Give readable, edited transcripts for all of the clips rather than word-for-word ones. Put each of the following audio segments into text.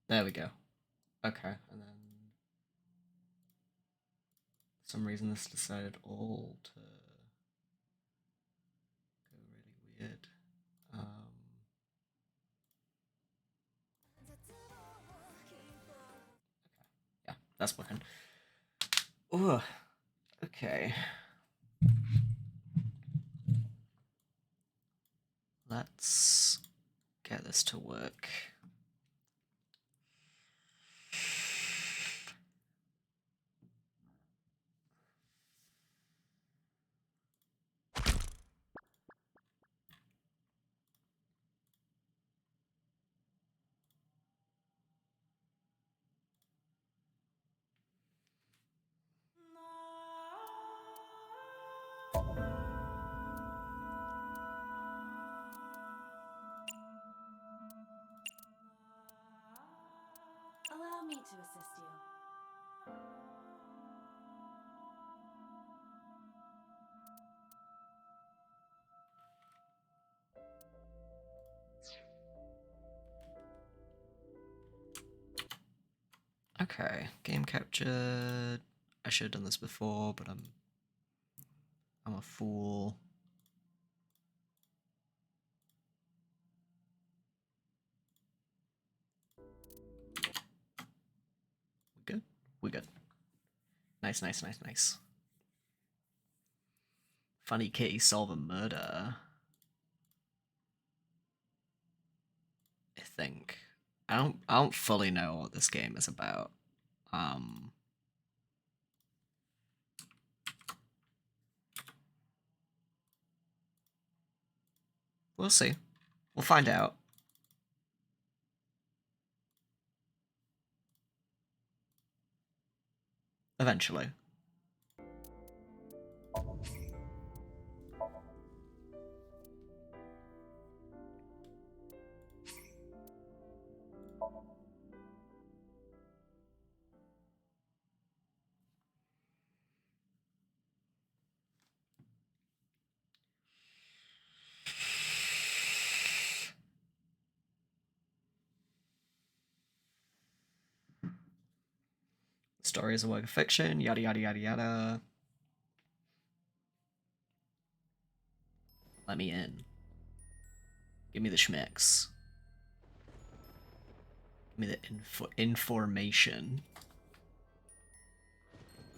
There we go. Okay, and then for some reason this decided all to go really weird. Um, yeah, that's working. Ooh, okay. Let's get this to work. Allow me to assist you. Okay, game captured. I should have done this before, but I'm a fool. We good? We good. Nice, nice, nice, nice. Funny kitty solve a murder. I think. I don't fully know what this game is about. Um we'll see. We'll find out. Eventually. The story is a work of fiction, yada yada yada yada. Let me in. Give me the schmicks. Give me the information.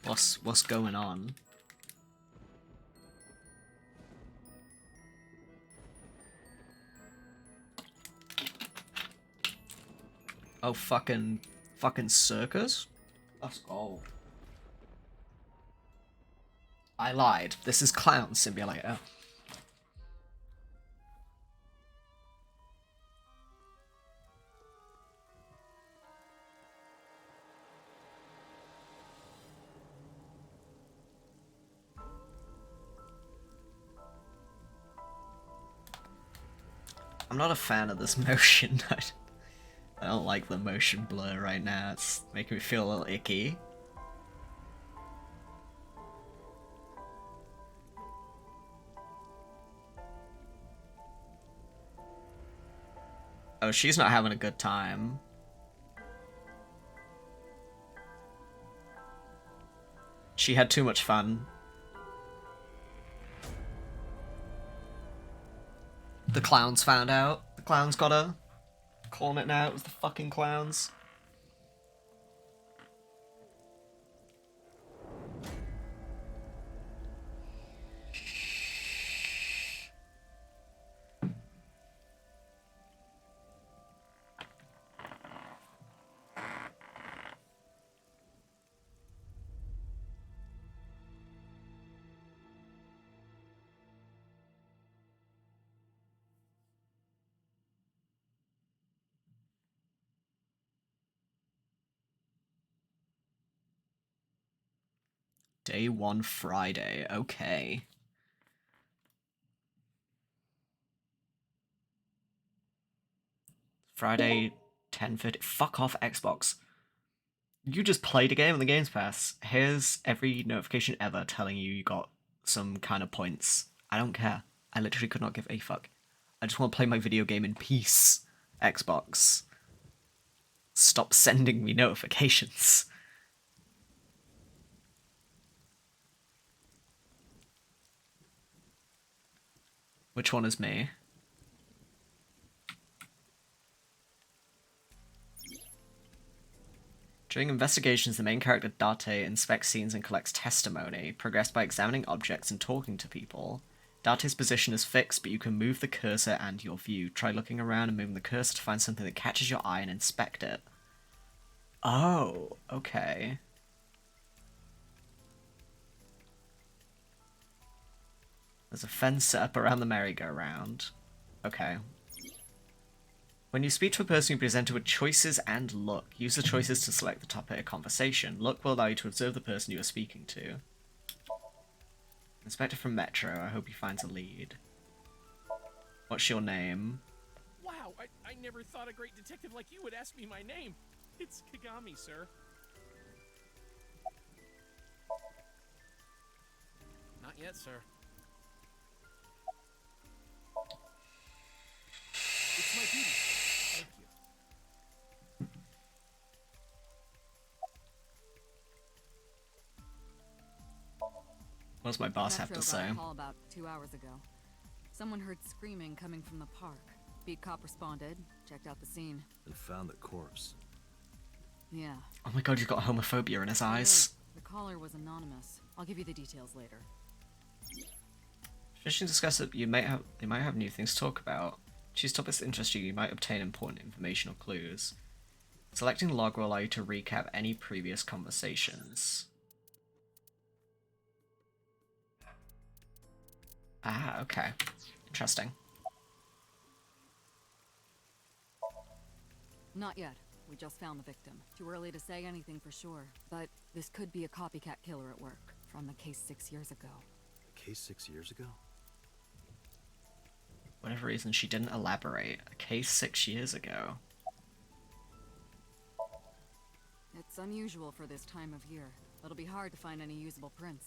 What's going on? Oh, fucking circus? Let's go. I lied. This is Clown Simulator. I'm not a fan of this motion. I don't like the motion blur right now. It's making me feel a little icky. Oh, she's not having a good time. She had too much fun. The clowns found out. The clowns got her. Calling it now, it was the fucking clowns. Day 1 Friday, okay. Friday 10:50. Fuck off, Xbox. You just played a game on the Games Pass. Here's every notification ever telling you got some kind of points. I don't care. I literally could not give a fuck. I just want to play my video game in peace, Xbox. Stop sending me notifications. Which one is me? During investigations, the main character Date inspects scenes and collects testimony, progressed by examining objects and talking to people. Date's position is fixed, but you can move the cursor and your view. Try looking around and moving the cursor to find something that catches your eye and inspect it. Oh, okay. There's a fence set up around the merry-go-round. Okay. When you speak to a person, you're presented with choices and look. Use the choices to select the topic of conversation. Look will allow you to observe the person you are speaking to. Inspector from Metro, I hope he finds a lead. What's your name? Wow, I never thought a great detective like you would ask me my name. It's Kagami, sir. Not yet, sir. It's my duty. Thank you. What does my boss have to say? Metro got a call about 2 hours ago. Someone heard screaming coming from the park. Beat cop responded, checked out the scene. And found the corpse. Yeah. Oh my god, you've got homophobia in his eyes. The caller was anonymous. I'll give you the details later. Fishing discuss that they might have new things to talk about. Choose topics that interest you. You might obtain important information or clues. Selecting the log will allow you to recap any previous conversations. Ah, okay. Interesting. Not yet. We just found the victim. Too early to say anything for sure. But this could be a copycat killer at work from the case 6 years ago. A case 6 years ago? Whatever reason, she didn't elaborate. A case 6 years ago. It's unusual for this time of year. It'll be hard to find any usable prints.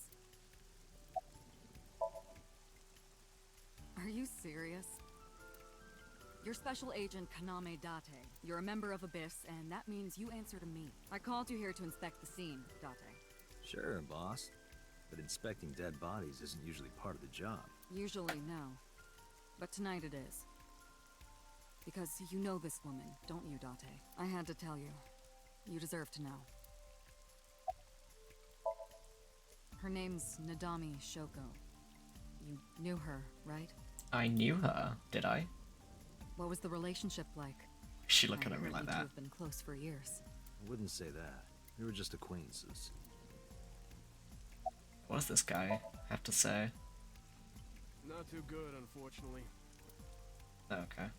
Are you serious? You're Special Agent Kaname Date. You're a member of Abyss, and that means you answer to me. I called you here to inspect the scene, Date. Sure, boss. But inspecting dead bodies isn't usually part of the job. Usually, no. But tonight it is. Because you know this woman, don't you, Date? I had to tell you. You deserve to know. Her name's Nadami Shoko. You knew her, right? I knew her, did I? What was the relationship like? She looking I at me heard like you two that. have been close for years. I wouldn't say that. We were just acquaintances. What does this guy have to say? Not too good, unfortunately. Okay.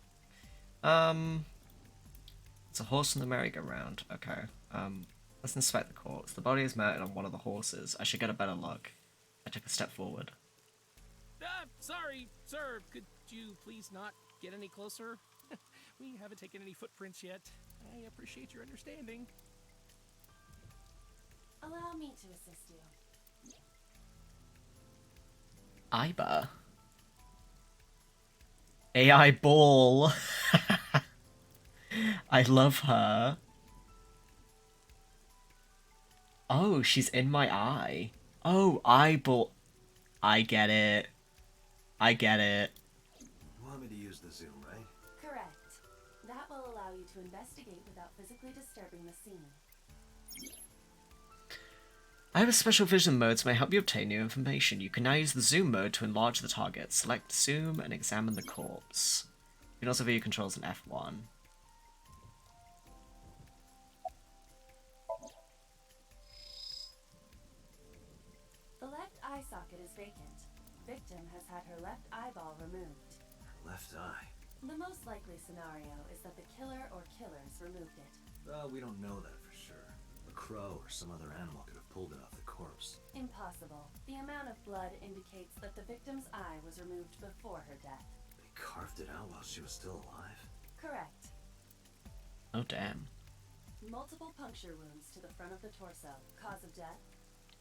It's a horse in the merry-go-round. Okay. Let's inspect the corpse. The body is mounted on one of the horses. I should get a better look. I took a step forward. Sorry, sir. Could you please not get any closer? We haven't taken any footprints yet. I appreciate your understanding. Allow me to assist you. Iba. AI ball. I love her. Oh, she's in my eye. Oh, eyeball. I get it. I get it. You want me to use the zoom, right? Correct. That will allow you to investigate without physically disturbing the scene. I have a special vision mode that may help you obtain new information. You can now use the zoom mode to enlarge the target. Select zoom and examine the corpse. You can also view controls in F1. The left eye socket is vacant. Victim has had her left eyeball removed. Her left eye. The most likely scenario is that the killer or killers removed it. Well, we don't know that for sure. A crow or some other animal could have pulled it off the corpse. Impossible. The amount of blood indicates that the victim's eye was removed before her death. They carved it out while she was still alive? Correct. Oh, damn. Multiple puncture wounds to the front of the torso. Cause of death?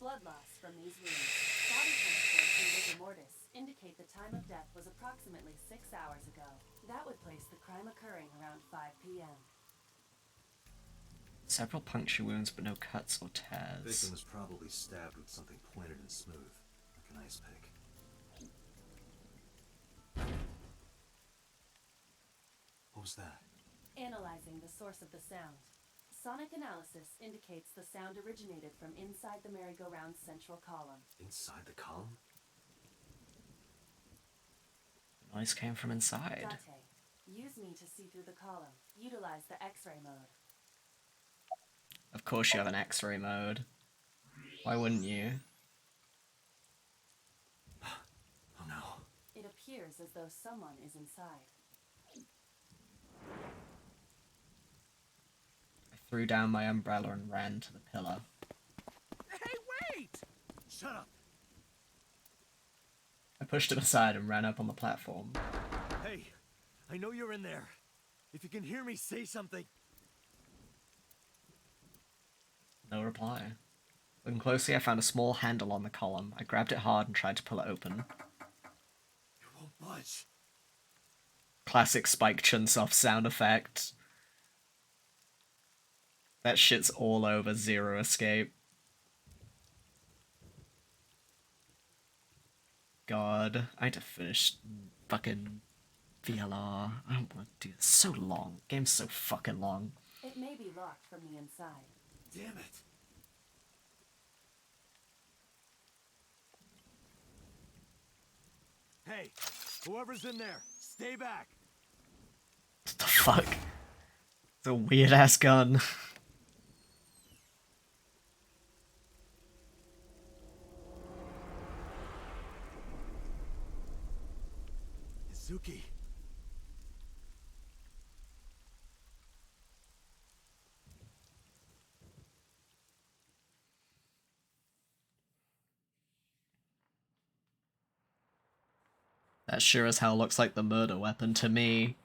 Blood loss from these wounds. Body temperature and rigor mortis indicate the time of death was approximately 6 hours ago. That would place the crime occurring around 5 p.m. Several puncture wounds, but no cuts or The tears. victim was probably stabbed with something pointed and smooth, like an ice pick. What was that? Analyzing the source of the sound. Sonic analysis indicates the sound originated from inside the merry-go-round's central column. Inside the column? The noise came from inside. Date. Use me to see through the column. Utilize the X-ray mode. Of course you have an X-ray mode. Why wouldn't you? Oh no. It appears as though someone is inside. I threw down my umbrella and ran to the pillar. Hey, wait! Shut up! I pushed him aside and ran up on the platform. Hey, I know you're in there. If you can hear me, say something. No reply. Looking closely, I found a small handle on the column. I grabbed it hard and tried to pull it open. You won't budge. Classic Spike Chunsoft sound effect. That shit's all over Zero Escape. God, I need to finish fucking VLR. I don't want to do this. So long. Game's so fucking long. It may be locked from the inside. Damn it. Hey, whoever's in there, stay back. What the fuck? It's a weird ass gun. Izuki. That sure as hell looks like the murder weapon to me.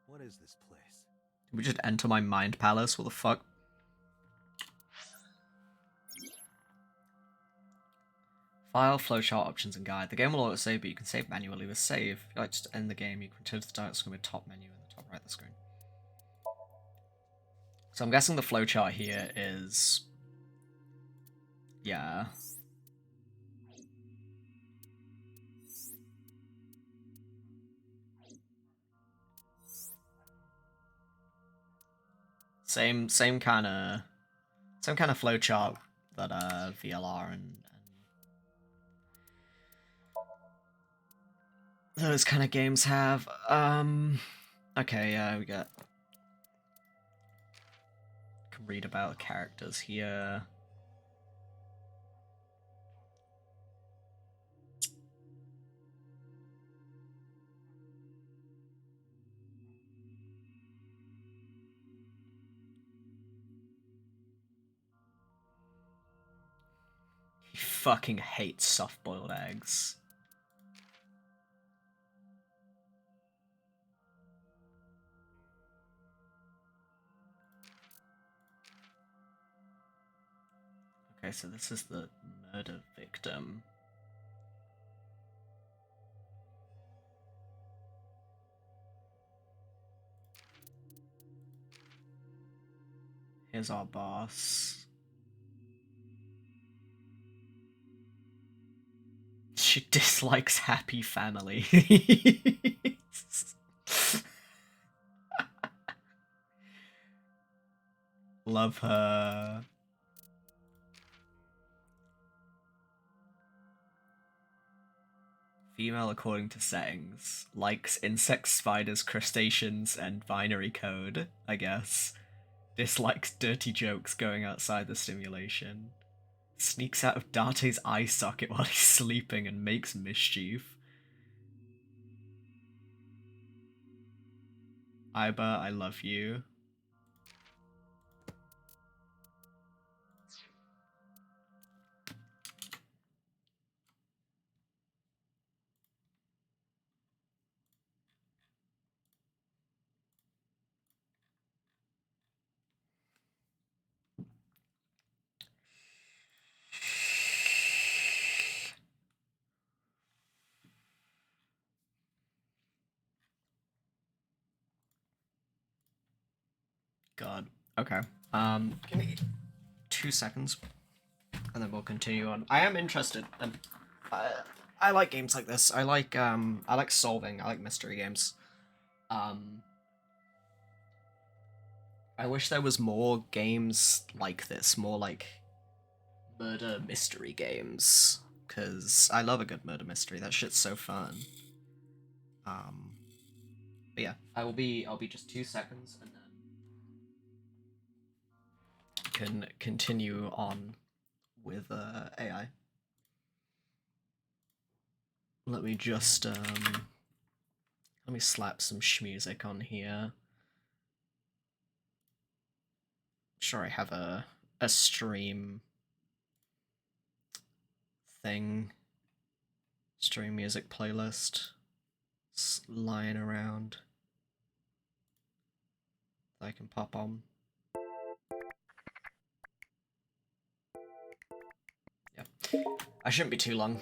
What is this place? Did we just enter my mind palace? What the fuck? File, flowchart, options, and guide. The game will auto-save, but you can save manually with save. If you like to end the game, you can return to the start screen with top menu in the top right of the screen. So I'm guessing the flowchart here is... yeah. Same kind of flowchart that VLR and those kind of games have. Okay, yeah, we got. Can read about characters here. He fucking hates soft-boiled eggs. Okay, so this is the murder victim. Here's our boss. She dislikes happy family. Love her. Female according to settings. Likes insects, spiders, crustaceans, and binary code, I guess. Dislikes dirty jokes going outside the stimulation. Sneaks out of Darte's eye socket while he's sleeping and makes mischief. Iba, I love you. God. Okay. Give me 2 seconds, and then we'll continue on. I am interested, and I like games like this. I like solving. I like mystery games. Um, I wish there was more games like this, more like murder mystery games, because I love a good murder mystery. That shit's so fun. Um, but yeah, I'll be just 2 seconds, and then can continue on with AI. Let me just let me slap some schmusic on here. Sure, I have a stream thing, stream music playlist lying around that I can pop on. Yeah, I shouldn't be too long.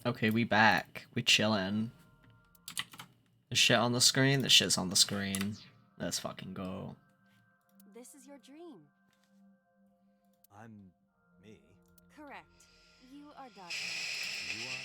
Okay, we back. We chillin'. The shit on the screen? The shit's on the screen. Let's fucking go. This is your dream. I'm me. Correct. You are Dante. You are? You're...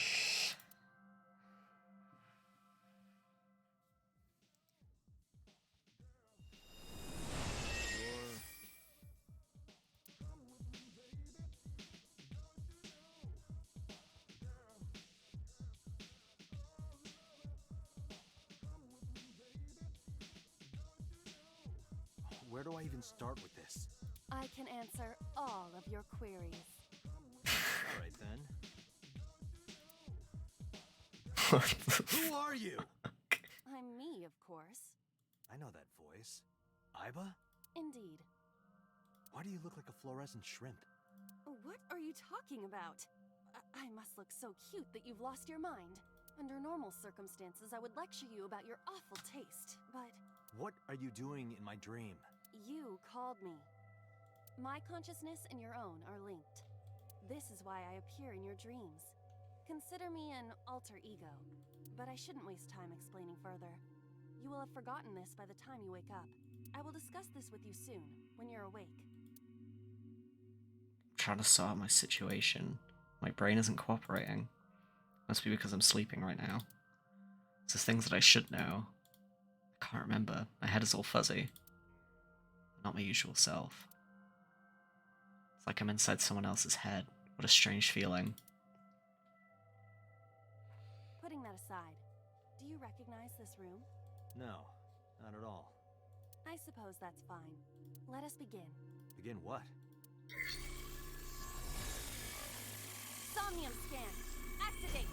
Where do I even start with this? I can answer all of your queries. All right then. Who are you? I'm me, of course. I know that voice. Iba? Indeed. Why do you look like a fluorescent shrimp? What are you talking about? I must look so cute that you've lost your mind. Under normal circumstances, I would lecture you about your awful taste, but What are you doing in my dream? you called me. My consciousness and your own are linked. This is why I appear in your dreams. Consider me an alter ego, but I shouldn't waste time explaining further. You will have forgotten this by the time you wake up. I will discuss this with you soon, when you're awake. I'm trying to sort out my situation. My brain isn't cooperating. Must be because I'm sleeping right now. There's things that I should know. I can't remember. My head is all fuzzy. Not my usual self. It's like I'm inside someone else's head. What a strange feeling. Putting that aside, do you recognize this room? No, not at all. I suppose that's fine. Let us begin. Begin what? Somnium scan! Activate!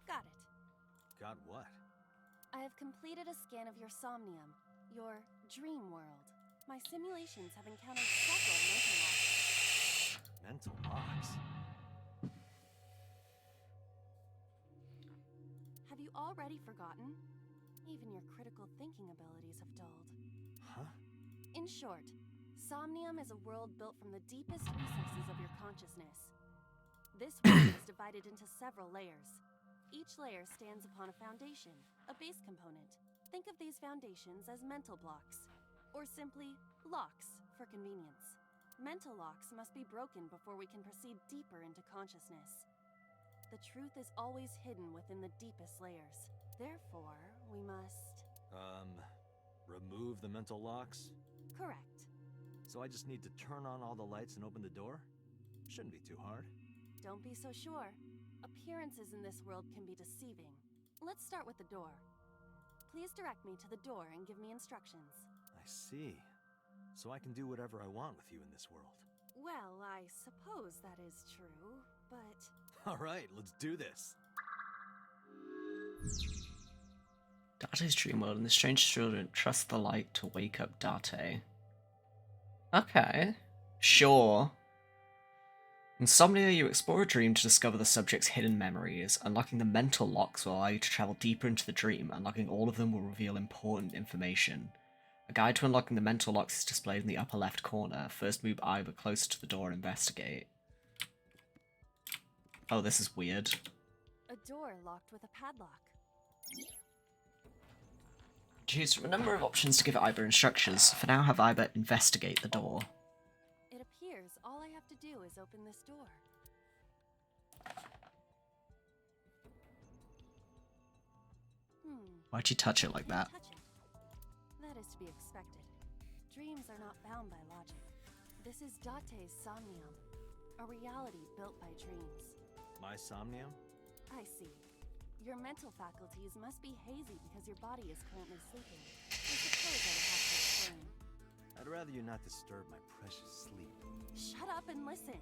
Got it. Got what? I have completed a scan of your Somnium, your dream world. My simulations have encountered several mental locks. Mental locks? Have you already forgotten? Even your critical thinking abilities have dulled. Huh? In short, Somnium is a world built from the deepest recesses of your consciousness. This world is divided into several layers. Each layer stands upon a foundation, a base component. Think of these foundations as mental blocks, or simply locks for convenience. Mental locks must be broken before we can proceed deeper into consciousness. The truth is always hidden within the deepest layers. Therefore, we must... Remove the mental locks? Correct. So I just need to turn on all the lights and open the door? Shouldn't be too hard. Don't be so sure. Appearances in this world can be deceiving. Let's start with the door. Please direct me to the door and give me instructions. I see. So I can do whatever I want with you in this world. Well, I suppose that is true, but... All right, let's do this. Date's dream world, and the strange student trusts the light to wake up Date. Okay. Sure. In Somnia, you explore a dream to discover the subject's hidden memories. Unlocking the mental locks will allow you to travel deeper into the dream. Unlocking all of them will reveal important information. A guide to unlocking the mental locks is displayed in the upper left corner. First move Iba closer to the door and investigate. Oh, this is weird. A door locked with a padlock. Choose from a number of options to give Iba instructions. For now, have Iba investigate the door. It appears all I have to do is open this door. Why'd you touch it like that? Touch it. be expected. Dreams are not bound by logic. This is Date's Somnium, a reality built by dreams. My Somnium? I see. Your mental faculties must be hazy because your body is currently sleeping. I suppose I would have to explain. I'd rather you not disturb my precious sleep. Shut up and listen.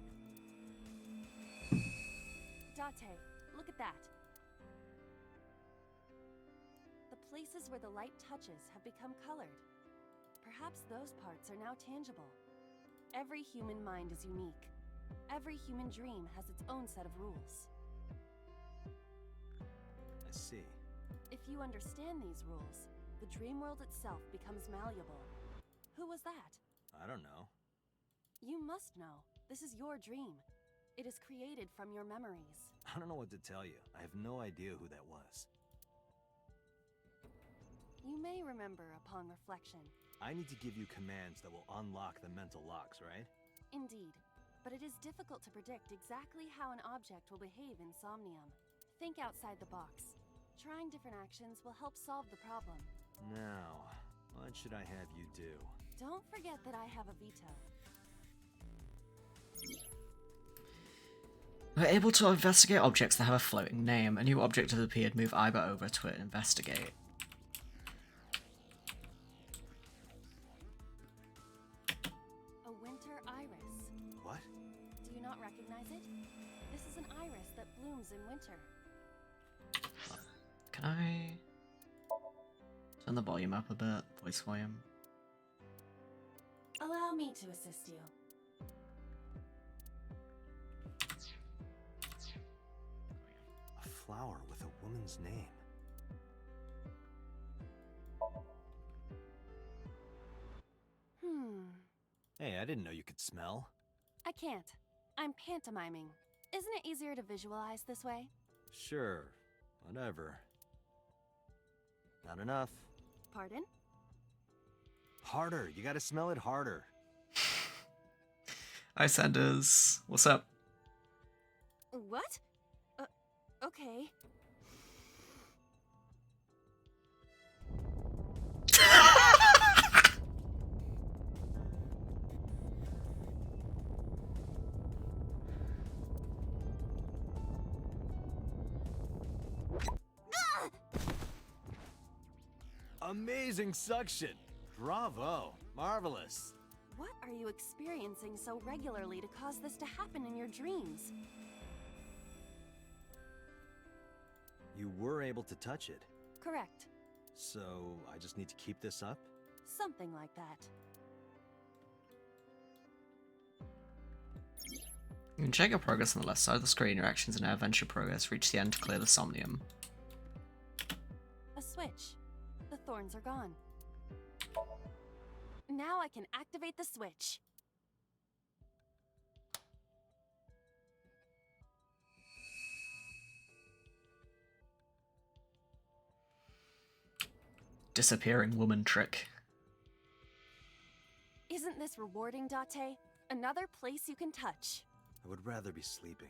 Date, look at that. The places where the light touches have become colored. Perhaps those parts are now tangible. Every human mind is unique. Every human dream has its own set of rules. I see. If you understand these rules, the dream world itself becomes malleable. Who was that? I don't know. You must know. This is your dream. It is created from your memories. I don't know what to tell you. I have no idea who that was. You may remember upon reflection. I need to give you commands that will unlock the mental locks, right? Indeed. But it is difficult to predict exactly how an object will behave in Somnium. Think outside the box. Trying different actions will help solve the problem. Now, what should I have you do? Don't forget that I have a veto. We're able to investigate objects that have a floating name. A new object has appeared. Move Iba over to it and investigate. A winter iris. What? Do you not recognize it? This is an iris that blooms in winter. Can I turn the volume up a bit? Voice volume. Allow me to assist you. A flower with a woman's name. Hey, I didn't know you could smell. I can't. I'm pantomiming. Isn't it easier to visualize this way? Sure, whatever. Not enough. Pardon? Harder, you gotta smell it harder. Hi, Sanders. What's up? What? Okay. Amazing suction! Bravo! Marvelous! What are you experiencing so regularly to cause this to happen in your dreams? You were able to touch it. Correct. So, I just need to keep this up? Something like that. You can check your progress on the left side of the screen. Your actions and adventure progress. Reach the end to clear the Somnium. A switch. The thorns are gone. Now I can activate the switch. Disappearing woman trick. Isn't this rewarding, Date? Another place you can touch. I would rather be sleeping.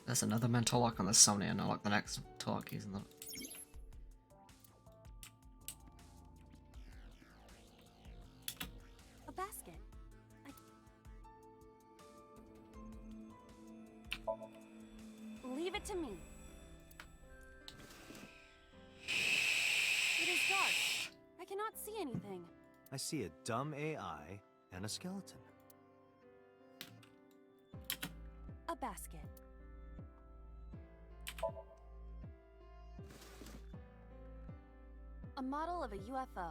There's another mental lock on the Somnium. Unlock the next mental lock using the... A basket. Leave it to me. It is dark. I cannot see anything. I see a dumb AI and a skeleton. A basket. A model of a UFO,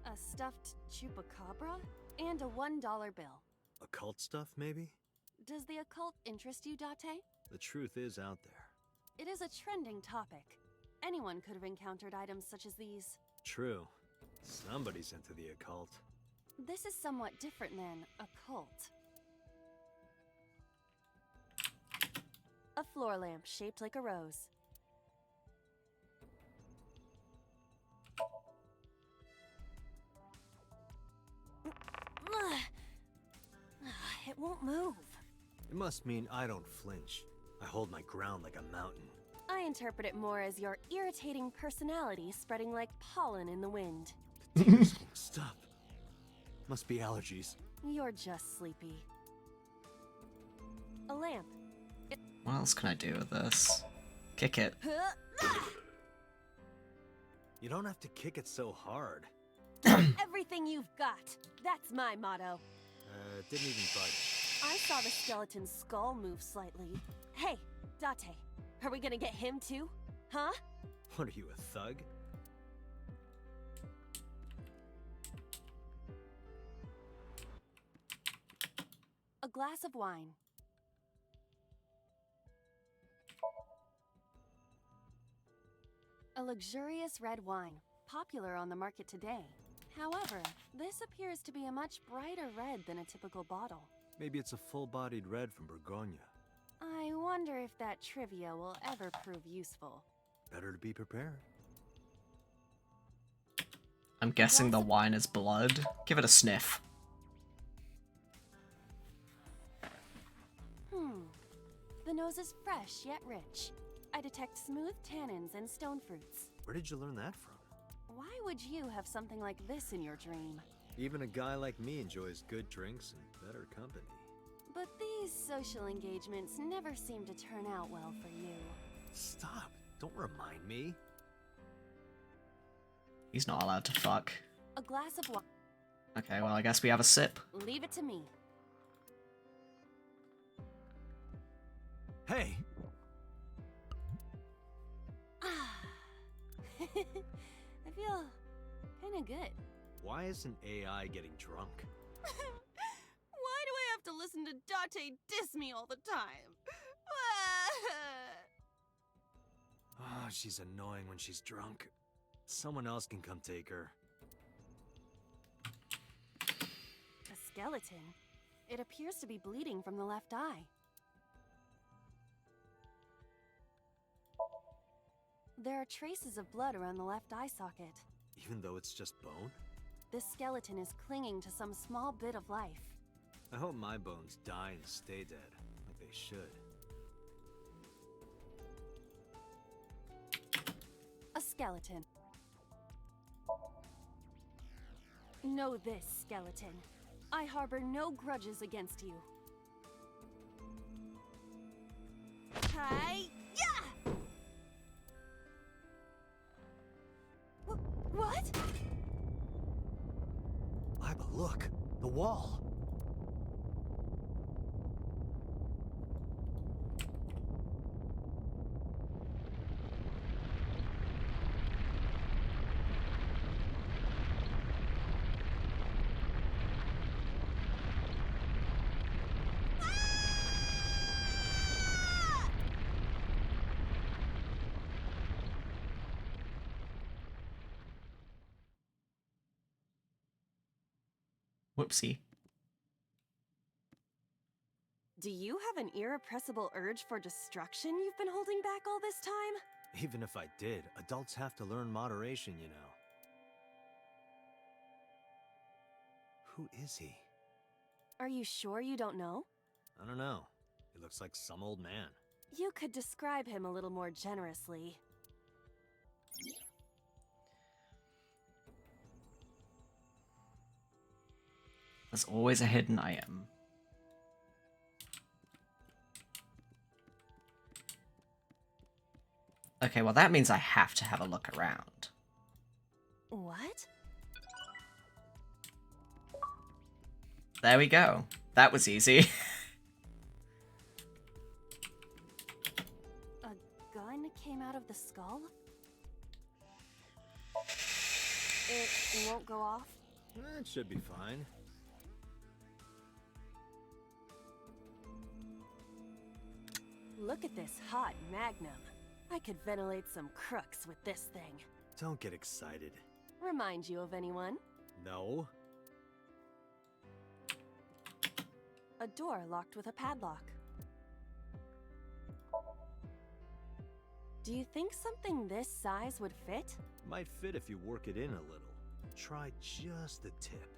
a stuffed chupacabra, and a $1 bill. Occult stuff, maybe? Does the occult interest you, Date? The truth is out there. It is a trending topic. Anyone could have encountered items such as these. True. Somebody's into the occult. This is somewhat different than a cult. A floor lamp shaped like a rose. It won't move. It must mean I don't flinch. I hold my ground like a mountain. I interpret it more as your irritating personality spreading like pollen in the wind. Stop. Must be allergies. You're just sleepy. A lamp. What else can I do with this? Kick it. You don't have to kick it so hard. Everything you've got. That's my motto. It didn't even budge. I saw the skeleton's skull move slightly. Hey, Date, are we gonna get him too? Huh? What are you, a thug? A glass of wine. A luxurious red wine, popular on the market today. However, this appears to be a much brighter red than a typical bottle. Maybe it's a full-bodied red from Bourgogne. I wonder if that trivia will ever prove useful. Better to be prepared. I'm guessing the wine is blood. Give it a sniff. The nose is fresh yet rich. I detect smooth tannins and stone fruits. Where did you learn that from? Why would you have something like this in your dream? Even a guy like me enjoys good drinks and better company. But these social engagements never seem to turn out well for you. Stop. Don't remind me. He's not allowed to fuck. A glass of wine. Okay, well, I guess we have a sip. Leave it to me. Hey! I feel kinda good. Why isn't AI getting drunk? Why do I have to listen to Date diss me all the time? Oh, she's annoying when she's drunk. Someone else can come take her. A skeleton. It appears to be bleeding from the left eye. There are traces of blood around the left eye socket. Even though it's just bone? This skeleton is clinging to some small bit of life. I hope my bones die and stay dead, like they should. A skeleton. Know this, skeleton. I harbor no grudges against you. Hi! Yeah! What? Iba, look! The wall! Whoopsie. Do you have an irrepressible urge for destruction you've been holding back all this time? Even if I did, adults have to learn moderation, you know. Who is he? Are you sure you don't know? I don't know. He looks like some old man. You could describe him a little more generously. There's always a hidden item. Okay, well that means I have to have a look around. What? There we go. That was easy. A gun came out of the skull? It won't go off? That should be fine. Look at this hot magnum. I could ventilate some crooks with this thing. Don't get excited. Remind you of anyone? No? A door locked with a padlock. Do you think something this size would fit? Might fit if you work it in a little. Try just the tip.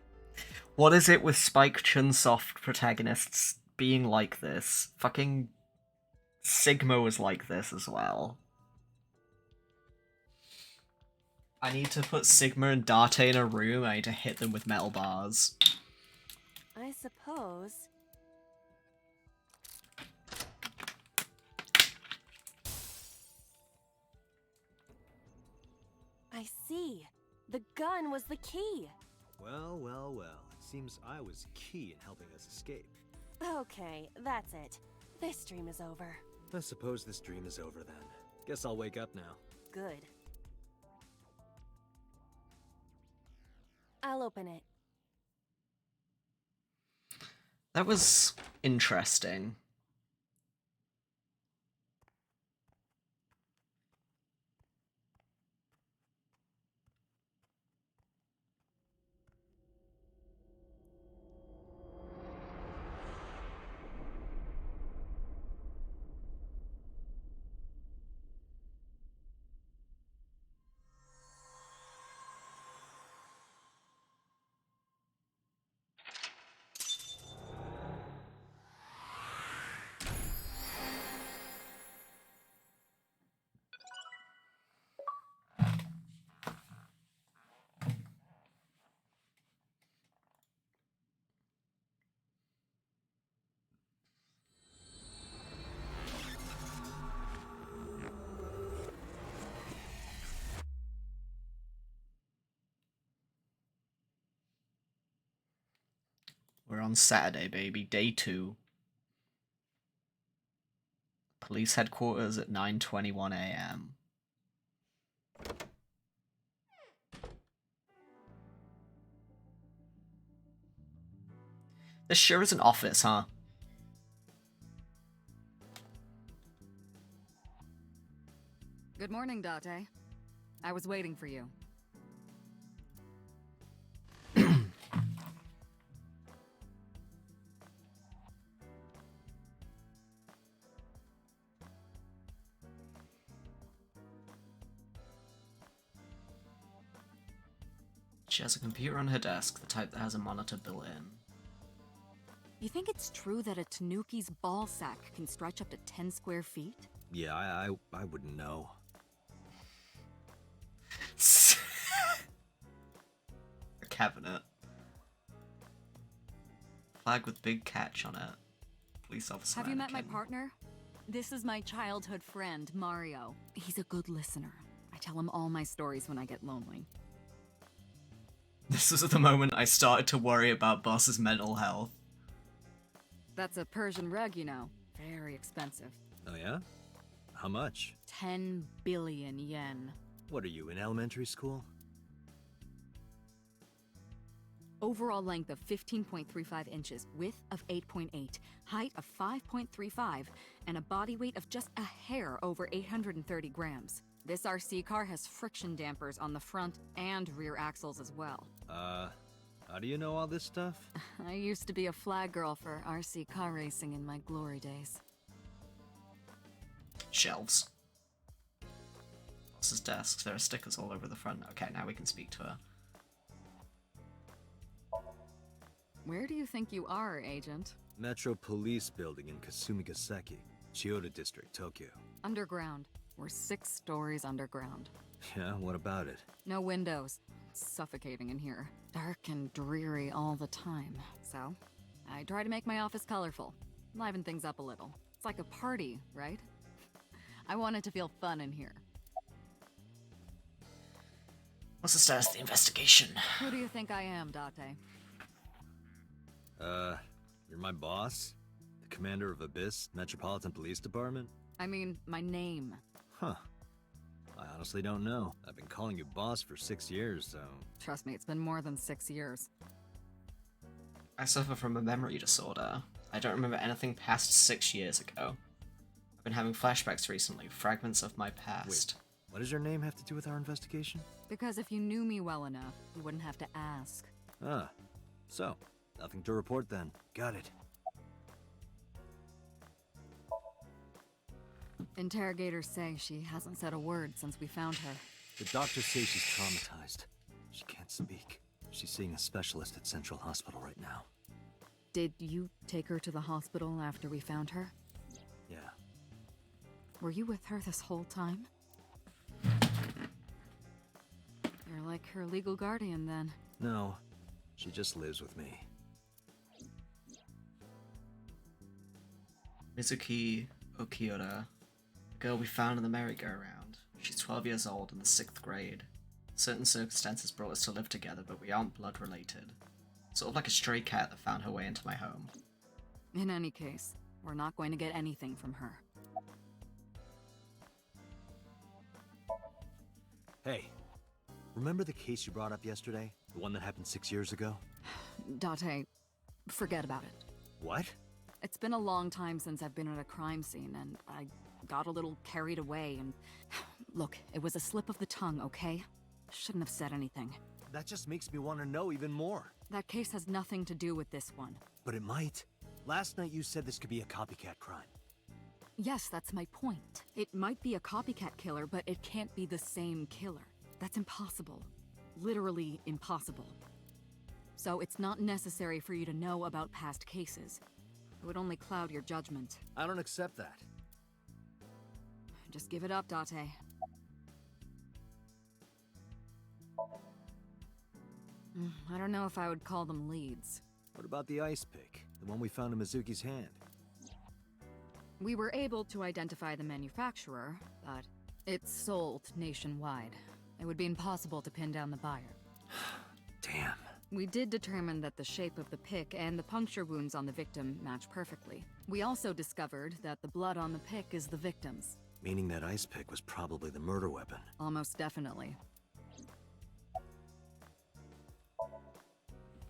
What is it with Spike Chunsoft protagonists being like this? Fucking Sigma was like this as well. I need to put Sigma and Date in a room. I need to hit them with metal bars. I suppose. I see. The gun was the key. Well, well, well. It seems I was key in helping us escape. Okay, that's it. This dream is over. I suppose this dream is over then. Guess I'll wake up now. Good. I'll open it. That was interesting. We're on Saturday, baby. Day 2. Police headquarters at 9:21 a.m. This sure is an office, huh? Good morning, Date. I was waiting for you. She has a computer on her desk, the type that has a monitor built in. You think it's true that a Tanuki's ball sack can stretch up to 10 square feet? Yeah, I wouldn't know. A cabinet. Flag with big catch on it. Police officer. Have you met my mannequin. partner? This is my childhood friend, Mario. He's a good listener. I tell him all my stories when I get lonely. This was the moment I started to worry about Boss's mental health. That's a Persian rug, you know. Very expensive. Oh yeah? How much? 10 billion yen. What are you, in elementary school? Overall length of 15.35 inches, width of 8.8, height of 5.35, and a body weight of just a hair over 830 grams. This RC car has friction dampers on the front and rear axles as well. How do you know all this stuff? I used to be a flag girl for RC car racing in my glory days. Shelves. Boss's desk. There are stickers all over the front. Okay, now we can speak to her. Where do you think you are, Agent? Metro Police Building in Kasumigaseki, Chiyoda District, Tokyo. Underground. We're 6 stories underground. Yeah, what about it? No windows. It's suffocating in here. Dark and dreary all the time. So, I try to make my office colorful. Liven things up a little. It's like a party, right? I want it to feel fun in here. What's the status of the investigation? Who do you think I am, Date? You're my boss? The commander of Abyss Metropolitan Police Department? I mean, my name. Huh. I honestly don't know. I've been calling you boss for 6 years, so... Trust me, it's been more than 6 years. I suffer from a memory disorder. I don't remember anything past 6 years ago. I've been having flashbacks recently, fragments of my past. Wait, what does your name have to do with our investigation? Because if you knew me well enough, you wouldn't have to ask. Ah, so, nothing to report then. Got it. Interrogators say she hasn't said a word since we found her. The doctors say she's traumatized. She can't speak. She's seeing a specialist at Central Hospital right now. Did you take her to the hospital after we found her? Yeah. Were you with her this whole time? You're like her legal guardian, then. No, she just lives with me. Mizuki Okiura, the girl we found in the merry-go-round. She's 12 years old in the 6th grade. Certain circumstances brought us to live together, but we aren't blood related. Sort of like a stray cat that found her way into my home. In any case, we're not going to get anything from her. Hey, remember the case you brought up yesterday? The one that happened 6 years ago? Date, forget about it. What? It's been a long time since I've been at a crime scene, and I got a little carried away, and... Look, it was a slip of the tongue, okay? Shouldn't have said anything. That just makes me want to know even more. That case has nothing to do with this one. But it might. Last night you said this could be a copycat crime. Yes, that's my point. It might be a copycat killer, but it can't be the same killer. That's impossible. Literally impossible. So it's not necessary for you to know about past cases. It would only cloud your judgment. I don't accept that. Just give it up, Date. I don't know if I would call them leads. What about the ice pick? The one we found in Mizuki's hand? We were able to identify the manufacturer, but it's sold nationwide. It would be impossible to pin down the buyer. Damn. We did determine that the shape of the pick and the puncture wounds on the victim match perfectly. We also discovered that the blood on the pick is the victim's. Meaning that ice pick was probably the murder weapon. Almost definitely.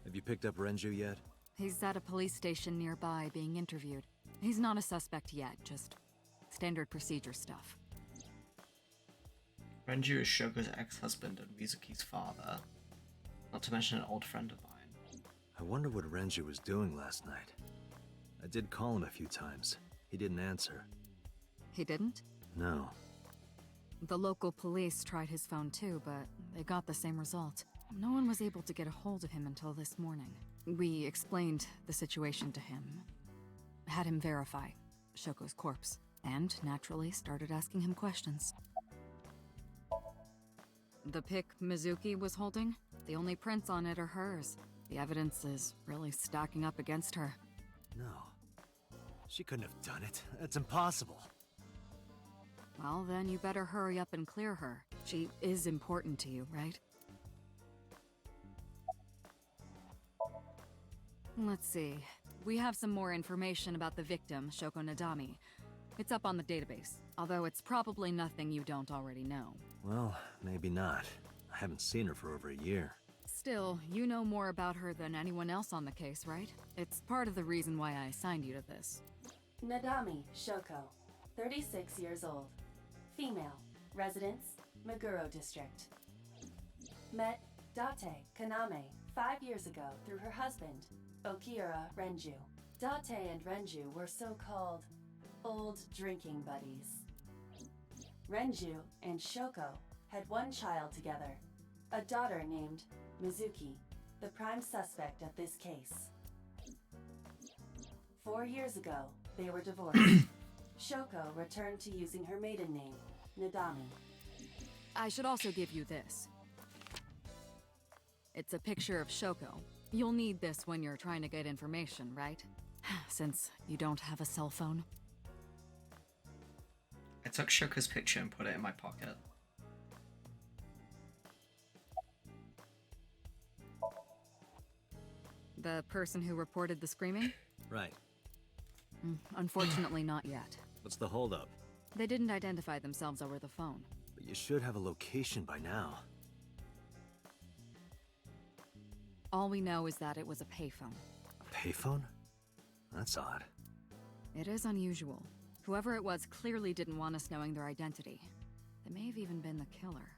Have you picked up Renju yet? He's at a police station nearby being interviewed. He's not a suspect yet, just standard procedure stuff. Renju is Shogo's ex-husband and Mizuki's father. Not to mention an old friend of mine. I wonder what Renju was doing last night. I did call him a few times. He didn't answer. He didn't? No. The local police tried his phone too, but they got the same result. No one was able to get a hold of him until this morning. We explained the situation to him, had him verify Shoko's corpse, and naturally started asking him questions. The pick Mizuki was holding, the only prints on it are hers. The evidence is really stacking up against her. No. She couldn't have done it. That's impossible. Well, then you better hurry up and clear her. She is important to you, right? Let's see. We have some more information about the victim, Shoko Nadami. It's up on the database, although it's probably nothing you don't already know. Well, maybe not. I haven't seen her for over a year. Still, you know more about her than anyone else on the case, right? It's part of the reason why I assigned you to this. Nadami Shoko, 36 years old. Female. Residence, Meguro District. Met Date Kaname 5 years ago through her husband, Okiura Renju. Date and Renju were so-called old drinking buddies. Renju and Shoko had one child together, a daughter named Mizuki, the prime suspect of this case. 4 years ago, they were divorced. Shoko returned to using her maiden name, Nadami. I should also give you this. It's a picture of Shoko. You'll need this when you're trying to get information, right? Since you don't have a cell phone. I took Shoko's picture and put it in my pocket. The person who reported the screaming? Right. Unfortunately not yet. What's the holdup? They didn't identify themselves over the phone. But you should have a location by now. All we know is that it was a payphone. A payphone? That's odd. It is unusual. Whoever it was clearly didn't want us knowing their identity. They may have even been the killer.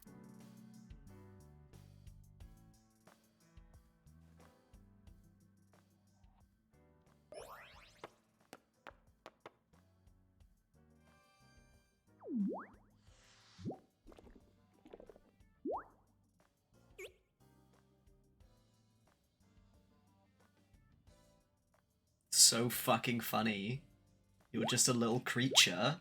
so fucking funny. You were just a little creature.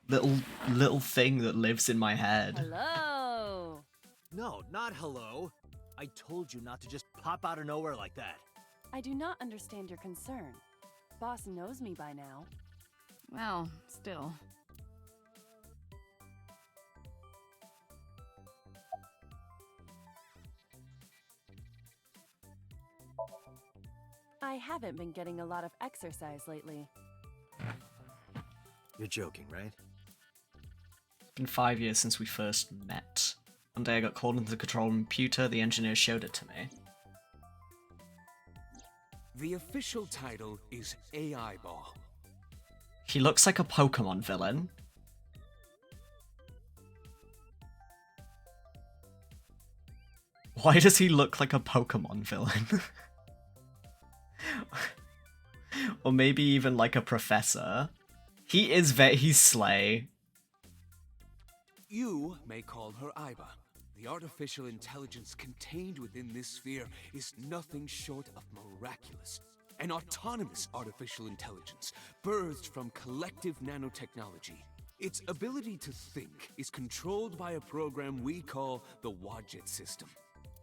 Little thing that lives in my head. Hello! No, not hello. I told you not to just pop out of nowhere like that. I do not understand your concern. Boss knows me by now. Well, still. I haven't been getting a lot of exercise lately. You're joking, right? It's been 5 years since we first met. One day I got called into the control room computer, the engineer showed it to me. The official title is AI Ball. He looks like a Pokemon villain. Why does he look like a Pokemon villain? Or maybe even like a professor. He's Slay. You may call her Iba. The artificial intelligence contained within this sphere is nothing short of miraculous. An autonomous artificial intelligence, birthed from collective nanotechnology. Its ability to think is controlled by a program we call the Wadjet system.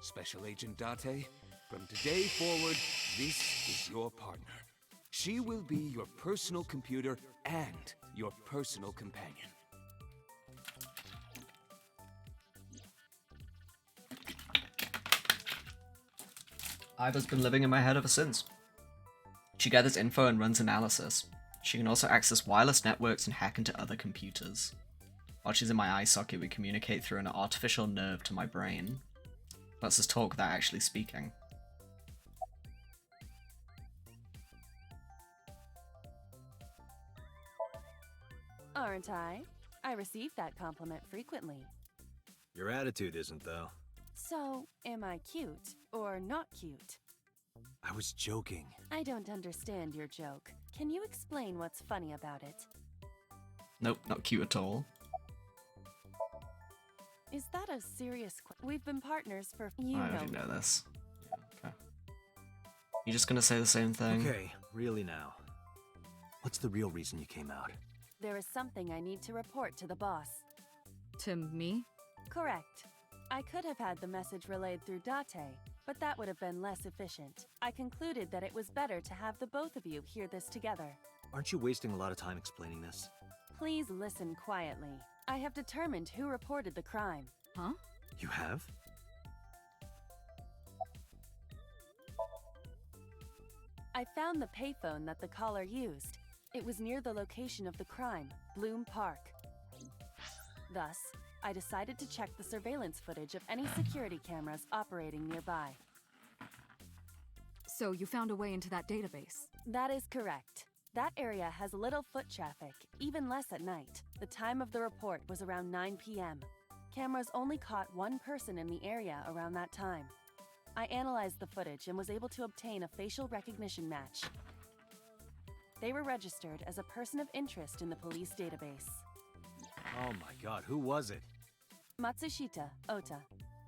Special Agent Date, from today forward, this is your partner. She will be your personal computer and your personal companion. Iva's been living in my head ever since. She gathers info and runs analysis. She can also access wireless networks and hack into other computers. While she's in my eye socket, we communicate through an artificial nerve to my brain. Lets us talk without actually speaking. Aren't I? I receive that compliment frequently. Your attitude isn't, though. So, am I cute or not cute? I was joking. I don't understand your joke. Can you explain what's funny about it? Nope, not cute at all. Is that a serious We've been partners for I already know this. Yeah, okay. You just gonna say the same thing? Okay, really now. What's the real reason you came out? There is something I need to report to the boss. To me? Correct. I could have had the message relayed through Date, but that would have been less efficient. I concluded that it was better to have the both of you hear this together. Aren't you wasting a lot of time explaining this? Please listen quietly. I have determined who reported the crime. Huh? You have? I found the payphone that the caller used. It was near the location of the crime, Bloom Park. Thus, I decided to check the surveillance footage of any security cameras operating nearby. So you found a way into that database? That is correct. That area has little foot traffic, even less at night. The time of the report was around 9 p.m. Cameras only caught one person in the area around that time. I analyzed the footage and was able to obtain a facial recognition match. They were registered as a person of interest in the police database. Oh my god, who was it? Matsushita Ota,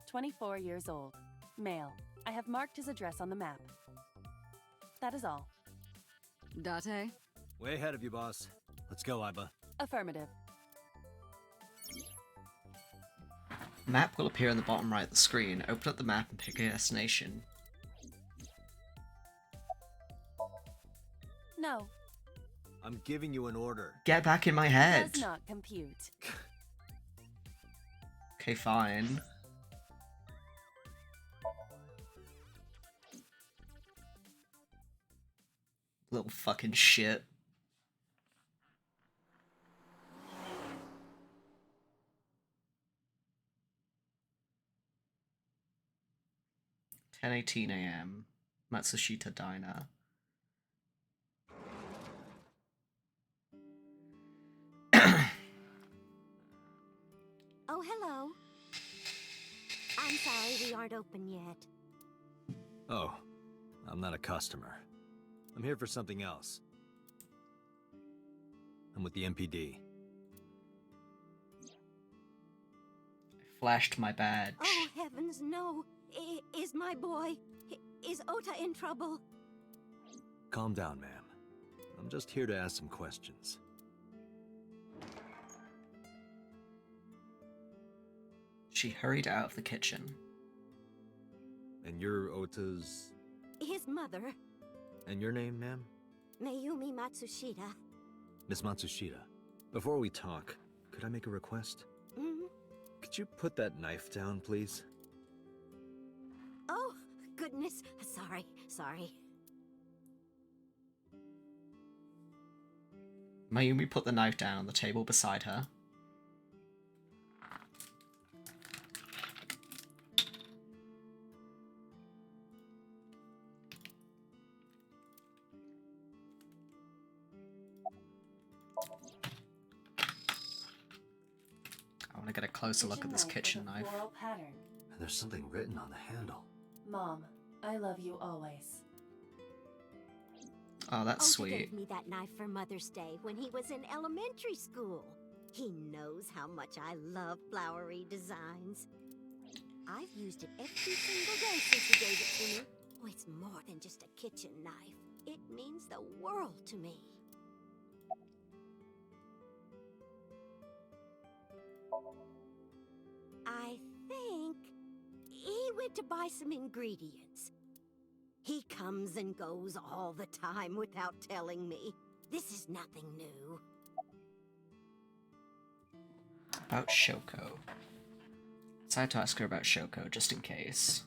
24 years old, male. I have marked his address on the map. That is all. Date? Way ahead of you, boss. Let's go, Iba. Affirmative. Map will appear in the bottom right of the screen. Open up the map and pick a destination. No, I'm giving you an order. Get back in my head! does not compute. Okay, fine. Little fucking shit. (10:18 a.m.) Matsushita Diner. Oh, hello. I'm sorry we aren't open yet. Oh, I'm not a customer. I'm here for something else. I'm with the MPD. Flashed my badge. Oh, heavens, no. Is my boy... Is Ota in trouble? Calm down, ma'am. I'm just here to ask some questions. She hurried out of the kitchen. And you're Ota's... His mother, And your name, ma'am? Mayumi Matsushita. Miss Matsushita, before we talk, could I make a request? Mm? Could you put that knife down, please? Oh, goodness. Sorry. Mayumi put the knife down on the table beside her. I want to get a closer look at this kitchen knife. Floral pattern. And there's something written on the handle. Mom, I love you always. Oh, that's Ota sweet. gave me that knife for Mother's Day when he was in elementary school. He knows how much I love flowery designs. I've used it every single day since he gave it to me. Oh, it's more than just a kitchen knife. It means the world to me. I think he went to buy some ingredients. He comes and goes all the time without telling me. This is nothing new. About Shoko. Decided to ask her about Shoko, just in case.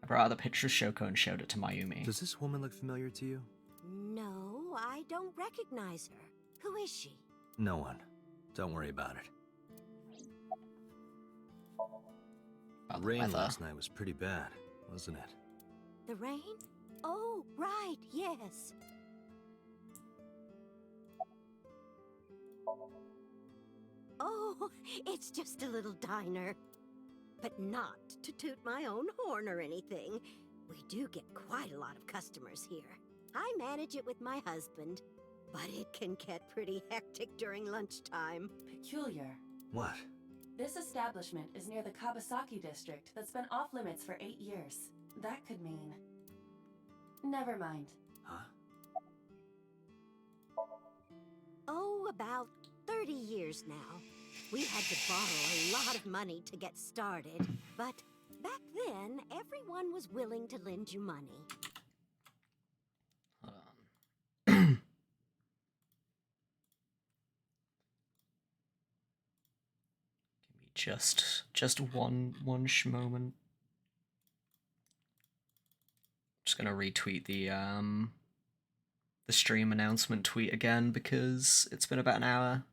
I brought out the picture of Shoko and showed it to Mayumi. Does this woman look familiar to you? No, I don't recognize her. Who is she? No one. Don't worry about it. About the Rain weather. last night was pretty bad, wasn't it? The rain? Oh, right, yes. Oh, it's just a little diner. But not to toot my own horn or anything. We do get quite a lot of customers here. I manage it with my husband, but it can get pretty hectic during lunchtime. Peculiar. What? This establishment is near the Kabasaki district that's been off limits for 8 years. That could mean... Never mind. Huh? Oh, about 30 years now. We had to borrow a lot of money to get started, but back then, everyone was willing to lend you money. Hold on. Give me just one moment. Just gonna retweet the stream announcement tweet again because it's been about an hour.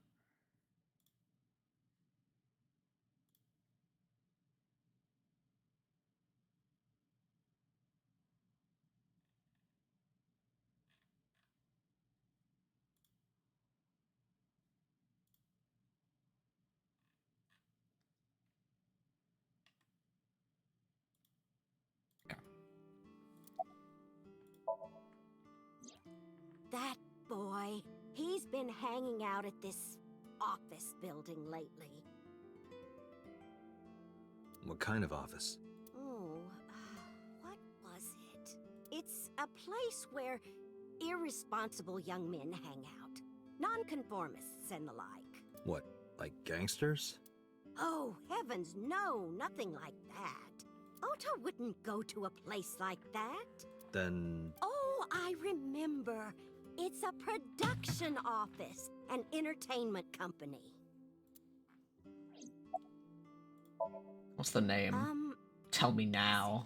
That boy, he's been hanging out at this office building lately. What kind of office? Oh, what was it? It's a place where irresponsible young men hang out. Nonconformists and the like. What, like gangsters? Oh, heavens, no, nothing like that. Ota wouldn't go to a place like that. Then... Oh, I remember. It's a production office, an entertainment company. What's the name? Tell me now.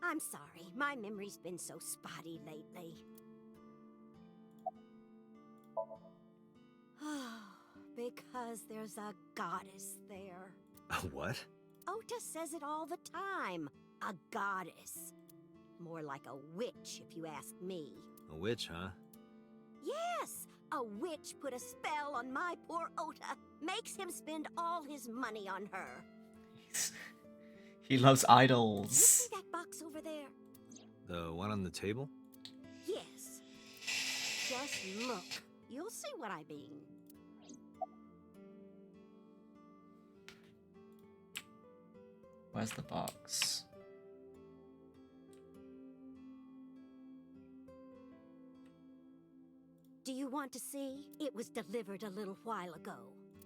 I'm sorry, my memory's been so spotty lately. Because there's a goddess there. What? Ota says it all the time. A goddess. More like a witch, if you ask me. A witch, huh? Yes! A witch put a spell on my poor Ota. Makes him spend all his money on her. He loves You idols. see that box over there? The one on the table? Yes. Just look. You'll see what I mean. Where's the box? Do you want to see? It was delivered a little while ago.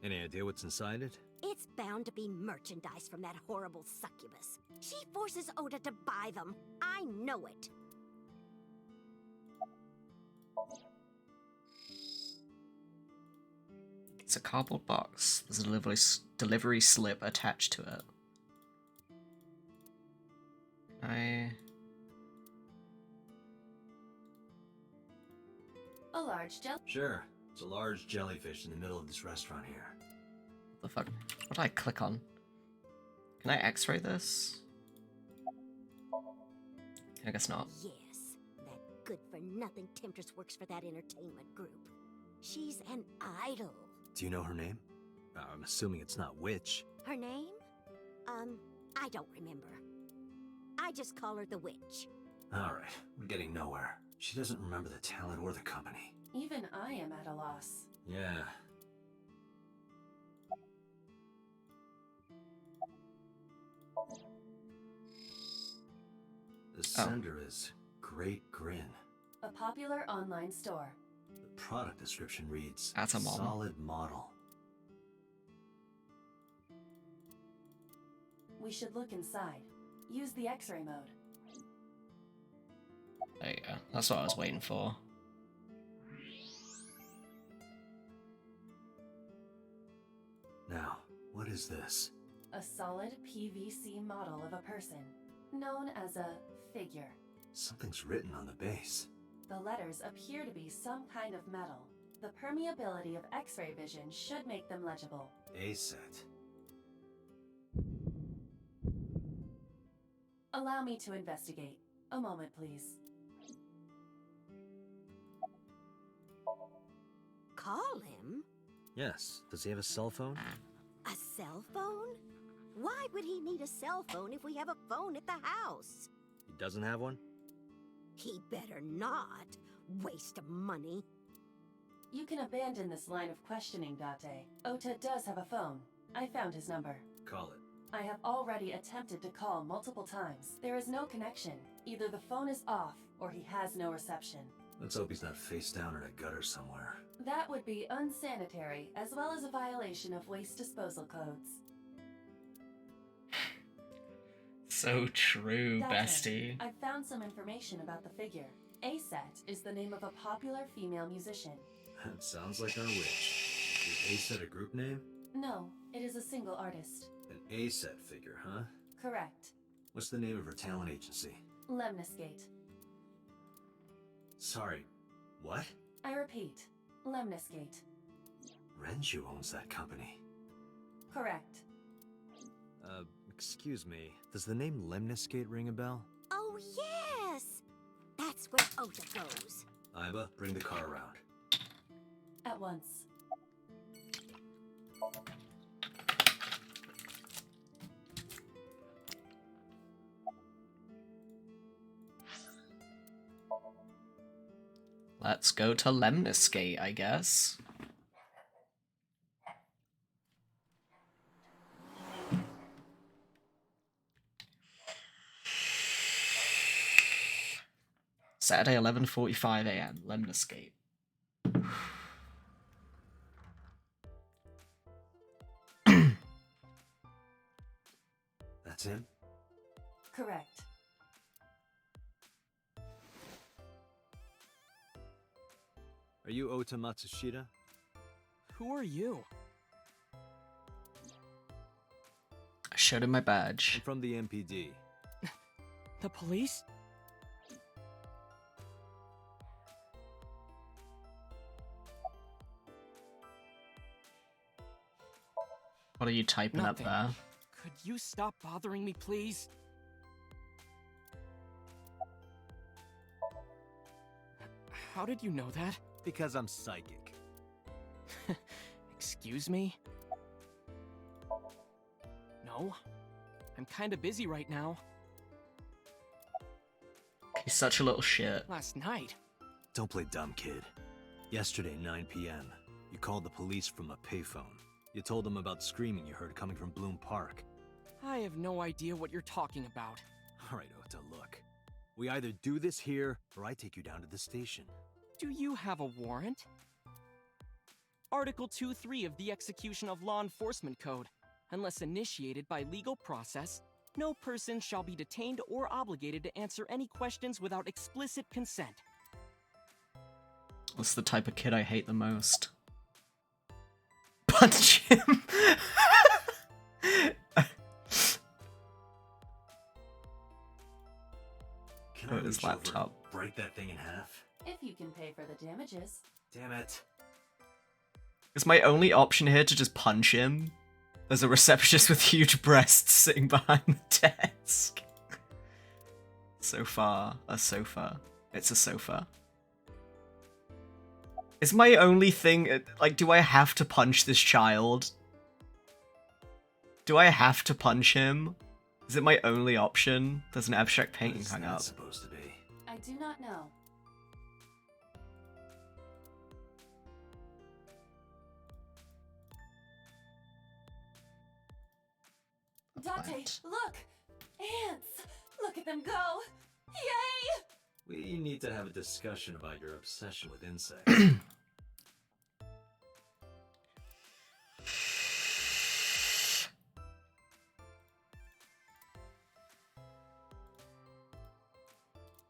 Any idea what's inside it? It's bound to be merchandise from that horrible succubus. She forces Oda to buy them. I know it. It's a cardboard box. There's a delivery slip attached to it. A large gel. Sure. It's a large jellyfish in the middle of this restaurant here. What the fuck? What do I click on? Can I x-ray this? I guess not. Yes, that good-for-nothing temptress works for that entertainment group. She's an idol. Do you know her name? I'm assuming it's not Witch. Her name? I don't remember. I just call her the Witch. Alright, we're getting nowhere. She doesn't remember the talent or the company. Even I am at a loss. Yeah. The sender is Great Grin. A popular online store. The product description reads, That's a model. solid model. We should look inside. Use the X-ray mode. There you go. That's what I was waiting for. Now, what is this? A solid PVC model of a person, known as a figure. Something's written on the base. The letters appear to be some kind of metal. The permeability of X-ray vision should make them legible. A set. Allow me to investigate. A moment, please. Call him? Yes. Does he have a cell phone? A cell phone? Why would he need a cell phone if we have a phone at the house? He doesn't have one? He better not. Waste of money. You can abandon this line of questioning, Date. Ota does have a phone. I found his number. Call it. I have already attempted to call multiple times. There is no connection. Either the phone is off, or he has no reception. Let's hope he's not face down in a gutter somewhere. That would be unsanitary, as well as a violation of waste disposal codes. So true, Date, bestie. I've found some information about the figure. A-Set is the name of a popular female musician. That sounds like our witch. Is A set a group name? No, it is a single artist. An A set figure, huh? Correct. What's the name of her talent agency? Lemniscate. Sorry, what? I repeat, Lemniscate. Renju owns that company. Correct. Excuse me. Does the name Lemniscate ring a bell? Oh, yes! That's where Ota goes. Iba, bring the car around. At once. Let's go to Lemniscate, I guess. Saturday, 11:45 a.m. Lemniscate. That's him? Correct. Are you Ota Matsushita? Who are you? I showed him my badge. I'm from the MPD. The police? What are you typing Nothing. up there? Could you stop bothering me, please? How did you know that? Because I'm psychic. Excuse me? No. I'm kinda busy right now. He's such a little shit. Last night. Don't play dumb, kid. Yesterday, 9 p.m., you called the police from a payphone. You told them about screaming you heard coming from Bloom Park. I have no idea what you're talking about. Alright, Ota, look. We either do this here, or I take you down to the station. Do you have a warrant? Article 2.3 of the Execution of Law Enforcement Code. Unless initiated by legal process, no person shall be detained or obligated to answer any questions without explicit consent. What's the type of kid I hate the most? Punch him! Can Oh, I his reach over laptop. and break that thing in half? If you can pay for the damages. Damn it. Is my only option here to just punch him? There's a receptionist with huge breasts sitting behind the desk. Sofa. A sofa. It's a sofa. Is my only thing... Like, do I have to punch this child? Do I have to punch him? Is it my only option? There's an abstract painting What's hung that up. supposed to be? I do not know. Dante, Plant. look! Ants! Look at them go! Yay! We need to have a discussion about your obsession with insects.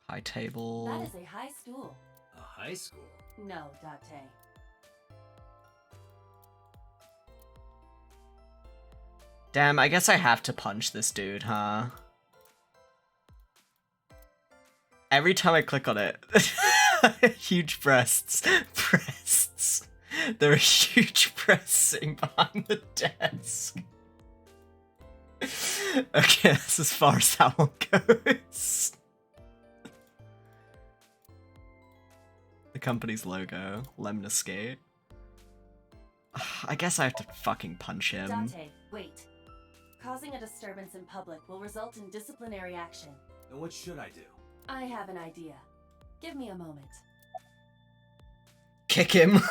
High table. That is a high stool. A high school? No, Dante. Damn, I guess I have to punch this dude, huh? Every time I click on it, huge breasts. Breasts. There are huge breasts sitting behind the desk. Okay, that's as far as that one goes. The company's logo, Lemniscate. I guess I have to fucking punch him. Dante, wait. Causing a disturbance in public will result in disciplinary action. Then what should I do? I have an idea. Give me a moment. Kick him.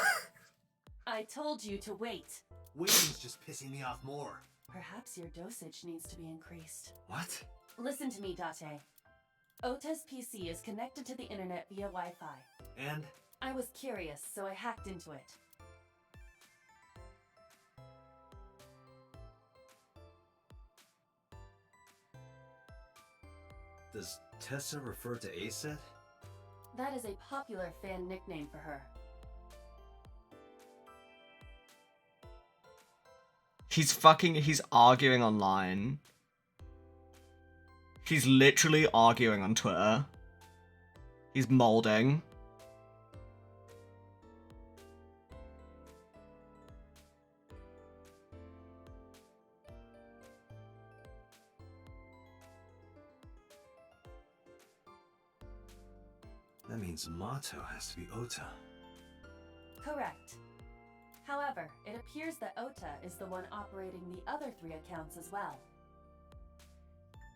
I told you to wait. Waiting's just pissing me off more. Perhaps your dosage needs to be increased. What? Listen to me, Date. Ota's PC is connected to the internet via Wi-Fi. And? I was curious, so I hacked into it. Does Tessa refer to Aset? That is a popular fan nickname for her. He's arguing online. He's literally arguing on Twitter. He's molding. That means Mato has to be Ota. Correct. However, it appears that Ota is the one operating the other 3 accounts as well.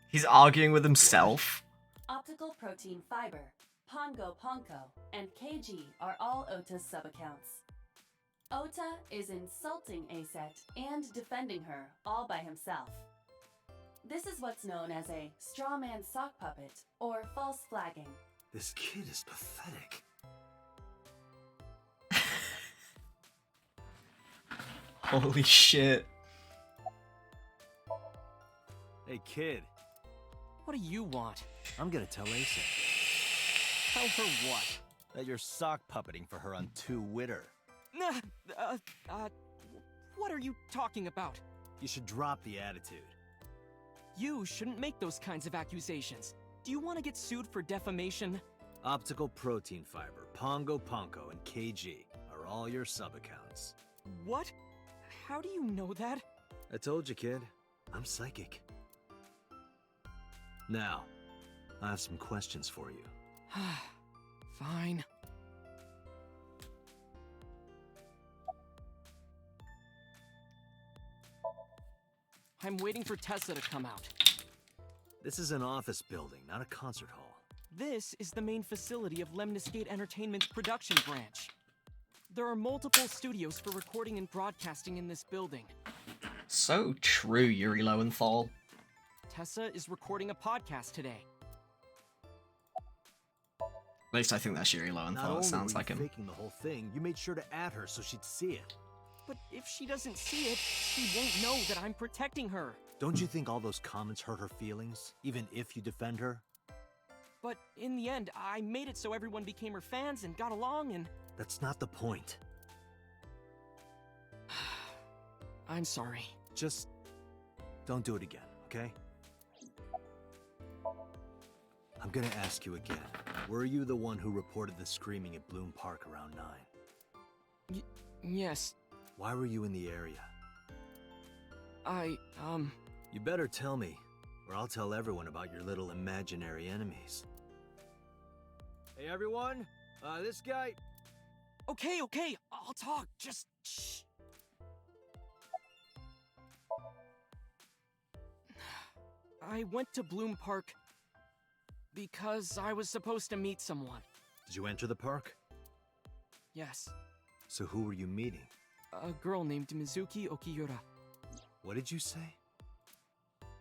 He's arguing with himself. Optical Protein Fiber, Pongo Ponko, and KG are all Ota's sub-accounts. Ota is insulting Aset and defending her all by himself. This is what's known as a straw man sock puppet or false flagging. This kid is pathetic. Holy shit. Hey, kid. What do you want? I'm gonna tell Asa Tell her what? that you're sock puppeting for her on Twitter. What are you talking about? You should drop the attitude. You shouldn't make those kinds of accusations. Do you want to get sued for defamation? Optical Protein Fiber, Pongo Ponko, and KG are all your sub-accounts. What? How do you know that? I told you, kid. I'm psychic. Now, I have some questions for you. Fine. I'm waiting for Tessa to come out. This is an office building, not a concert hall. This is the main facility of Lemniscate Entertainment's production branch. There are multiple studios for recording and broadcasting in this building. So true, Yuri Lowenthal. Tessa is recording a podcast today. At least I think that's Yuri Lowenthal. Not only Sounds were like you him. faking the whole thing, you made sure to add her so she'd see it. But if she doesn't see it, she won't know that I'm protecting her. Don't you think all those comments hurt her feelings, even if you defend her? But in the end, I made it so everyone became her fans and got along and... That's not the point. I'm sorry. Just don't do it again, okay? I'm gonna ask you again. Were you the one who reported the screaming at Bloom Park around 9? Yes. Why were you in the area? You You better tell me, or I'll tell everyone about your little imaginary enemies. Hey everyone, this guy... Okay, I'll talk. Just shh. I went to Bloom Park because I was supposed to meet someone. Did you enter the park? Yes, So who were you meeting? a girl named Mizuki Okiura. What did you say?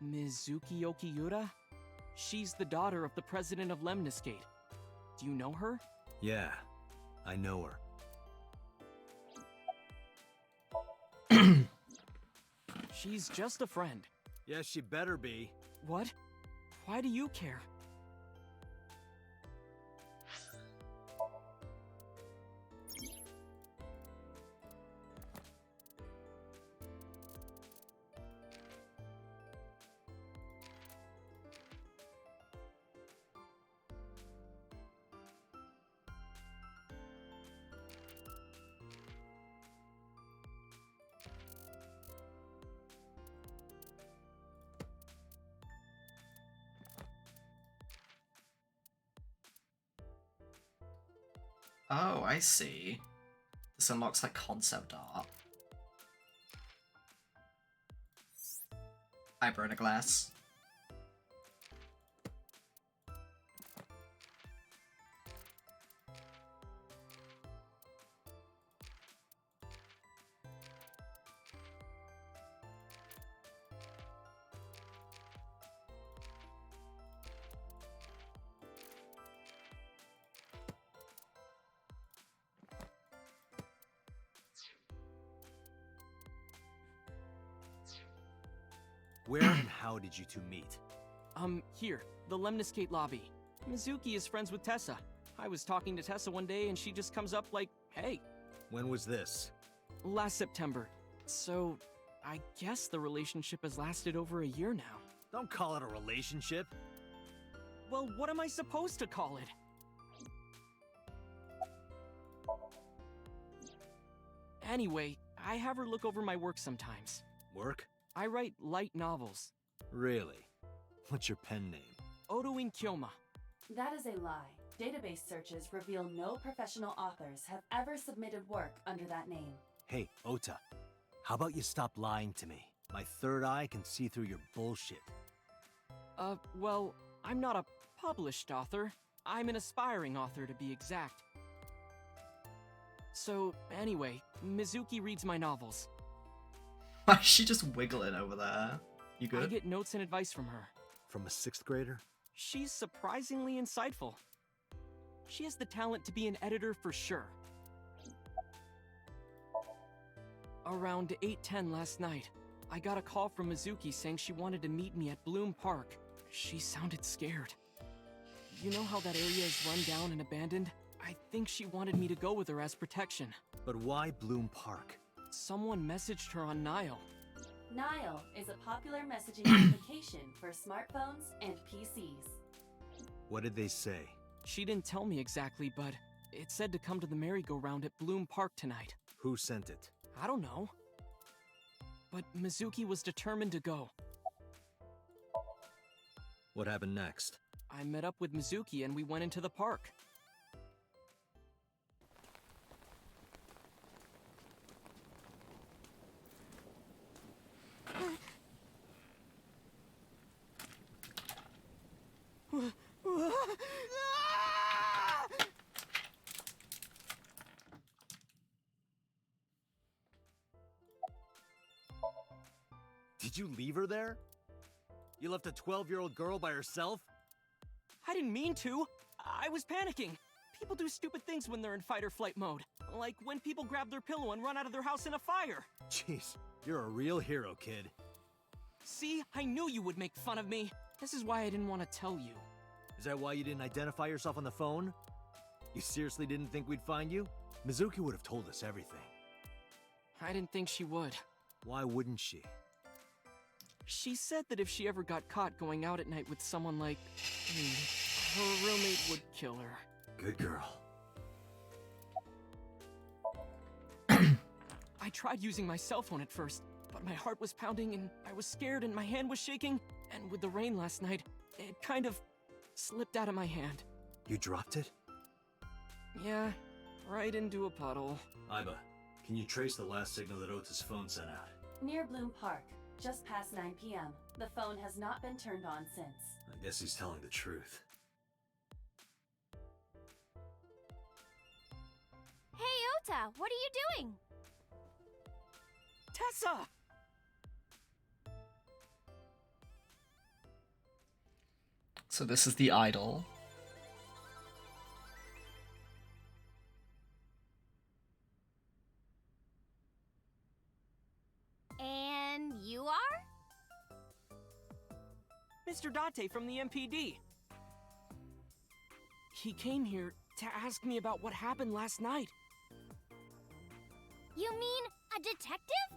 Mizuki Okiura? She's the daughter of the president of Lemniscate. Do you know her? Yeah, I know her. She's just a friend. Yes, she better be. What? Why do you care? Oh, I see. This unlocks like concept art. Hyper in a glass. Where and how did you two meet? Here, the Lemniscate lobby. Mizuki is friends with Tessa. I was talking to Tessa one day and she just comes up like, hey. When was this? Last September. So, I guess the relationship has lasted over a year now. Don't call it a relationship. Well, what am I supposed to call it? Anyway, I have her look over my work sometimes. Work? I write light novels. Really? What's your pen name? Odoin Kyoma. That is a lie. Database searches reveal no professional authors have ever submitted work under that name. Hey, Ota. How about you stop lying to me? My third eye can see through your bullshit. Well, I'm not a published author. I'm an aspiring author, to be exact. So, anyway, Mizuki reads my novels. Why is she just wiggling over there? You I good? get notes and advice from her. From a 6th grader? She's surprisingly insightful. She has the talent to be an editor for sure. Around 8:10 last night, I got a call from Mizuki saying she wanted to meet me at Bloom Park. She sounded scared. You know how that area is run down and abandoned? I think she wanted me to go with her as protection. But why Bloom Park? Someone messaged her on Nile. Nile is a popular messaging application for smartphones and PCs. What did they say? She didn't tell me exactly, but it said to come to the merry-go-round at Bloom Park tonight. Who sent it? I don't know. But Mizuki was determined to go. What happened next? I met up with Mizuki and we went into the park. Did you leave her there? You left a 12-year-old girl by herself? I didn't mean to. I was panicking. People do stupid things when they're in fight or flight mode. Like when people grab their pillow and run out of their house in a fire. Jeez, you're a real hero, kid. See, I knew you would make fun of me. This is why I didn't want to tell you. Is that why you didn't identify yourself on the phone? You seriously didn't think we'd find you? Mizuki would have told us everything. I didn't think she would. Why wouldn't she? She said that if she ever got caught going out at night with someone like me, her roommate would kill her. Good girl. I tried using my cell phone at first, but my heart was pounding and I was scared and my hand was shaking. And with the rain last night, it kind of slipped out of my hand. You dropped it? Yeah, right into a puddle. Aiba, can you trace the last signal that Ota's phone sent out? Near Bloom Park, just past 9 p.m. The phone has not been turned on since. I guess he's telling the truth. Hey, Ota, what are you doing? Tessa! So this is the idol. And you are? Mr. Date from the MPD. He came here to ask me about what happened last night. You mean a detective?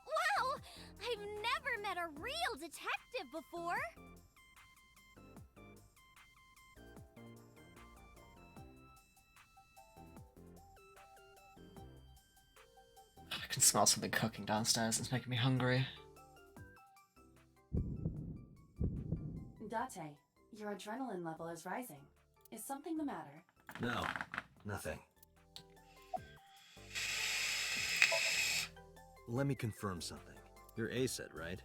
Wow! I've never met a real detective before! I can smell something cooking downstairs. It's making me hungry. Date, your adrenaline level is rising. Is something the matter? No, nothing. Let me confirm something. You're A-set, right?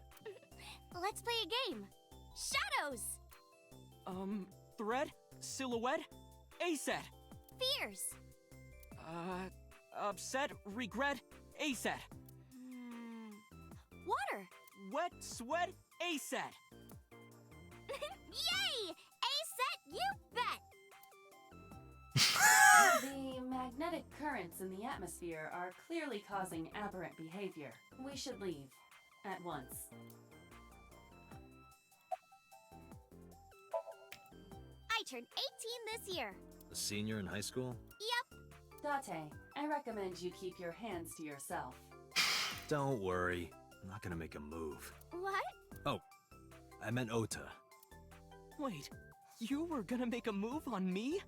Let's play a game. Shadows! Thread? Silhouette? A-set. Fears! Upset? Regret? A-set. Water! Wet? Sweat? A-set. Yay! A-set, you bet! The magnetic currents in the atmosphere are clearly causing aberrant behavior. We should leave. At once. I turned 18 this year. A senior in high school? Yep. Date, I recommend you keep your hands to yourself. Don't worry. I'm not gonna make a move. What? Oh, I meant Ota. Wait, you were gonna make a move on me?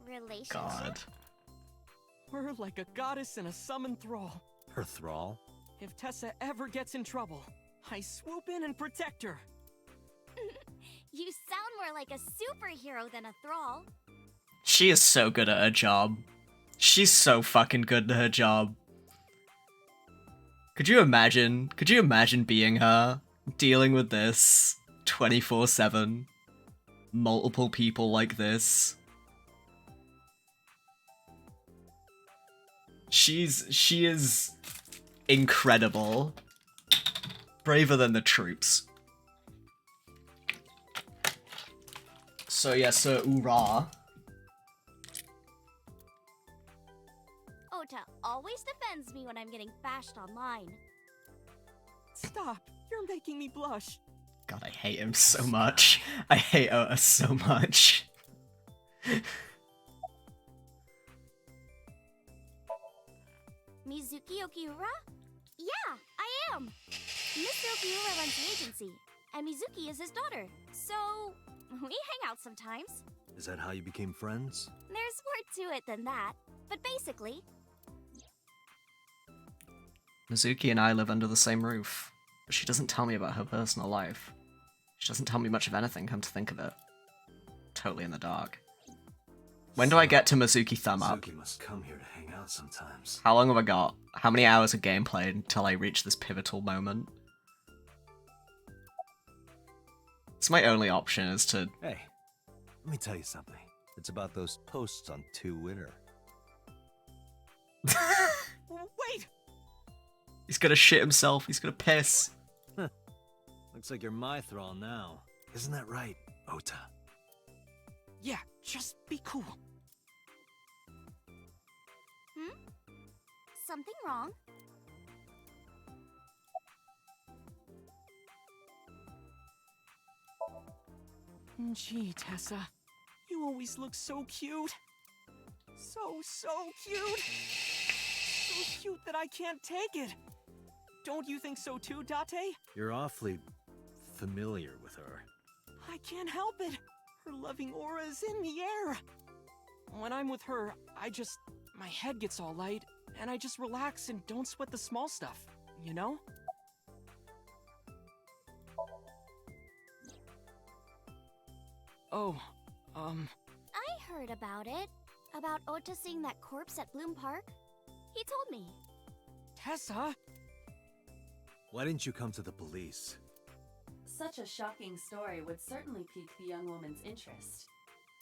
Relationship? God. We're like a goddess and a summoned thrall. Her thrall? If Tessa ever gets in trouble, I swoop in and protect her. You sound more like a superhero than a thrall. She is so good at her job. She's so fucking good at her job. Could you imagine being her? Dealing with this 24/7. Multiple people like this. She is incredible. Braver than the troops. So yeah, Sir Ura. Ota always defends me when I'm getting bashed online. Stop! You're making me blush. God, I hate him so much. I hate Ota so much. Mizuki Okiura? Yeah, I am. Mr. Okiura runs the agency, and Mizuki is his daughter. So, we hang out sometimes. Is that how you became friends? There's more to it than that, but basically... Mizuki and I live under the same roof, but she doesn't tell me about her personal life. She doesn't tell me much of anything, come to think of it. Totally in the dark. When do I get to Mizuki Thumb Up? Mizuki must come here to hang out sometimes. How long have I got? How many hours of gameplay until I reach this pivotal moment? It's my only option is to... Hey, let me tell you something. It's about those posts on Twitter. No, wait! He's gonna shit himself. He's gonna piss. Looks like you're my thrall now. Isn't that right, Ota? Yeah, just be cool. Something wrong? Gee, Tessa. You always look so cute. So cute. So cute that I can't take it. Don't you think so too, Date? You're awfully familiar with her. I can't help it. Her loving aura is in the air. When I'm with her, my head gets all light, and I just relax and don't sweat the small stuff, you know? Oh, I heard about it. About Ota seeing that corpse at Bloom Park. He told me. Tessa? Why didn't you come to the police? Such a shocking story would certainly pique the young woman's interest.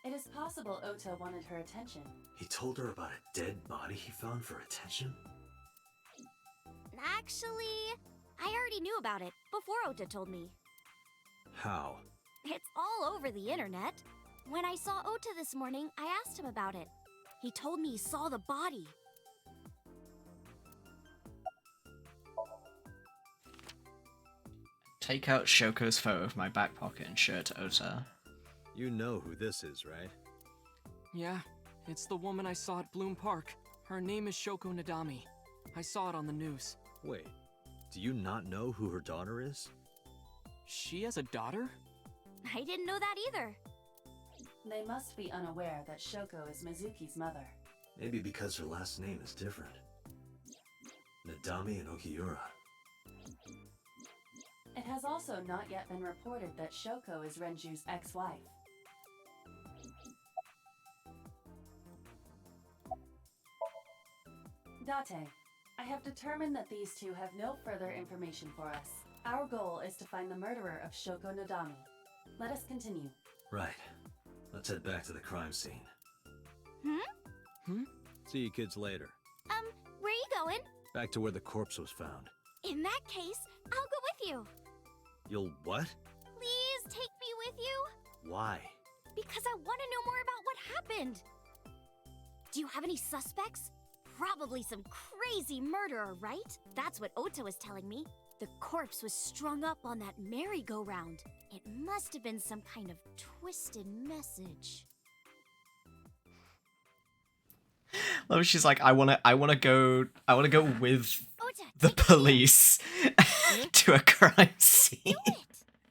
It is possible Ota wanted her attention. He told her about a dead body he found for attention? Actually, I already knew about it before Ota told me. How? It's all over the internet. When I saw Ota this morning, I asked him about it. He told me he saw the body. Take out Shoko's photo of my back pocket and show it to Ota. You know who this is, right? Yeah, it's the woman I saw at Bloom Park. Her name is Shoko Nadami. I saw it on the news. Wait, do you not know who her daughter is? She has a daughter? I didn't know that either. They must be unaware that Shoko is Mizuki's mother. Maybe because her last name is different. Nadami and Okiura. It has also not yet been reported that Shoko is Renju's ex-wife. Date, I have determined that these two have no further information for us. Our goal is to find the murderer of Shoko Nadami. Let us continue. Right. Let's head back to the crime scene. See you kids later. Where are you going? Back to where the corpse was found. In that case, I'll go with you. You'll what? Please take me with you. Why? Because I want to know more about what happened. Do you have any suspects? Probably some crazy murderer, right? That's what Ota was telling me. The corpse was strung up on that merry-go-round. It must have been some kind of twisted message. Oh, she's like, I wanna go with Ota, the take me. police to a crime scene. Do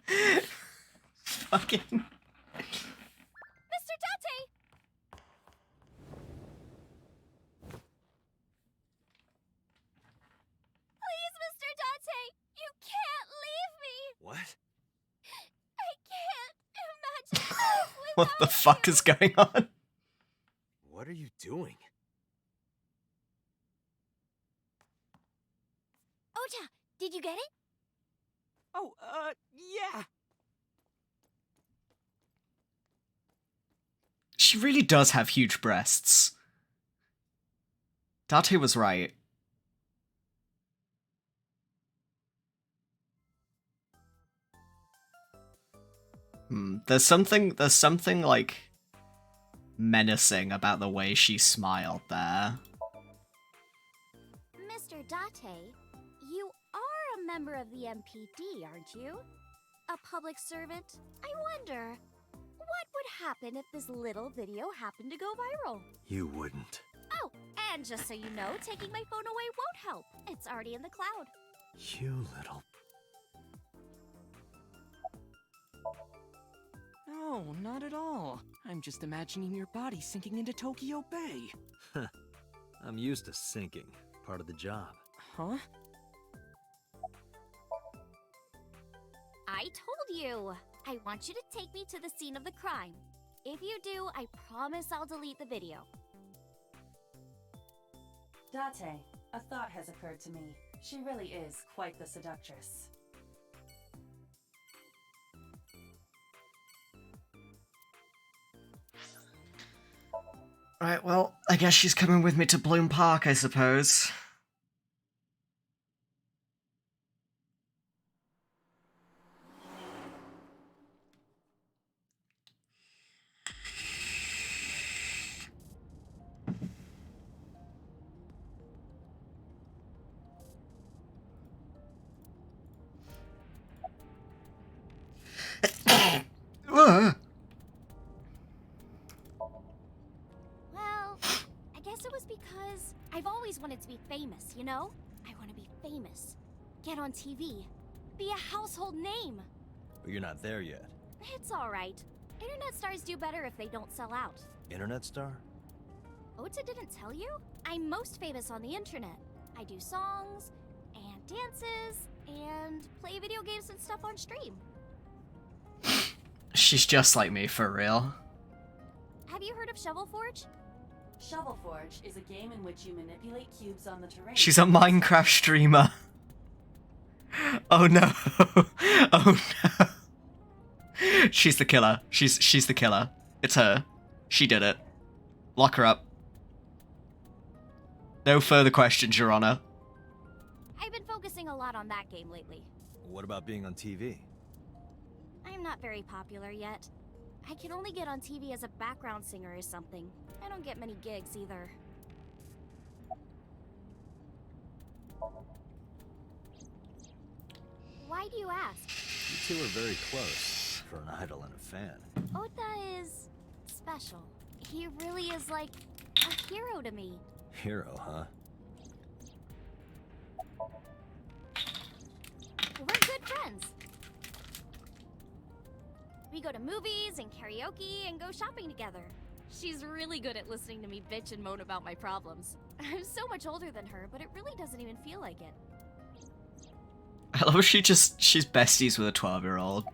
it! Fucking. Mr. Date! Please, Mr. Date! You can't leave me! What? I can't imagine life without What the fuck you. is going on? What are you doing? Ota, did you get it? Oh, yeah. She really does have huge breasts. Date was right. There's something like menacing about the way she smiled there. Mr. Date, you are a member of the MPD, aren't you? A public servant? I wonder, what would happen if this little video happened to go viral? You wouldn't. Oh, and just so you know, taking my phone away won't help. It's already in the cloud. You little... No, not at all. I'm just imagining your body sinking into Tokyo Bay. I'm used to sinking. Part of the job. Huh? I told you! I want you to take me to the scene of the crime. If you do, I promise I'll delete the video. Date, a thought has occurred to me. She really is quite the seductress. Right, well, I guess she's coming with me to Bloom Park, I suppose. wanted to be famous, you know? I want to be famous. Get on TV. Be a household name. But you're not there yet. It's alright. Internet stars do better if they don't sell out. Internet star? Ota didn't tell you? I'm most famous on the internet. I do songs, and dances, and play video games and stuff on stream. She's just like me, for real. Have you heard of Shovel Forge? Shovel Forge is a game in which you manipulate cubes on the terrain. She's a Minecraft streamer. Oh no. Oh no. She's the killer. She's the killer. It's her. She did it. Lock her up. No further questions, Your Honor. I've been focusing a lot on that game lately. What about being on TV? I'm not very popular yet. I can only get on TV as a background singer or something. I don't get many gigs either. Why do you ask? You two are very close for an idol and a fan. Ota is special. He really is like a hero to me. Hero, huh? We're good friends. We go to movies and karaoke and go shopping together. She's really good at listening to me bitch and moan about my problems. I'm so much older than her, but it really doesn't even feel like it. I love how she's besties with a 12-year-old.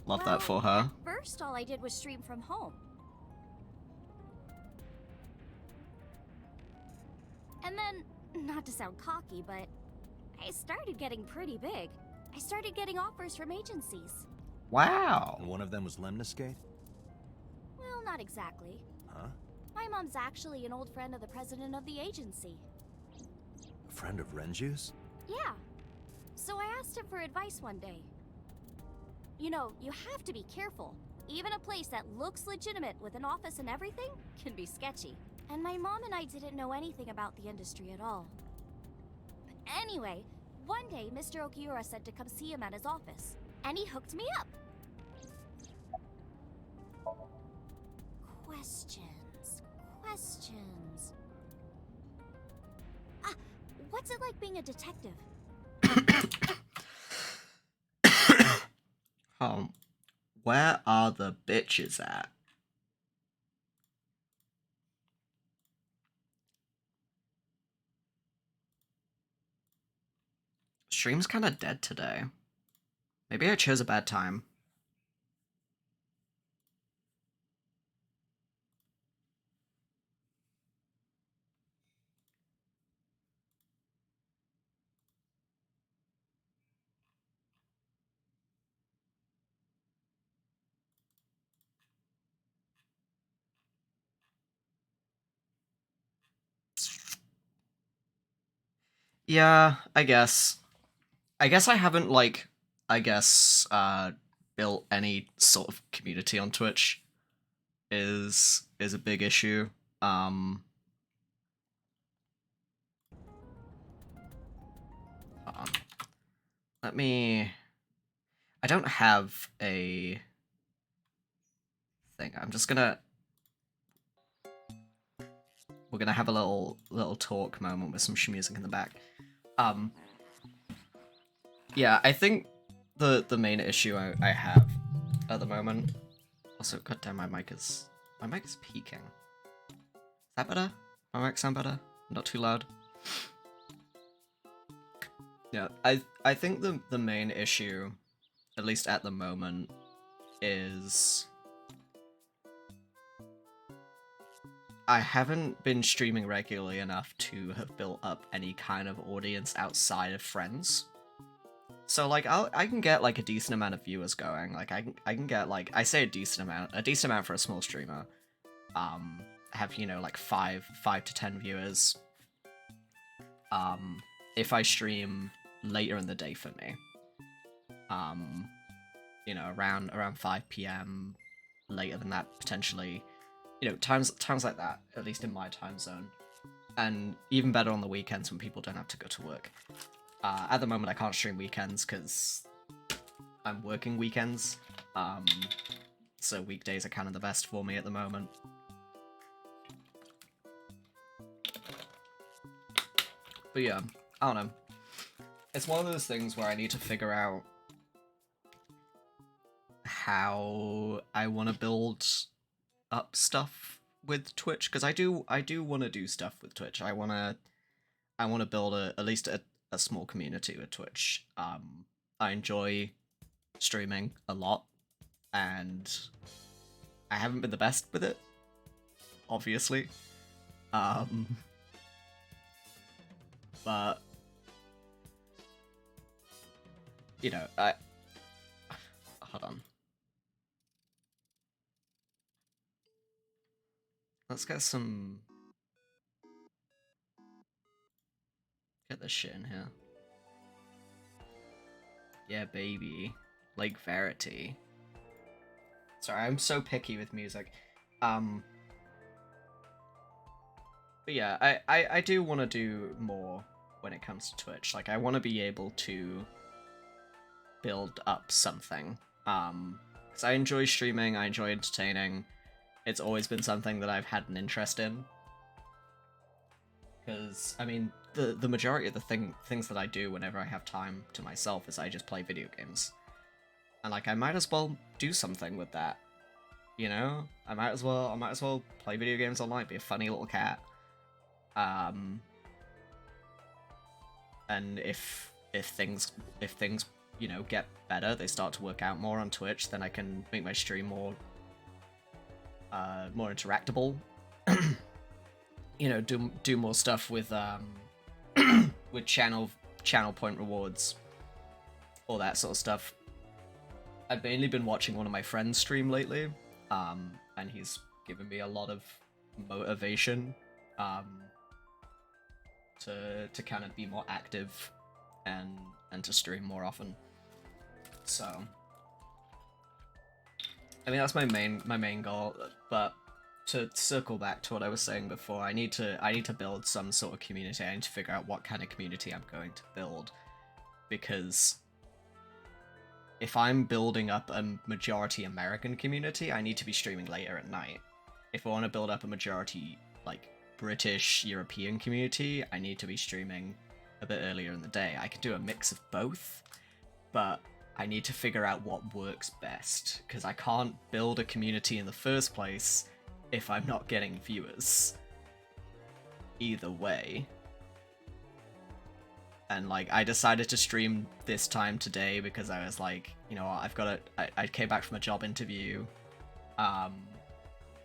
Love that for her. At first, all I did was stream from home. And then, not to sound cocky, but I started getting pretty big. I started getting offers from agencies. Wow. And one of them was Lemniscate? Well, not exactly. Huh? My mom's actually an old friend of the president of the agency. A friend of Renju's? Yeah. So I asked him for advice one day. You know, you have to be careful. Even a place that looks legitimate with an office and everything can be sketchy. And my mom and I didn't know anything about the industry at all. Anyway, one day Mr. Okiura said to come see him at his office, and he hooked me up. Questions. What's it like being a detective? Where are the bitches at? Stream's kind of dead today. Maybe I chose a bad time. Yeah, I guess. I guess I haven't, like, built any sort of community on Twitch is a big issue. Let me... I don't have a thing. I'm just gonna... We're gonna have a little talk moment with some music in the back. Yeah, I think the main issue I have at the moment... Also, goddamn, my mic is peaking. Is that better? My mic sound better? Not too loud? Yeah, I think the main issue, at least at the moment, is... I haven't been streaming regularly enough to have built up any kind of audience outside of friends. So, like, I can get, like, a decent amount of viewers going. Like, I can get, like, I say a decent amount for a small streamer. Have, you know, like, 5 to 10 viewers. If I stream later in the day for me. You know, around 5 PM, later than that, potentially. You know, times like that, at least in my time zone. And even better on the weekends when people don't have to go to work. At the moment, I can't stream weekends because I'm working weekends. So weekdays are kind of the best for me at the moment. But yeah, I don't know. It's one of those things where I need to figure out how I want to build up stuff with Twitch, because I do want to do stuff with Twitch. I want to build at least a small community with Twitch. I enjoy streaming a lot, and I haven't been the best with it, obviously. But you know, I hold on. Let's get this shit in here. Yeah, baby. Lake Verity. Sorry, I'm so picky with music. But yeah, I do want to do more when it comes to Twitch. Like, I want to be able to build up something. Because I enjoy streaming, I enjoy entertaining. It's always been something that I've had an interest in. Because, I mean, the majority of the things that I do whenever I have time to myself is I just play video games. And, like, I might as well do something with that. You know? I might as well play video games online, be a funny little cat. And if things you know get better, they start to work out more on Twitch, then I can make my stream more interactable. You know, do more stuff with with channel point rewards, all that sort of stuff. I've mainly been watching one of my friends stream lately, and he's given me a lot of motivation to kind of be more active and to stream more often. So I mean, that's my main goal. But to circle back to what I was saying before, I need to build some sort of community. I need to figure out what kind of community I'm going to build, because if I'm building up a majority American community, I need to be streaming later at night. If I want to build up a majority, like, British, European community, I need to be streaming a bit earlier in the day. I could do a mix of both, but I need to figure out what works best, because I can't build a community in the first place if I'm not getting viewers. Either way. And, like, I decided to stream this time today because I was like, you know what, I came back from a job interview. I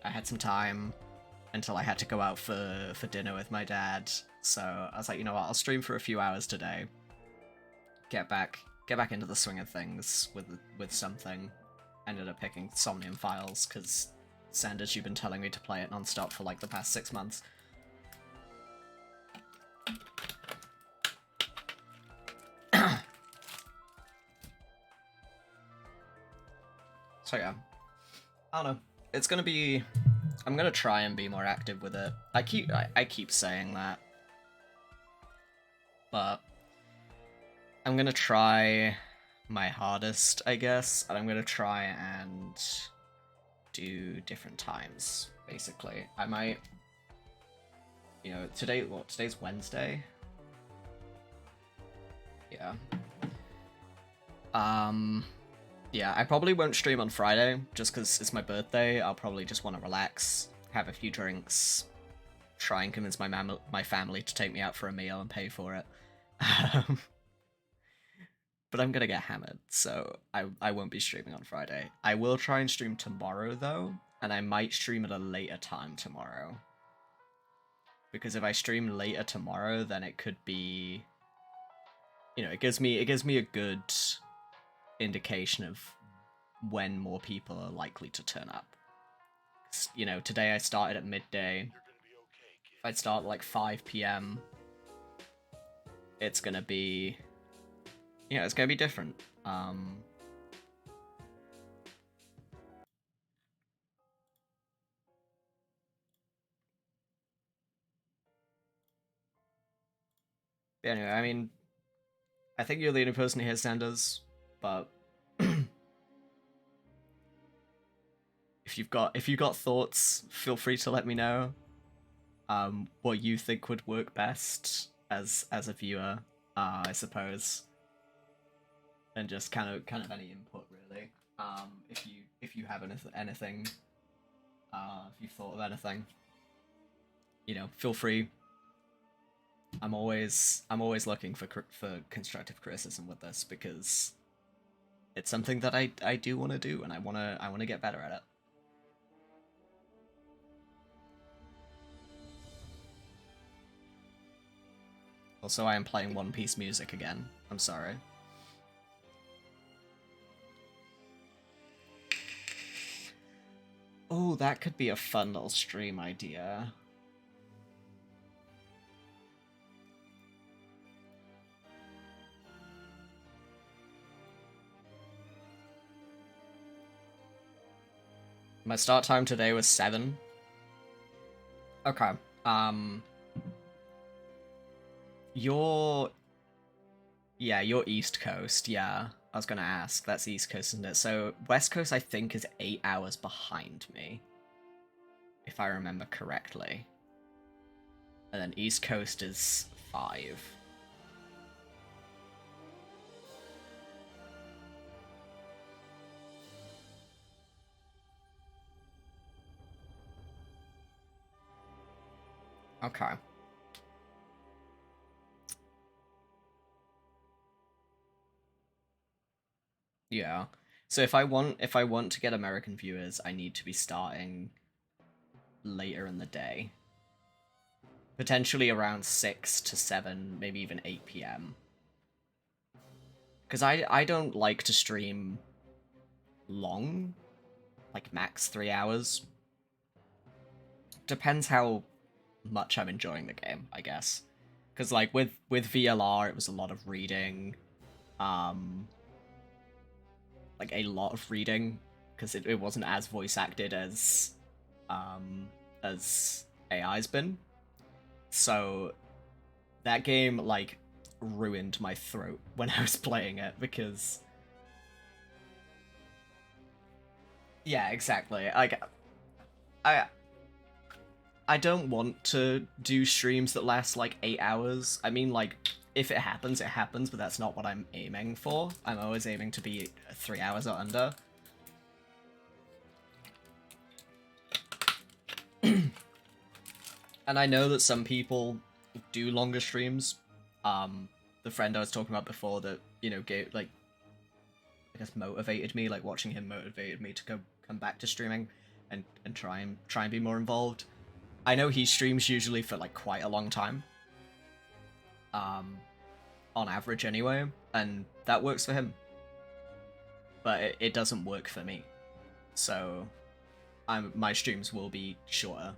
had some time until I had to go out for dinner with my dad. So I was like, you know what, I'll stream for a few hours today. Get back into the swing of things with something. Ended up picking Somnium Files because Sanders, you've been telling me to play it non-stop for like the past 6 months. So yeah, I don't know. It's gonna be. I'm gonna try and be more active with it. I keep saying that, but I'm gonna try my hardest, I guess, and I'm gonna try and do different times. Basically, I might. You know, today's Wednesday. Yeah. Yeah, I probably won't stream on Friday, just because it's my birthday. I'll probably just want to relax, have a few drinks, try and convince my family to take me out for a meal and pay for it. But I'm gonna get hammered, so I won't be streaming on Friday. I will try and stream tomorrow, though, and I might stream at a later time tomorrow. Because if I stream later tomorrow, then it could be... You know, it gives me a good indication of when more people are likely to turn up. You know, today I started at midday. If I start at like 5 p.m, it's gonna be... You know, it's gonna be different. But anyway, I mean, I think you're the only person here, Sanders, but if you've got thoughts, feel free to let me know. What you think would work best. as a viewer, I suppose, and just kind of any input really. If you have anything, if you've thought of anything, you know, feel free. I'm always looking for constructive criticism with this because it's something that I do want to do, and I want to get better at it. Also, I am playing One Piece music again. I'm sorry. Oh, that could be a fun little stream idea. My start time today was 7. Okay. You're East Coast, yeah. I was gonna ask. That's East Coast, isn't it? So West Coast, I think, is 8 hours behind me, if I remember correctly. And then East Coast is 5. Okay. Yeah. So if I want to get American viewers, I need to be starting later in the day. Potentially around 6 to 7, maybe even 8 p.m. Because I don't like to stream long, like max 3 hours. Depends how much I'm enjoying the game, I guess. Because like with VLR, it was a lot of reading, like a lot of reading, because it wasn't as voice acted as AI's been. So that game like ruined my throat when I was playing it because yeah, exactly. Like I don't want to do streams that last like 8 hours. I mean, like, if it happens, it happens, but that's not what I'm aiming for. I'm always aiming to be 3 hours or under. And I know that some people do longer streams. The friend I was talking about before that, you know, gave, like, I guess motivated me, like watching him motivated me to come back to streaming and try and be more involved. I know he streams usually for like quite a long time. On average anyway, and that works for him. But it doesn't work for me. So my streams will be shorter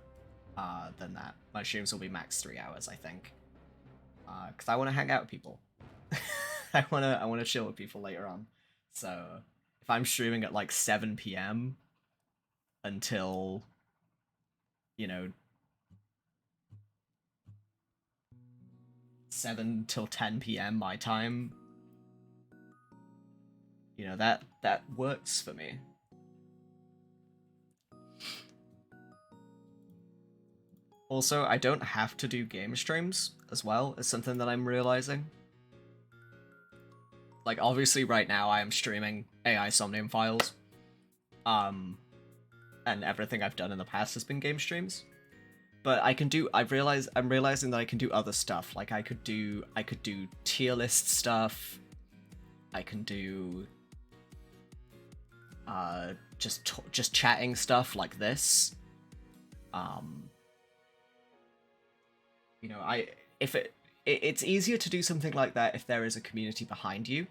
than that. My streams will be max 3 hours, I think. Because I want to hang out with people. I wanna chill with people later on. So if I'm streaming at like 7 p.m. until, you know, 7 till 10 p.m. my time, you know, that works for me. Also, I don't have to do game streams as well, is something that I'm realizing. Like, obviously right now I am streaming AI Somnium files. And everything I've done in the past has been game streams. But I'm realizing that I can do other stuff. Like I could do tier list stuff. I can do just chatting stuff like this. You know, it's easier to do something like that if there is a community behind you.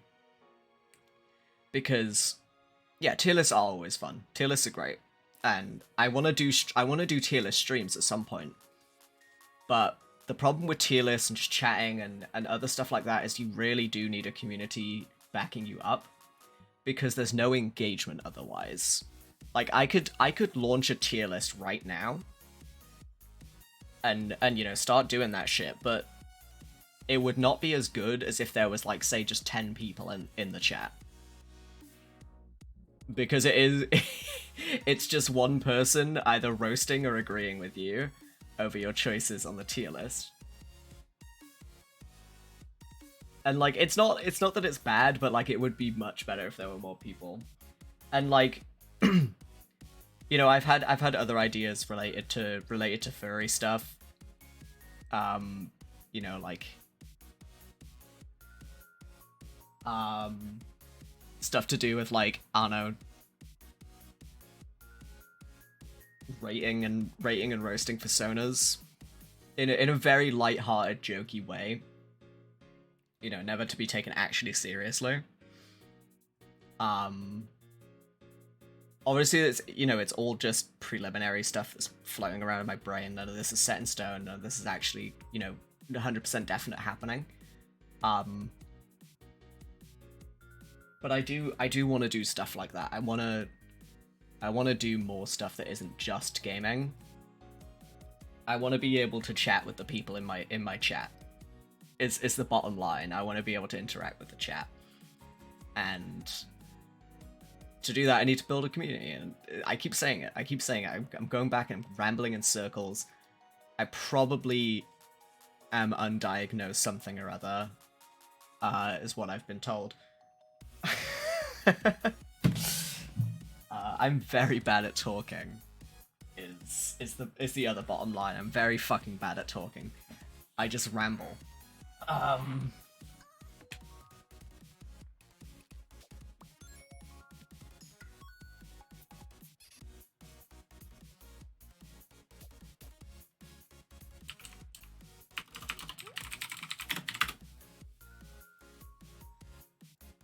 Because yeah, tier lists are always fun. Tier lists are great. And I want to do tier list streams at some point. But the problem with tier lists and just chatting and other stuff like that is you really do need a community backing you up, because there's no engagement otherwise. Like I could launch a tier list right now and you know, start doing that shit, but it would not be as good as if there was like, say, just 10 people in the chat. Because it's just one person either roasting or agreeing with you over your choices on the tier list. And like it's not that it's bad, but like it would be much better if there were more people. And like you know, I've had other ideas related to furry stuff. You know, like stuff to do with like, I don't know, rating and roasting personas in a very light-hearted, jokey way. You know, never to be taken actually seriously. Obviously, it's, you know, it's all just preliminary stuff that's floating around in my brain. None of this is set in stone. None of this is actually, you know, 100% definite happening. But I do want to do stuff like that. I want to do more stuff that isn't just gaming. I want to be able to chat with the people in my chat. It's the bottom line. I want to be able to interact with the chat. And to do that, I need to build a community. And I keep saying it. I'm going back and rambling in circles. I probably am undiagnosed something or other, is what I've been told. I'm very bad at talking. Is the other bottom line. I'm very fucking bad at talking. I just ramble.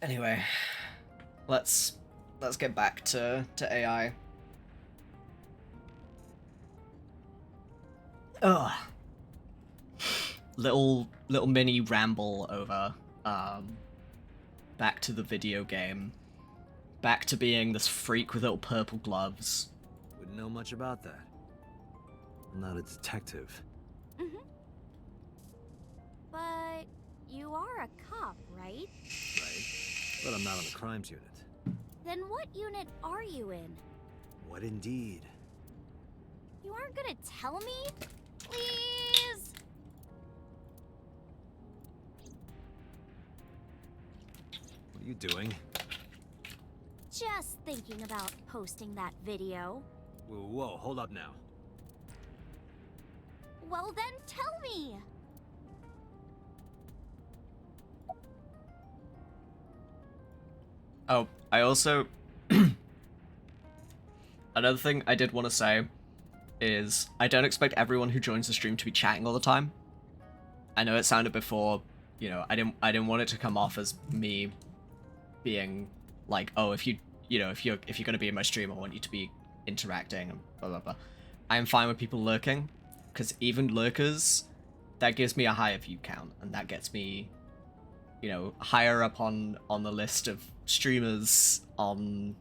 Anyway, let's get back to AI. Ugh. Little mini ramble over back to the video game. Back to being this freak with little purple gloves. Wouldn't know much about that. I'm not a detective. Mm-hmm. But you are a cop, right? Right. But I'm not on the crimes unit. Then what unit are you in? What indeed? You aren't gonna tell me? Please? What are you doing? Just thinking about posting that video. Whoa, hold up now. Well then, tell me! Oh, I also... Another thing I did want to say is I don't expect everyone who joins the stream to be chatting all the time. I know it sounded before, you know, I didn't want it to come off as me being like, oh, if you're gonna be in my stream, I want you to be interacting and blah blah blah. I am fine with people lurking, because even lurkers, that gives me a higher view count, and that gets me, you know, higher up on the list of streamers on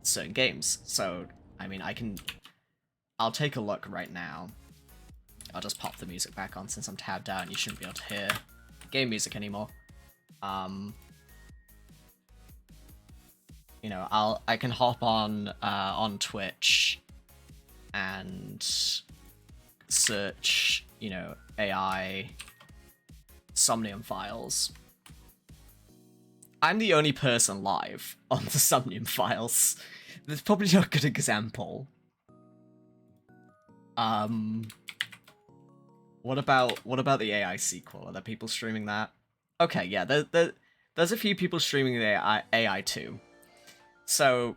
certain games. So, I mean, I'll take a look right now. I'll just pop the music back on since I'm tabbed out and you shouldn't be able to hear game music anymore. You know, I can hop on Twitch and search, you know, AI Somnium files. I'm the only person live on the Somnium files. That's probably not a good example. What about the AI sequel? Are there people streaming that? Okay, yeah, there's a few people streaming the AI too. So,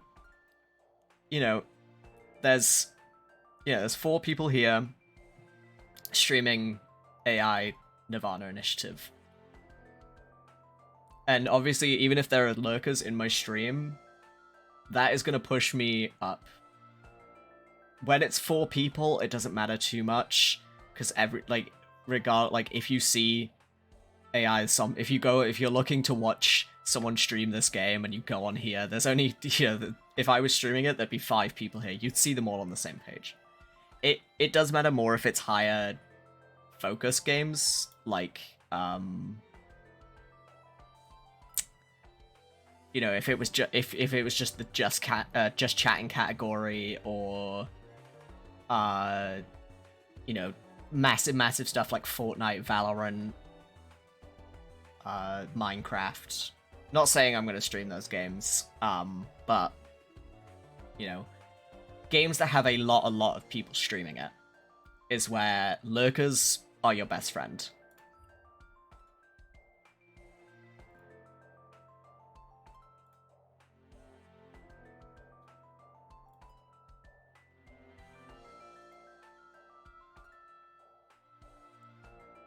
you know, there's 4 people here streaming AI Nirvana Initiative. And obviously, even if there are lurkers in my stream, that is going to push me up. When it's 4 people, it doesn't matter too much, because if you see AI, if you're looking to watch someone stream this game and you go on here, there's only, you know, if I was streaming it, there'd be 5 people here. You'd see them all on the same page. It does matter more if it's higher focus games, like, you know, if it was just the just chatting category, or you know, massive stuff like Fortnite, Valorant, Minecraft. Not saying I'm going to stream those games, but, you know, games that have a lot of people streaming it is where lurkers are your best friend.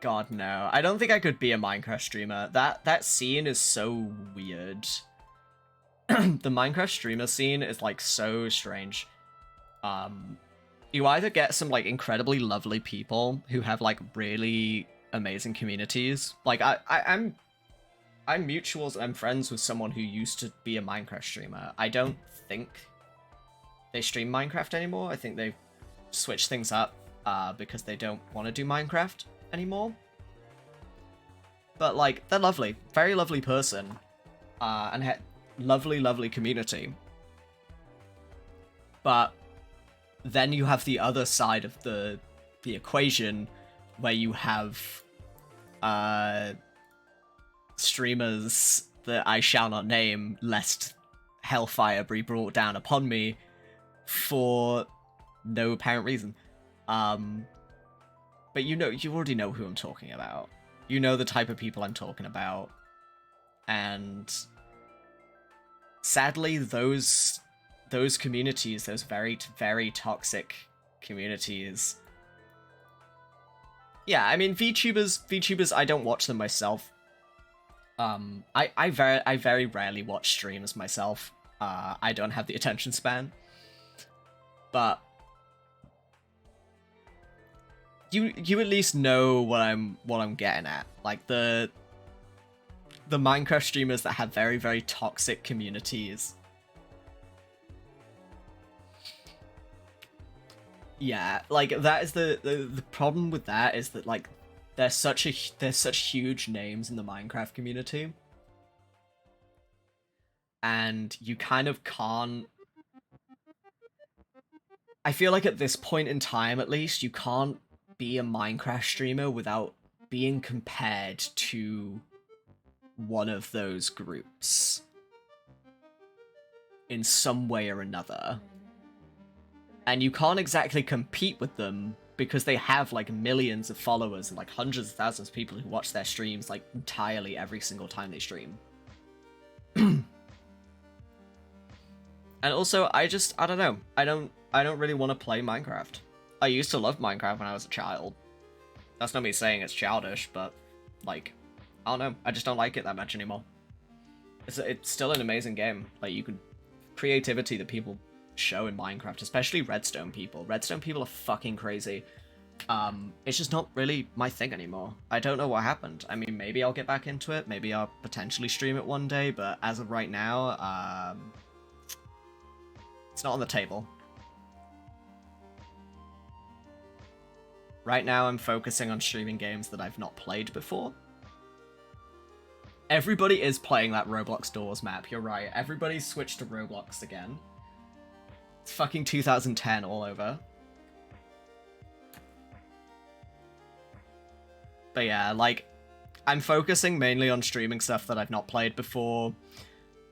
God, no. I don't think I could be a Minecraft streamer. That scene is so weird. The Minecraft streamer scene is, like, so strange. You either get some, like, incredibly lovely people who have, like, really amazing communities. Like, I'm mutuals and I'm friends with someone who used to be a Minecraft streamer. I don't think they stream Minecraft anymore. I think they've switched things up because they don't want to do Minecraft anymore. But, like, they're lovely. Very lovely person. And lovely community. But then you have the other side of the equation where you have streamers that I shall not name lest hellfire be brought down upon me for no apparent reason. But you already know who I'm talking about. You know the type of people I'm talking about. And sadly, those communities, those very toxic communities. Yeah, I mean, VTubers, I don't watch them myself. I very rarely watch streams myself. I don't have the attention span. But you at least know what I'm getting at. Like the Minecraft streamers that have very toxic communities. Yeah, like that is the problem with that is that, like, there's such huge names in the Minecraft community. And you kind of can't, I feel like at this point in time at least, you can't be a Minecraft streamer without being compared to one of those groups in some way or another. And you can't exactly compete with them because they have, like, millions of followers and, like, hundreds of thousands of people who watch their streams, like, entirely every single time they stream. And also, I don't know. I don't really want to play Minecraft. I used to love Minecraft when I was a child. That's not me saying it's childish, but, like, I don't know. I just don't like it that much anymore. It's still an amazing game. Like, you could... creativity that people show in Minecraft, especially Redstone people. Redstone people are fucking crazy. It's just not really my thing anymore. I don't know what happened. I mean, maybe I'll get back into it. Maybe I'll potentially stream it one day, but as of right now, it's not on the table. Right now, I'm focusing on streaming games that I've not played before. Everybody is playing that Roblox Doors map, you're right. Everybody's switched to Roblox again. It's fucking 2010 all over. But yeah, like, I'm focusing mainly on streaming stuff that I've not played before,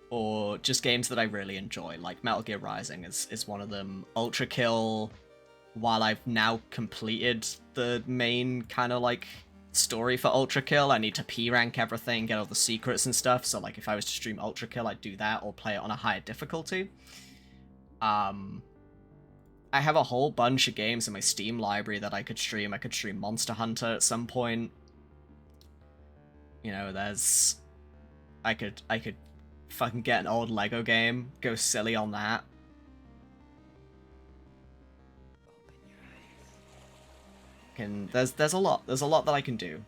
or just games that I really enjoy, like Metal Gear Rising is one of them. Ultra Kill, while I've now completed the main kind of, like, story for Ultra Kill, I need to P-rank everything, get all the secrets and stuff, so, like, if I was to stream Ultra Kill, I'd do that, or play it on a higher difficulty. I have a whole bunch of games in my Steam library that I could stream. I could stream Monster Hunter at some point. You know, there's... I could fucking get an old Lego game, go silly on that. There's a lot that I can do.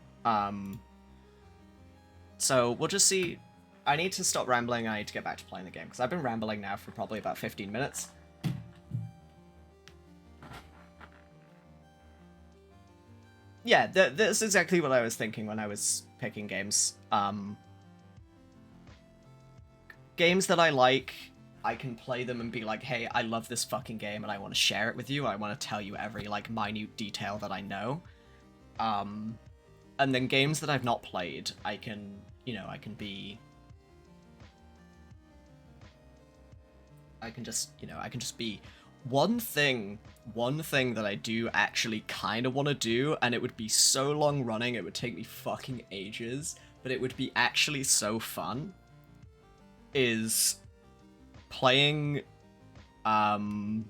So we'll just see. I need to stop rambling and I need to get back to playing the game, because I've been rambling now for probably about 15 minutes. Yeah, that's exactly what I was thinking when I was picking games. Games that I like, I can play them and be like, hey, I love this fucking game and I want to share it with you. I want to tell you every, like, minute detail that I know. And then games that I've not played, I can, you know, I can just, you know, I can just be one thing that I do actually kind of want to do, and it would be so long running, it would take me fucking ages, but it would be actually so fun, is playing, playing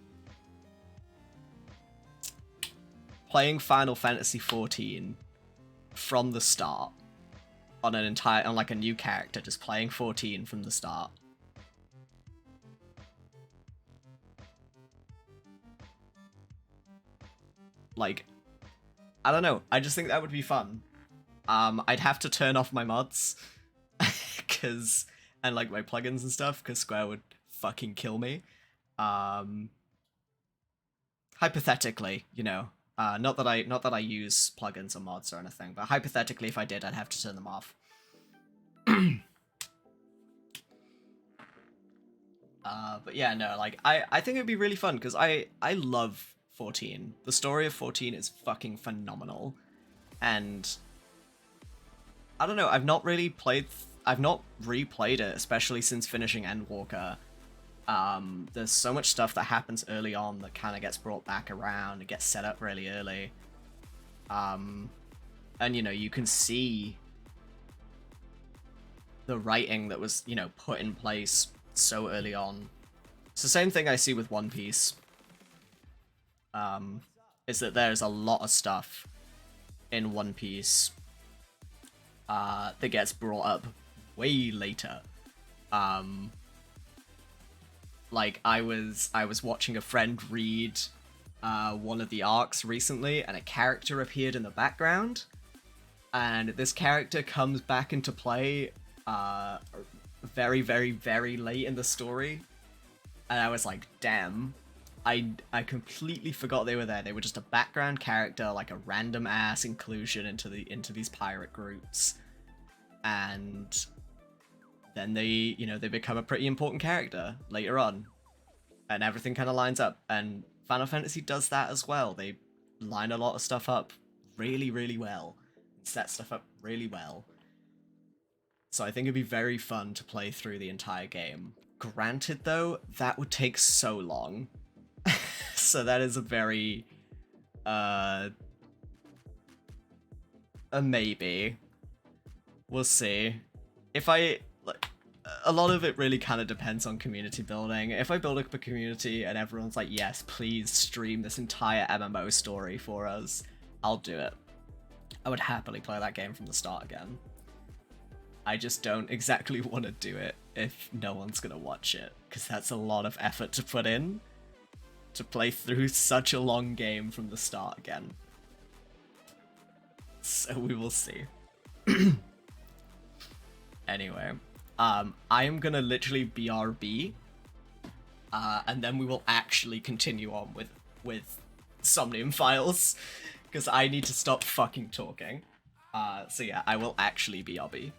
Final Fantasy XIV from the start on like a new character, just playing 14 from the start. Like, I don't know, I just think that would be fun. I'd have to turn off my mods, and like my plugins and stuff, because Square would fucking kill me. Hypothetically, you know, not that I use plugins or mods or anything, but hypothetically, if I did, I'd have to turn them off. But yeah, no, like, I think it'd be really fun, because I love 14. The story of 14 is fucking phenomenal. And I don't know, I've not replayed it, especially since finishing Endwalker. There's so much stuff that happens early on that kind of gets brought back around, it gets set up really early. And you know, you can see the writing that was, you know, put in place so early on. It's the same thing I see with One Piece. Is that there's a lot of stuff in One Piece that gets brought up way later. Like, I was watching a friend read one of the arcs recently, and a character appeared in the background, and this character comes back into play very, very, very late in the story, and I was like, damn, I completely forgot they were there. They were just a background character, like a random ass inclusion into these pirate groups, and then they, you know, they become a pretty important character later on, and everything kind of lines up. And Final Fantasy does that as well. They line a lot of stuff up really, really well, set stuff up really well. So I think it'd be very fun to play through the entire game. Granted, though, that would take so long. So that is a very, a maybe. We'll see. If I, like, a lot of it really kind of depends on community building. If I build up a community and everyone's like, yes, please stream this entire MMO story for us, I'll do it. I would happily play that game from the start again. I just don't exactly want to do it if no one's gonna watch it, because that's a lot of effort to put in to play through such a long game from the start again. So we will see. Anyway, I am gonna literally BRB, and then we will actually continue on with Somnium Files, because I need to stop fucking talking. So yeah, I will actually BRB.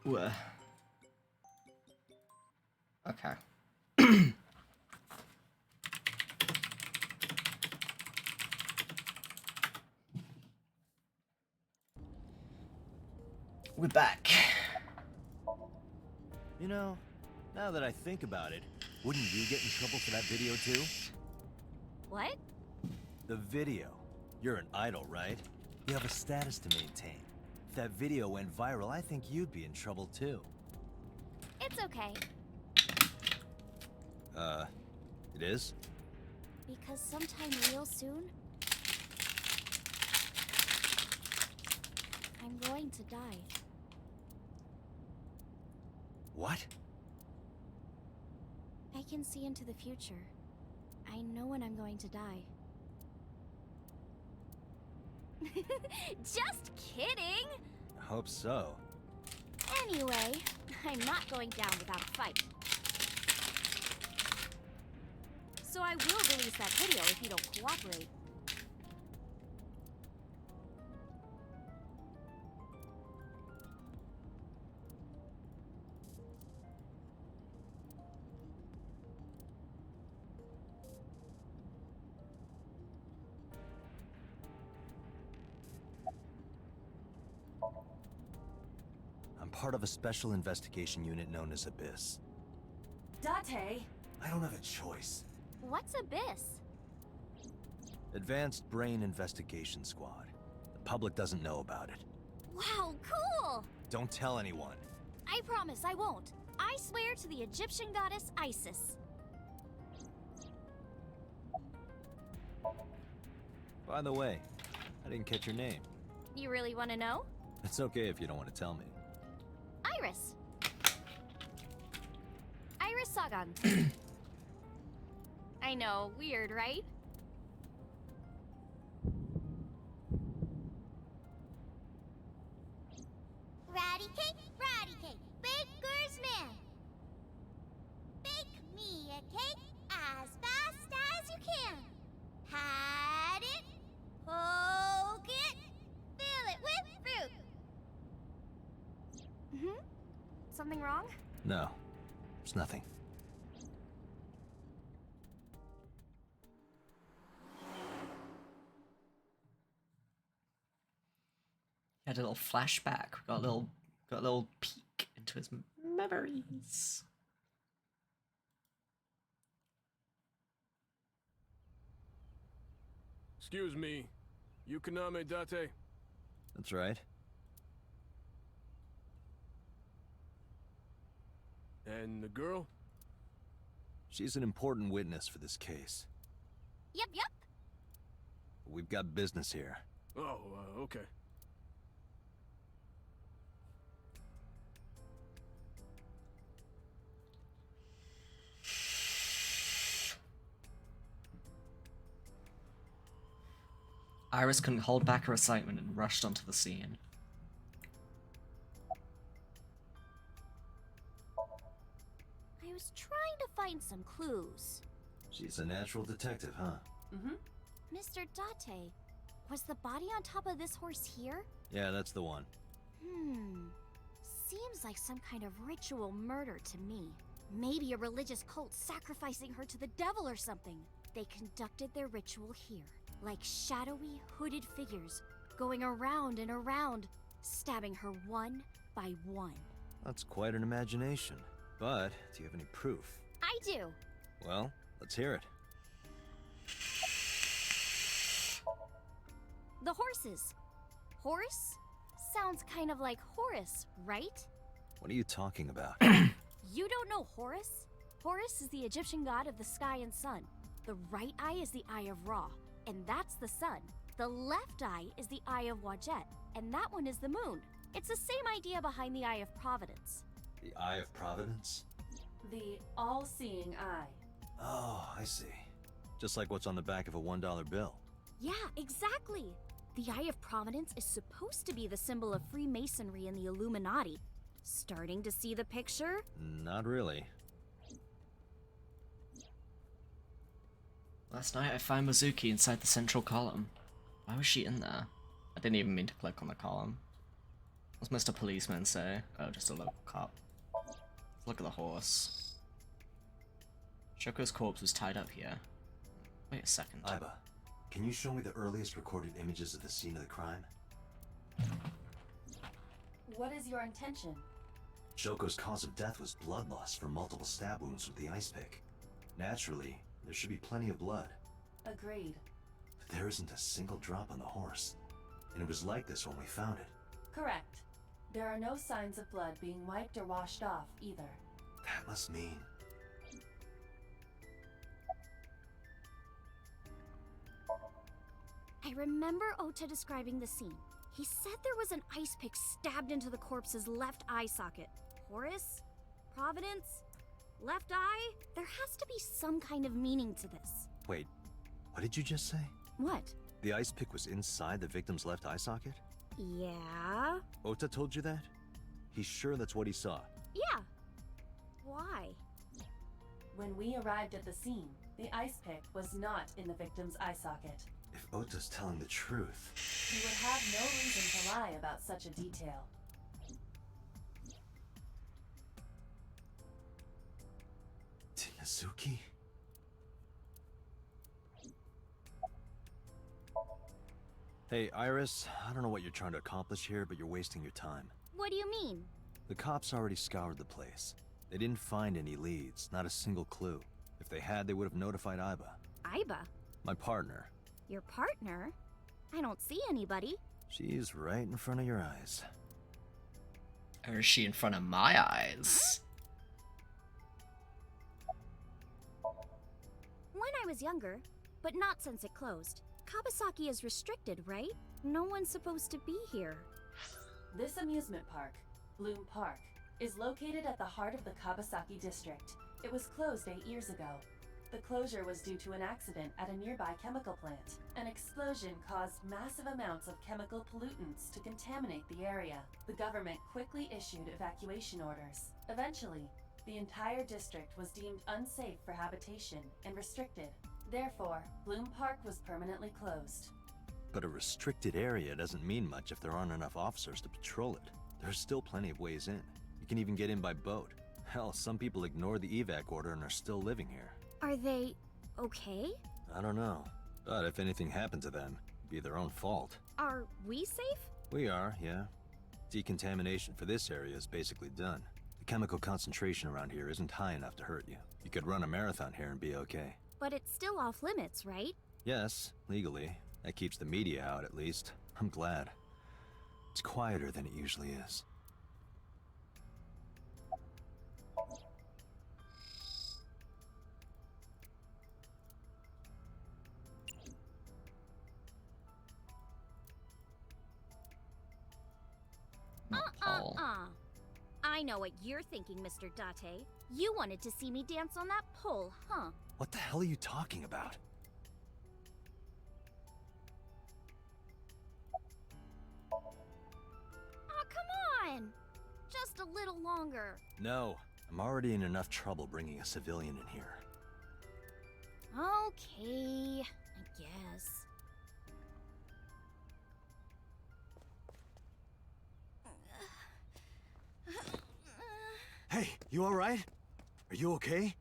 Ooh. Okay. We're back. You know, now that I think about it, wouldn't you get in trouble for that video too? What? The video. You're an idol, right? You have a status to maintain. If that video went viral, I think you'd be in trouble too. It's okay. It is? Because sometime real soon, I'm going to die. What? I can see into the future. I know when I'm going to die. Just kidding! I hope so. Anyway, I'm not going down without a fight. So I will release that video if you don't cooperate. I'm part of a special investigation unit known as Abyss. Date! I don't have a choice. What's Abyss? Advanced Brain Investigation Squad. The public doesn't know about it. Wow, cool! Don't tell anyone. I promise I won't. I swear to the Egyptian goddess Isis. By the way, I didn't catch your name. You really want to know? It's okay if you don't want to tell me. Iris. Iris Sagan. I know, weird, right? Ratty cake, baker's man. Bake me a cake as fast as you can. Had it, poke it, fill it with fruit. Something wrong? No, it's nothing. Had a little flashback. We got a little peek into his memories. Excuse me, Yukaname Date? That's right. And the girl? She's an important witness for this case. Yep. We've got business here. Oh, okay. Iris couldn't hold back her excitement and rushed onto the scene. I was trying to find some clues. She's a natural detective, huh? Mr. Date, was the body on top of this horse here? Yeah, that's the one. Seems like some kind of ritual murder to me. Maybe a religious cult sacrificing her to the devil or something. They conducted their ritual here, like shadowy, hooded figures, going around and around, stabbing her one by one. That's quite an imagination. But, do you have any proof? I do. Well, let's hear it. The horses. Horse? Sounds kind of like Horus, right? What are you talking about? You don't know Horus? Horus is the Egyptian god of the sky and sun. The right eye is the eye of Ra, and that's the sun. The left eye is the eye of Wadjet, and that one is the moon. It's the same idea behind the Eye of Providence. The Eye of Providence? The all-seeing eye. Oh, I see. Just like what's on the back of a $1 bill. Yeah, exactly. The Eye of Providence is supposed to be the symbol of Freemasonry and the Illuminati. Starting to see the picture? Not really. Last night I found Mizuki inside the central column. Why was she in there? I didn't even mean to click on the column. What's Mr. Policeman say? Oh, just a local cop. Look at the horse. Shoko's corpse was tied up here. Wait a second. Aiba, can you show me the earliest recorded images of the scene of the crime? What is your intention? Shoko's cause of death was blood loss from multiple stab wounds with the ice pick. Naturally, there should be plenty of blood. Agreed. But there isn't a single drop on the horse. And it was like this when we found it. Correct. There are no signs of blood being wiped or washed off, either. That must mean... I remember Ota describing the scene. He said there was an ice pick stabbed into the corpse's left eye socket. Horus? Providence? Left eye? There has to be some kind of meaning to this. Wait, what did you just say? What? The ice pick was inside the victim's left eye socket? Yeah? Ota told you that? He's sure that's what he saw. Yeah. Why? When we arrived at the scene, the ice pick was not in the victim's eye socket. If Ota's telling the truth... He would have no reason to lie about such a detail. Tinazuki? Hey, Iris, I don't know what you're trying to accomplish here, but you're wasting your time. What do you mean? The cops already scoured the place. They didn't find any leads, not a single clue. If they had, they would have notified Aiba. Aiba? My partner. Your partner? I don't see anybody. She's right in front of your eyes. Or is she in front of my eyes? When I was younger, but not since it closed. Kawasaki is restricted, right? No one's supposed to be here. This amusement park, Bloom Park, is located at the heart of the Kawasaki district. It was closed 8 years ago. The closure was due to an accident at a nearby chemical plant. An explosion caused massive amounts of chemical pollutants to contaminate the area. The government quickly issued evacuation orders. Eventually, the entire district was deemed unsafe for habitation and restricted. Therefore, Bloom Park was permanently closed. But a restricted area doesn't mean much if there aren't enough officers to patrol it. There's still plenty of ways in. You can even get in by boat. Hell, some people ignored the evac order and are still living here. Are they okay? I don't know. But if anything happened to them, it'd be their own fault. Are we safe? We are, yeah. Decontamination for this area is basically done. The chemical concentration around here isn't high enough to hurt you. You could run a marathon here and be okay. But it's still off limits, right? Yes, legally. That keeps the media out, at least. I'm glad. It's quieter than it usually is. I know what you're thinking, Mr. Date. You wanted to see me dance on that pole, huh? What the hell are you talking about? Oh, come on! Just a little longer. No, I'm already in enough trouble bringing a civilian in here. Okay, I guess. Hey, you alright? Are you okay?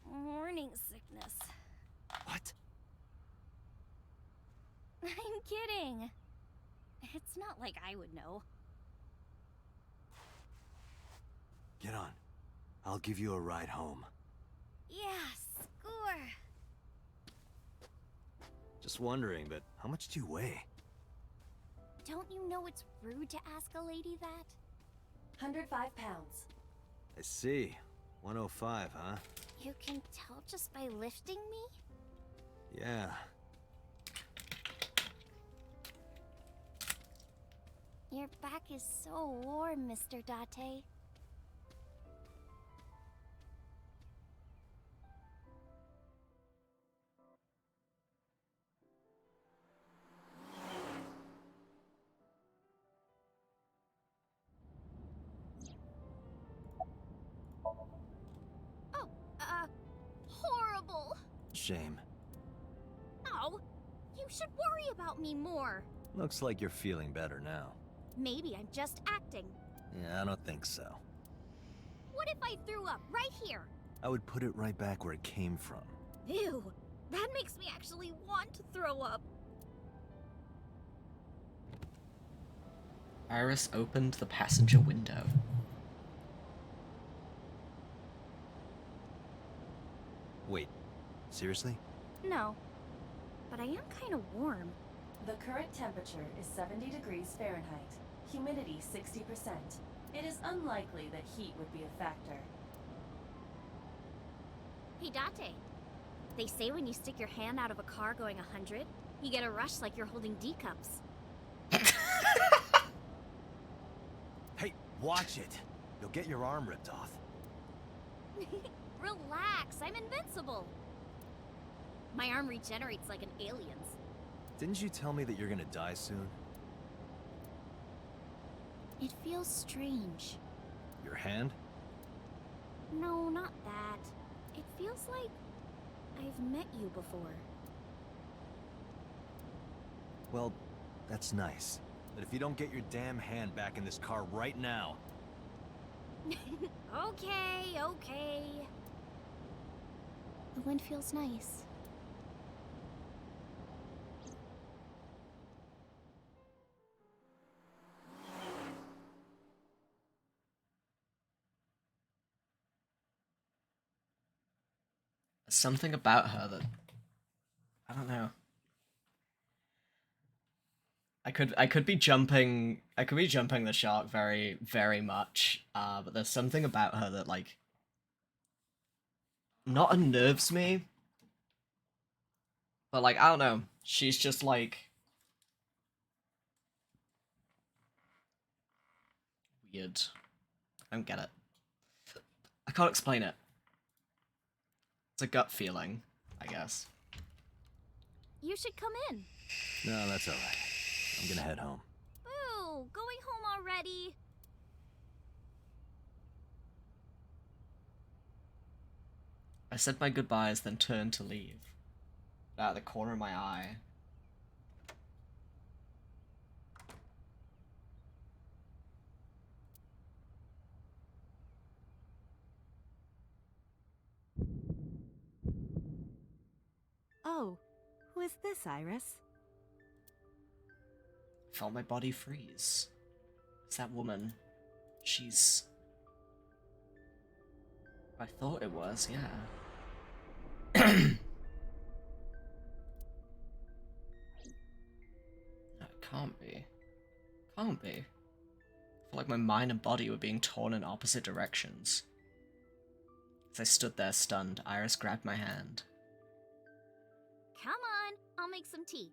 Morning sickness. What? I'm kidding. It's not like I would know. Get on. I'll give you a ride home. Yeah, score. Just wondering, but how much do you weigh? Don't you know it's rude to ask a lady that? 105 pounds. I see. 105, huh? You can tell just by lifting me? Yeah. Your back is so warm, Mr. Date. Horrible. Shame. Oh, you should worry about me more. Looks like you're feeling better now. Maybe I'm just acting. Yeah, I don't think so. What if I threw up right here? I would put it right back where it came from. Ew, that makes me actually want to throw up. Iris opened the passenger window. Wait, seriously? No, but I am kind of warm. The current temperature is 70 degrees Fahrenheit, humidity 60%. It is unlikely that heat would be a factor. Hey, Date. They say when you stick your hand out of a car going 100, you get a rush like you're holding D cups. Hey, watch it! You'll get your arm ripped off. Relax, I'm invincible. My arm regenerates like an alien's. Didn't you tell me that you're gonna die soon? It feels strange. Your hand? No, not that. It feels like I've met you before. Well, that's nice. But if you don't get your damn hand back in this car right now... Okay, okay. The wind feels nice. Something about her that I don't know. I could be jumping the shark very, very much, but there's something about her that, like, not unnerves me, but, like, I don't know, she's just like weird. I don't get it. I can't explain it. It's a gut feeling, I guess. You should come in. No, that's alright. I'm gonna head home. Boo! Going home already? I said my goodbyes, then turned to leave. Out of the corner of my eye. Oh, who is this, Iris? Felt my body freeze. It's that woman. She's... I thought it was, yeah. No, it can't be. Can't be. I felt like my mind and body were being torn in opposite directions. As I stood there stunned, Iris grabbed my hand. Come on, I'll make some tea.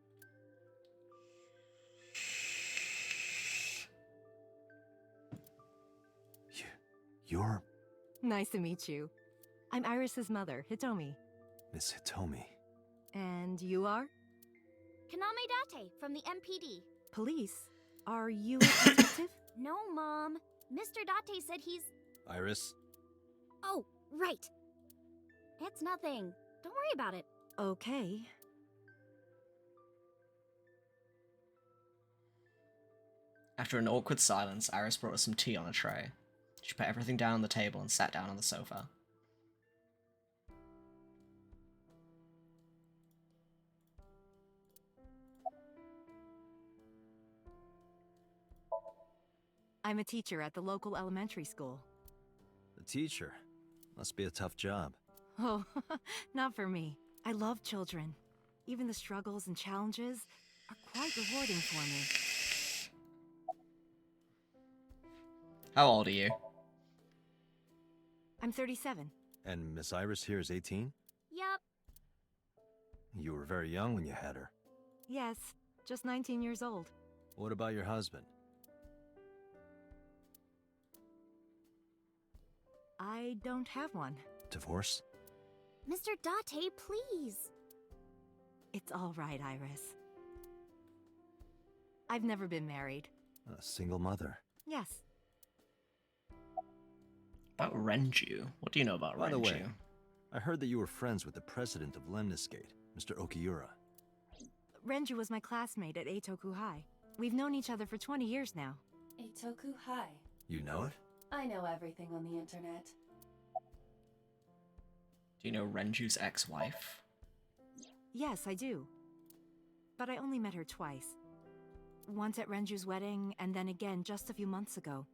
You're... Nice to meet you. I'm Iris's mother, Hitomi. Miss Hitomi. And you are? Kaname Date from the MPD. Police? Are you a detective? No, Mom. Mr. Date said he's... Iris? Oh, right. It's nothing. Don't worry about it. Okay. After an awkward silence, Iris brought us some tea on a tray. She put everything down on the table and sat down on the sofa. I'm a teacher at the local elementary school. The teacher? Must be a tough job. Oh, not for me. I love children. Even the struggles and challenges are quite rewarding for me. How old are you? I'm 37. And Miss Iris here is 18? Yup. You were very young when you had her. Yes, just 19 years old. What about your husband? I don't have one. Divorce? Mr. Date, please. It's all right, Iris. I've never been married. A single mother. Yes. About Renju? What do you know about Renju? By the way, I heard that you were friends with the president of Lemniscate, Mr. Okiura. Renju was my classmate at Eitoku High. We've known each other for 20 years now. Eitoku High. You know it? I know everything on the internet. Do you know Renju's ex-wife? Yes, I do. But I only met her twice. Once at Renju's wedding, and then again just a few months ago.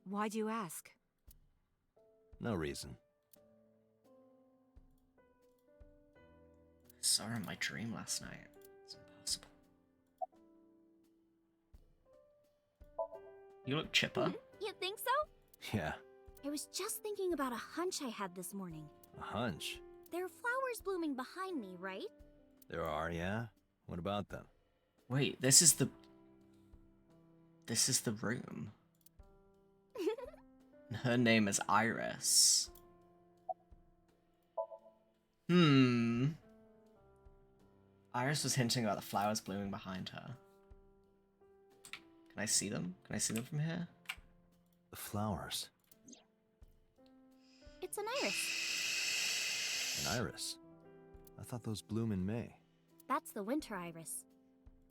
Why do you ask? No reason. I saw her in my dream last night. It's impossible. You look chipper. You think so? Yeah, I was just thinking about a hunch I had this morning. a hunch. There are flowers blooming behind me, right? There are, yeah? What about them? Wait, this is the room. Her name is Iris. Iris was hinting about the flowers blooming behind her. Can I see them? Can I see them from here? The flowers. It's an iris. An iris? I thought those bloom in May. That's the winter iris.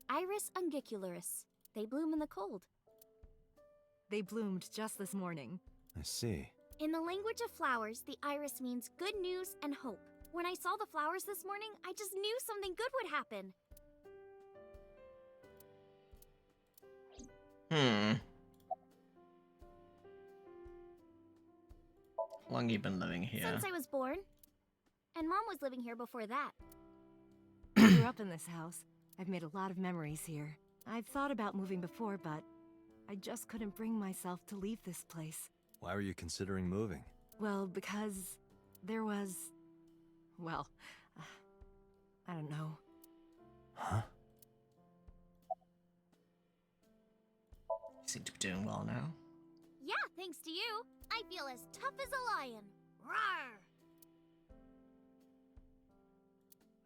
Iris ungicularis. They bloom in the cold. They bloomed just this morning. I see. In the language of flowers, the iris means good news and hope. When I saw the flowers this morning, I just knew something good would happen. How long you been living here? Since I was born. And Mom was living here before that. I grew up in this house. I've made a lot of memories here. I've thought about moving before, but I just couldn't bring myself to leave this place. Why were you considering moving? Well, because there was... well, I don't know. Huh? You seem to be doing well now. Yeah, thanks to you. I feel as tough as a lion. Rawr!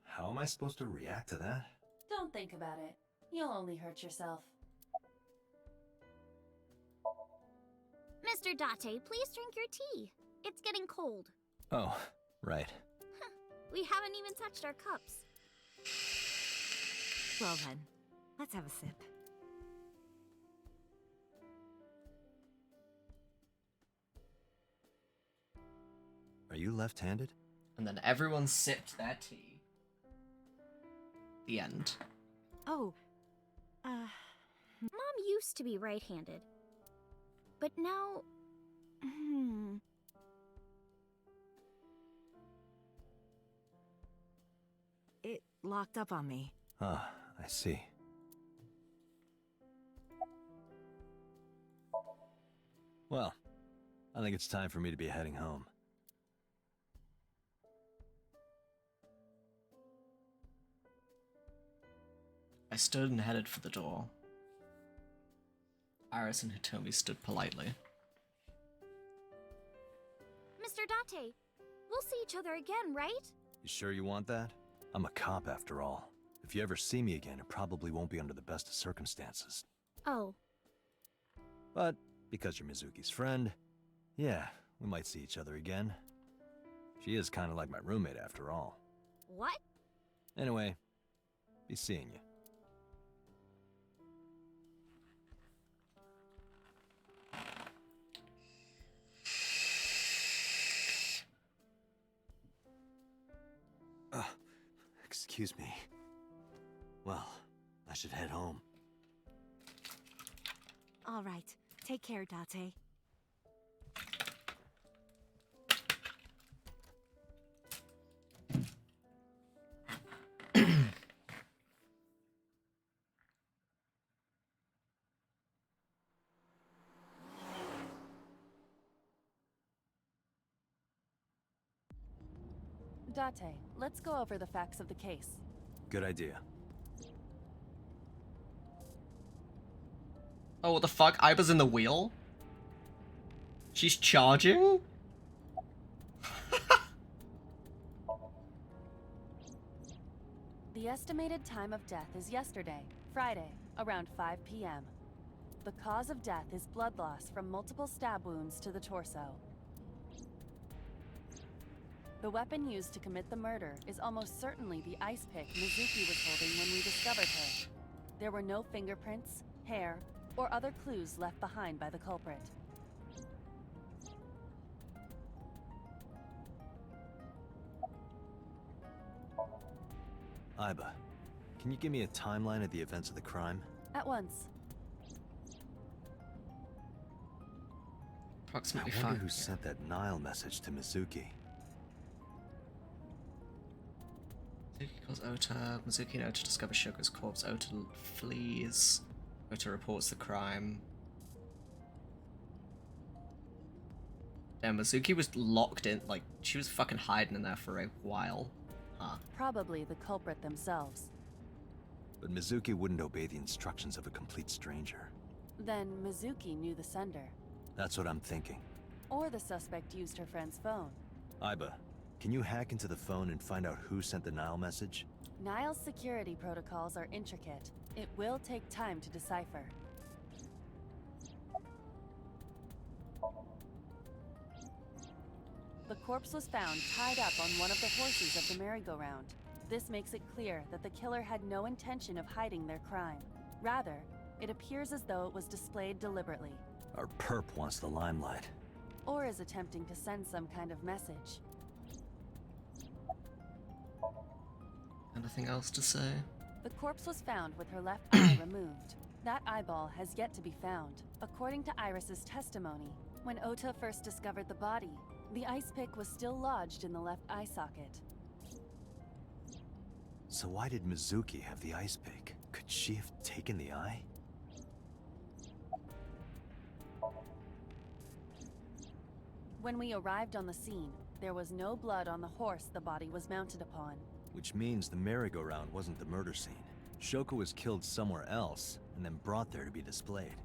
How am I supposed to react to that? Don't think about it. You'll only hurt yourself. Mr. Date, please drink your tea. It's getting cold. Oh, right. We haven't even touched our cups. Well then, let's have a sip. Are you left-handed? And then everyone sipped their tea. The end. Oh, Mom used to be right-handed. But now... It locked up on me. Ah, I see. Well, I think it's time for me to be heading home. I stood and headed for the door. Iris and Hitomi stood politely. Mr. Date, we'll see each other again, right? You sure you want that? I'm a cop after all. If you ever see me again, it probably won't be under the best of circumstances. Oh. But because you're Mizuki's friend, yeah, we might see each other again. She is kind of like my roommate after all. What? Anyway, be seeing you. Excuse me. Well, I should head home. All right, take care, Date. Date, let's go over the facts of the case. Good idea. Oh, what the fuck? Iba's in the wheel? She's charging? The estimated time of death is yesterday, Friday, around 5 p.m. The cause of death is blood loss from multiple stab wounds to the torso. The weapon used to commit the murder is almost certainly the ice pick Mizuki was holding when we discovered her. There were no fingerprints, hair, or other clues left behind by the culprit. Iba, can you give me a timeline of the events of the crime? At once. Approximately I wonder 5. who sent that Nile message to Mizuki. Mizuki calls Ota. Mizuki and Ota discover Shoko's corpse. Ota flees. Ota reports the crime. Damn, Mizuki was locked in, like, she was fucking hiding in there for a while. Huh. Probably the culprit themselves. But Mizuki wouldn't obey the instructions of a complete stranger. Then Mizuki knew the sender. That's what I'm thinking. Or the suspect used her friend's phone. Iba, can you hack into the phone and find out who sent the Nile message? Nile's security protocols are intricate. It will take time to decipher. The corpse was found tied up on one of the horses of the merry-go-round. This makes it clear that the killer had no intention of hiding their crime. Rather, it appears as though it was displayed deliberately. Our perp wants the limelight. Or is attempting to send some kind of message. Anything else to say? The corpse was found with her left eye removed. That eyeball has yet to be found. According to Iris's testimony, when Ota first discovered the body, the ice pick was still lodged in the left eye socket. So why did Mizuki have the ice pick? Could she have taken the eye? When we arrived on the scene, there was no blood on the horse the body was mounted upon. Which means the merry-go-round wasn't the murder scene. Shoko was killed somewhere else, and then brought there to be displayed.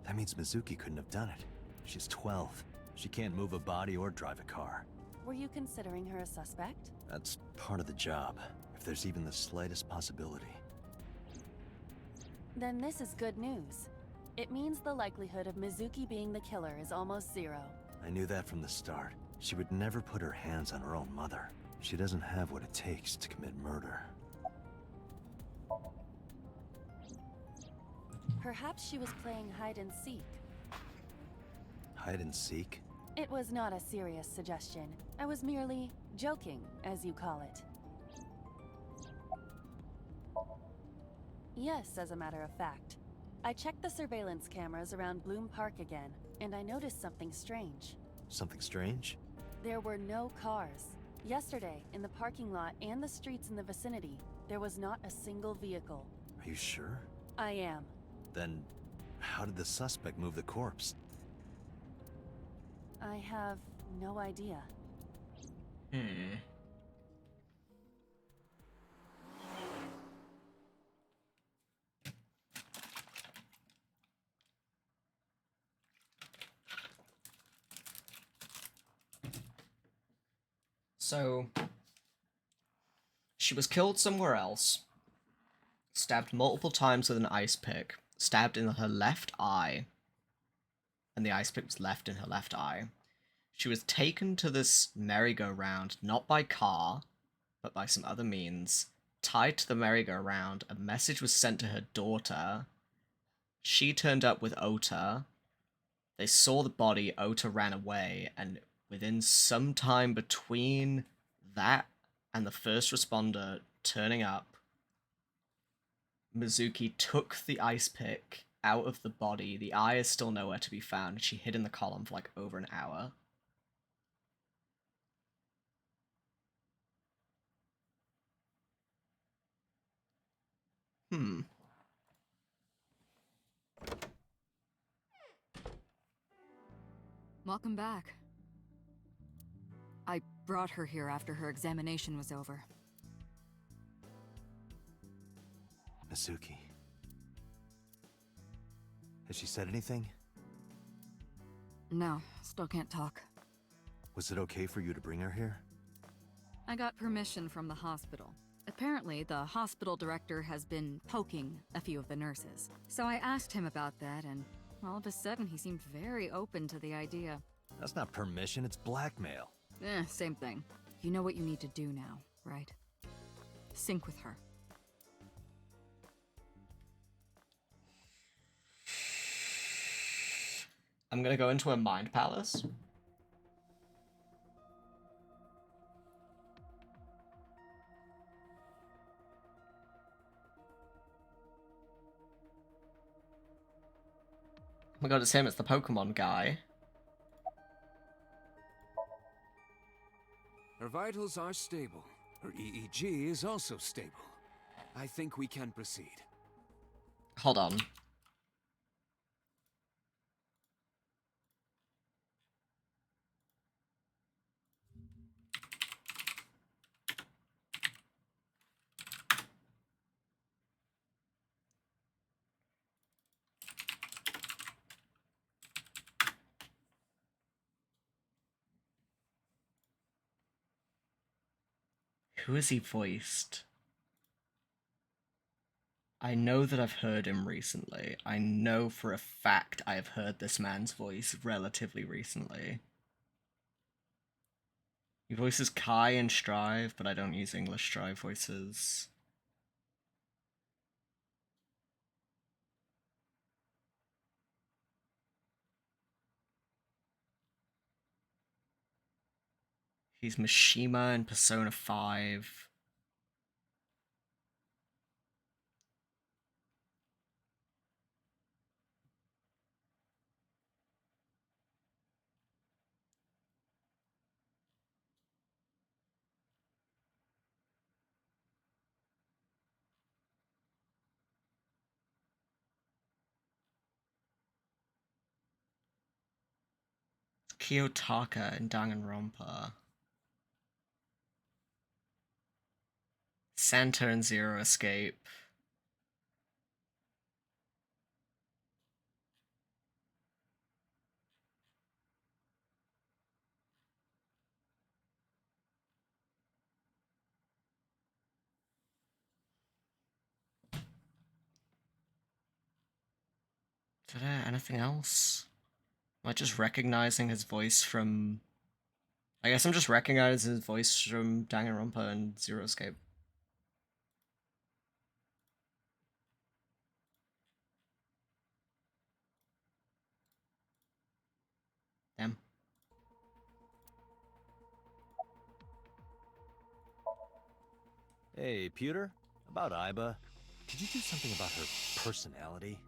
That means Mizuki couldn't have done it. She's 12. She can't move a body or drive a car. Were you considering her a suspect? That's part of the job, if there's even the slightest possibility. Then this is good news. It means the likelihood of Mizuki being the killer is almost zero. I knew that from the start. She would never put her hands on her own mother. She doesn't have what it takes to commit murder. Perhaps she was playing hide and seek. Hide and seek? It was not a serious suggestion. I was merely joking, as you call it. Yes, as a matter of fact. I checked the surveillance cameras around Bloom Park again, and I noticed something strange. Something strange? There were no cars. Yesterday, in the parking lot and the streets in the vicinity, there was not a single vehicle. Are you sure? I am. Then, how did the suspect move the corpse? I have no idea. So, she was killed somewhere else, stabbed multiple times with an ice pick, stabbed in her left eye, and the ice pick was left in her left eye. She was taken to this merry-go-round, not by car, but by some other means, tied to the merry-go-round. A message was sent to her daughter. She turned up with Ota. They saw the body, Ota ran away, and within some time between that and the first responder turning up, Mizuki took the ice pick out of the body. The eye is still nowhere to be found. She hid in the column for like over an hour. Welcome back. I brought her here after her examination was over. Mizuki. Has she said anything? No, still can't talk. Was it okay for you to bring her here? I got permission from the hospital. Apparently, the hospital director has been poking a few of the nurses. So I asked him about that, and all of a sudden he seemed very open to the idea. That's not permission, it's blackmail. Same thing. You know what you need to do now, right? Sync with her. I'm gonna go into a mind palace. Oh my god, it's him, it's the Pokemon guy. Her vitals are stable. Her EEG is also stable. I think we can proceed. Hold on. Who has he voiced? I know that I've heard him recently. I know for a fact I have heard this man's voice relatively recently. He voices Kai in Strive, but I don't use English Strive voices. He's Mishima in Persona 5. Kiyotaka in Danganronpa. Santa in Zero Escape. Anything else? Am I just recognizing his voice from... I guess I'm just recognizing his voice from Danganronpa and Zero Escape. Damn. Hey, Pewter? About Iba. Could you do something about her personality?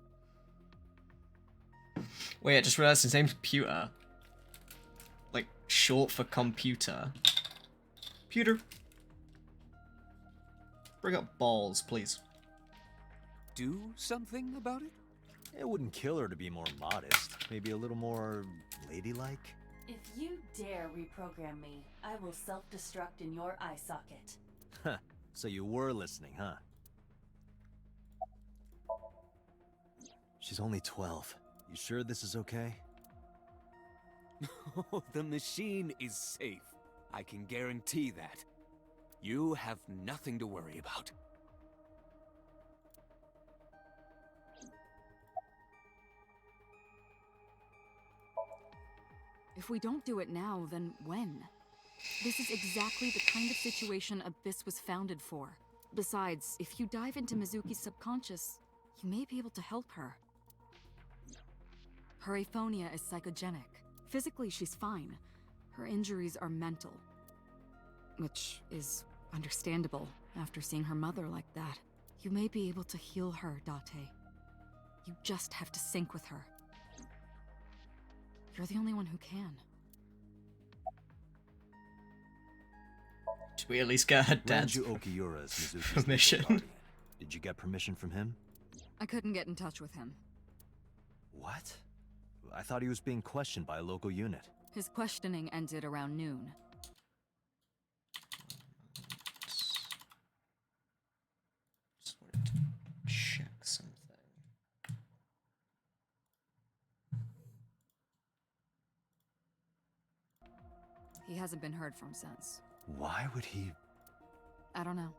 Wait, I just realized his name's Pewter. Like, short for computer. Pewter. Bring up balls, please. Do something about it? It wouldn't kill her to be more modest. Maybe a little more ladylike? If you dare reprogram me, I will self-destruct in your eye socket. Huh. So you were listening, huh? She's only 12. You sure this is okay? The machine is safe. I can guarantee that. You have nothing to worry about. If we don't do it now, then when? This is exactly the kind of situation Abyss was founded for. Besides, if you dive into Mizuki's subconscious, you may be able to help her. Her aphonia is psychogenic. Physically, she's fine. Her injuries are mental. Which is understandable after seeing her mother like that. You may be able to heal her, Date. You just have to sync with her. You're the only one who can. Should we at least get her dad's Ranju Okiura's Mizuki's permission? legal guardian. Did you get permission from him? I couldn't get in touch with him. What? I thought he was being questioned by a local unit. His questioning ended around noon. Just wanted to check something. He hasn't been heard from since. Why would he... I don't know.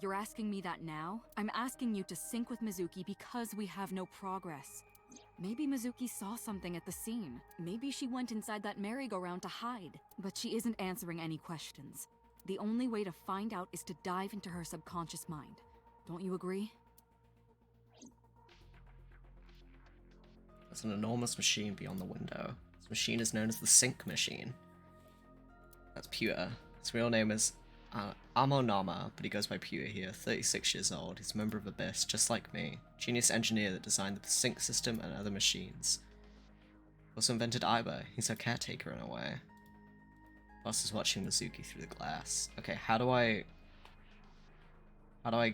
You're asking me that now? I'm asking you to sync with Mizuki because we have no progress. Maybe Mizuki saw something at the scene. Maybe she went inside that merry-go-round to hide. But she isn't answering any questions. The only way to find out is to dive into her subconscious mind. Don't you agree? There's an enormous machine beyond the window. This machine is known as the Sync Machine. That's Pewter. His real name is Amonama, but he goes by Pewter here. 36 years old. He's a member of Abyss, just like me. Genius engineer that designed the sync system and other machines. Also invented Aiba. He's her caretaker in a way. Boss is watching Mizuki through the glass. Okay, how do I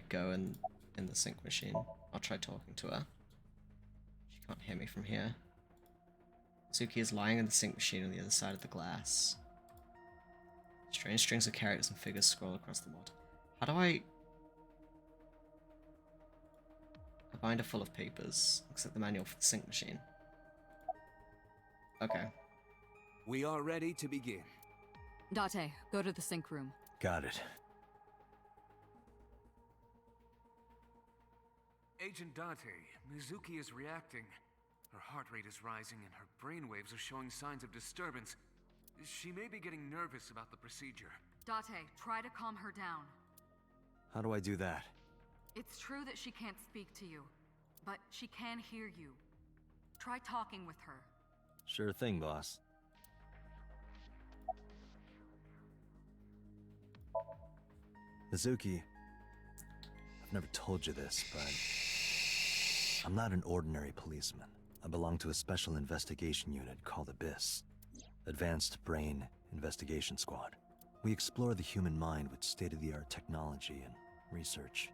go in the sync machine? I'll try talking to her. She can't hear me from here. Mizuki is lying in the sync machine on the other side of the glass. Strange strings of characters and figures scroll across the mod. How do I... A binder full of papers. Looks like the manual for the sync machine. Okay. We are ready to begin. Date, go to the sync room. Got it. Agent Date, Mizuki is reacting. Her heart rate is rising and her brainwaves are showing signs of disturbance. She may be getting nervous about the procedure. Date, try to calm her down. How do I do that? It's true that she can't speak to you, but she can hear you. Try talking with her. Sure thing, boss. Mizuki, I've never told you this, but I'm not an ordinary policeman. I belong to a special investigation unit called Abyss. Advanced Brain Investigation Squad. We explore the human mind with state-of-the-art technology and research.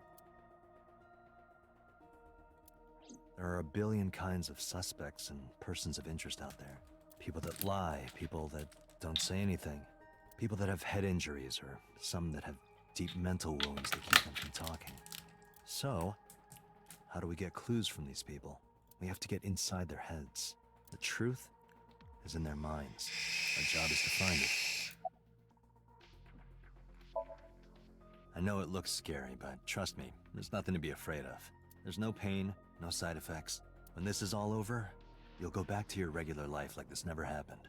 There are a billion kinds of suspects and persons of interest out there. People that lie, people that don't say anything, people that have head injuries, or some that have deep mental wounds that keep them from talking. So, how do we get clues from these people? We have to get inside their heads. The truth is in their minds. Our job is to find it. I know it looks scary, but trust me, there's nothing to be afraid of. There's no pain, no side effects. When this is all over, you'll go back to your regular life like this never happened.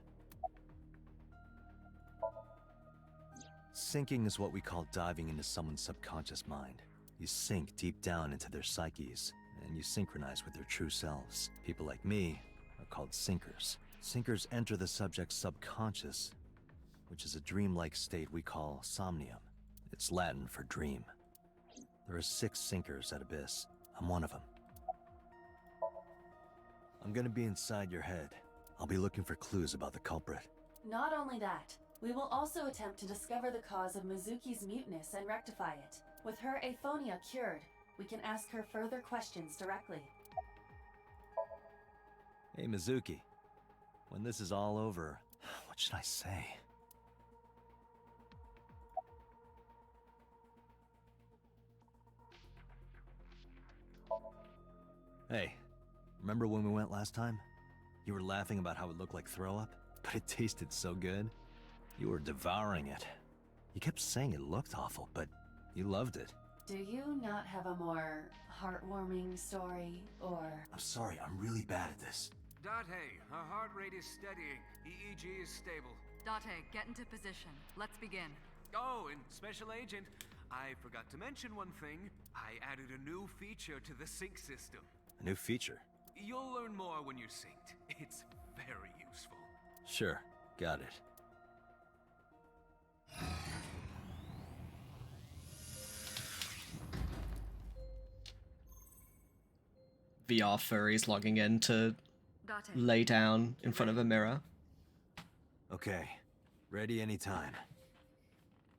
Sinking is what we call diving into someone's subconscious mind. You sink deep down into their psyches, and you synchronize with their true selves. People like me are called sinkers. Sinkers enter the subject's subconscious, which is a dreamlike state we call Somnium. It's Latin for dream. There are 6 sinkers at Abyss. I'm one of them. I'm gonna be inside your head. I'll be looking for clues about the culprit. Not only that, we will also attempt to discover the cause of Mizuki's muteness and rectify it. With her aphonia cured, we can ask her further questions directly. Hey, Mizuki. When this is all over, what should I say? Hey, remember when we went last time? You were laughing about how it looked like throw up, but it tasted so good. You were devouring it. You kept saying it looked awful, but you loved it. Do you not have a more heartwarming story, or... I'm sorry, I'm really bad at this. Date, her heart rate is steadying. EEG is stable. Date, get into position. Let's begin. Oh, and Special Agent, I forgot to mention one thing. I added a new feature to the sync system. A new feature? You'll learn more when you're synced. It's very useful. Sure, got it. VR furries logging in to lay down in front of a mirror. Okay, ready anytime.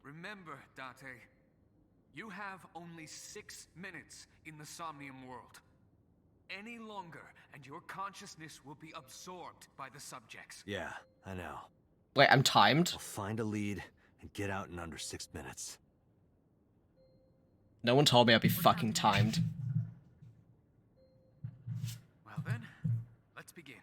Remember, Date, you have only 6 minutes in the Somnium world. Any longer, and your consciousness will be absorbed by the subjects. Yeah, I know. Wait, I'm timed? I'll find a lead and get out in under 6 minutes. No one told me I'd be fucking timed. Well then, let's begin.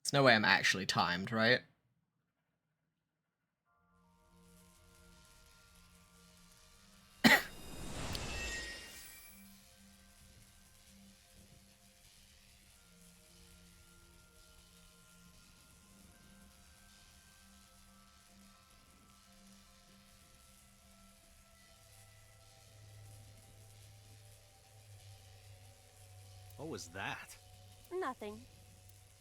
There's no way I'm actually timed, right? What was that? Nothing.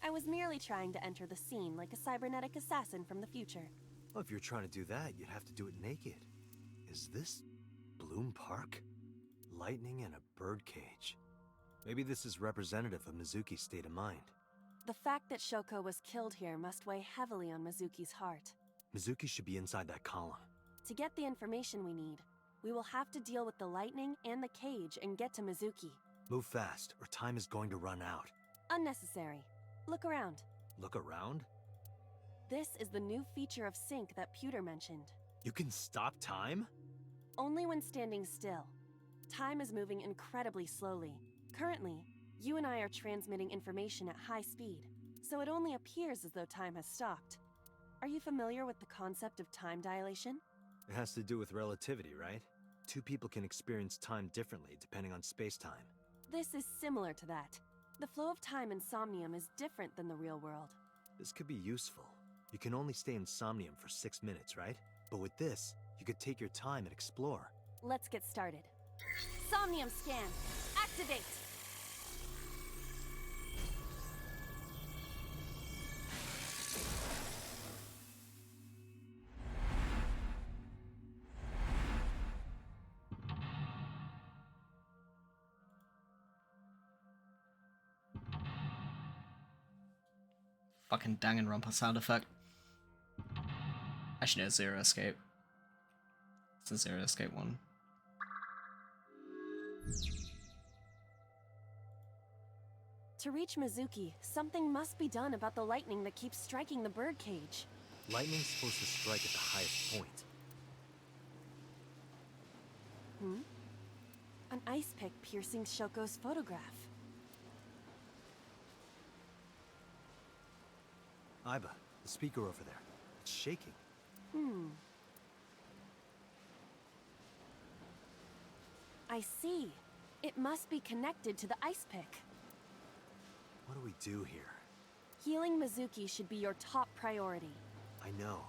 I was merely trying to enter the scene like a cybernetic assassin from the future. Well, if you're trying to do that, you'd have to do it naked. Is this Bloom Park? Lightning and a birdcage. Maybe this is representative of Mizuki's state of mind. The fact that Shoko was killed here must weigh heavily on Mizuki's heart. Mizuki should be inside that column. To get the information we need, we will have to deal with the lightning and the cage and get to Mizuki. Move fast, or time is going to run out. Unnecessary. Look around. Look around? This is the new feature of sync that Pewter mentioned. You can stop time? Only when standing still. Time is moving incredibly slowly. Currently, you and I are transmitting information at high speed, so it only appears as though time has stopped. Are you familiar with the concept of time dilation? It has to do with relativity, right? Two people can experience time differently depending on space-time. This is similar to that. The flow of time in Somnium is different than the real world. This could be useful. You can only stay in Somnium for 6 minutes, right? But with this, you could take your time and explore. Let's get started. Somnium scan. Activate! Fucking Danganronpa sound effect. Actually, no, Zero Escape. It's a Zero Escape one. To reach Mizuki, something must be done about the lightning that keeps striking the birdcage. Lightning's supposed to strike at the highest point. An ice pick piercing Shoko's photograph. Aiba, the speaker over there. It's shaking. I see. It must be connected to the ice pick. What do we do here? Healing Mizuki should be your top priority. I know.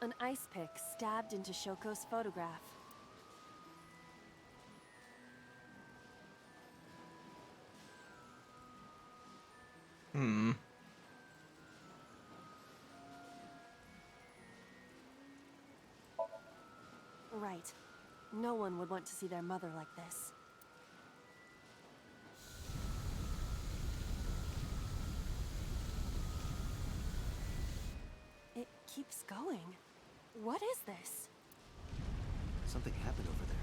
An ice pick stabbed into Shoko's photograph. Right. No one would want to see their mother like this. It keeps going. What is this? Something happened over there.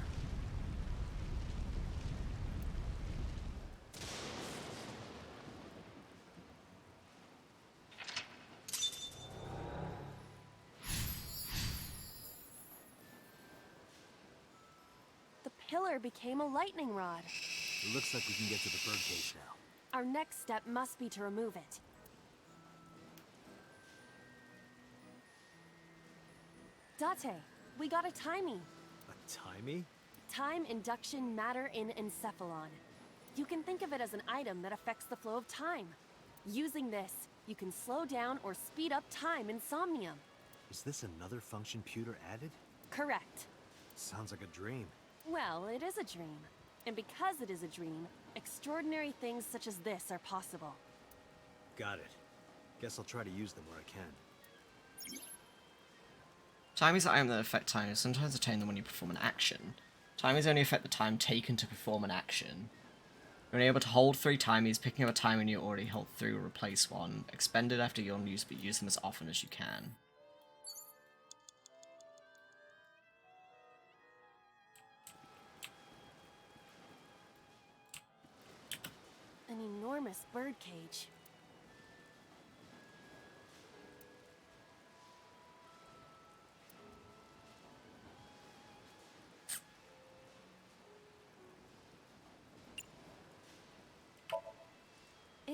The pillar became a lightning rod. It looks like we can get to the birdcage now. Our next step must be to remove it. Date, we got a timey. A timey? Time induction matter in encephalon. You can think of it as an item that affects the flow of time. Using this, you can slow down or speed up time in Somnium. Is this another function Pewter added? Correct. Sounds like a dream. Well, it is a dream. And because it is a dream, extraordinary things such as this are possible. Got it. Guess I'll try to use them where I can. Time is the item that affect time is sometimes attained when you perform an action. Time is only affect the time taken to perform an action. You're only able to hold 3 timies, picking up a time when you already hold 3 will replace one. Expended after your use, but use them as often as you can. An enormous birdcage.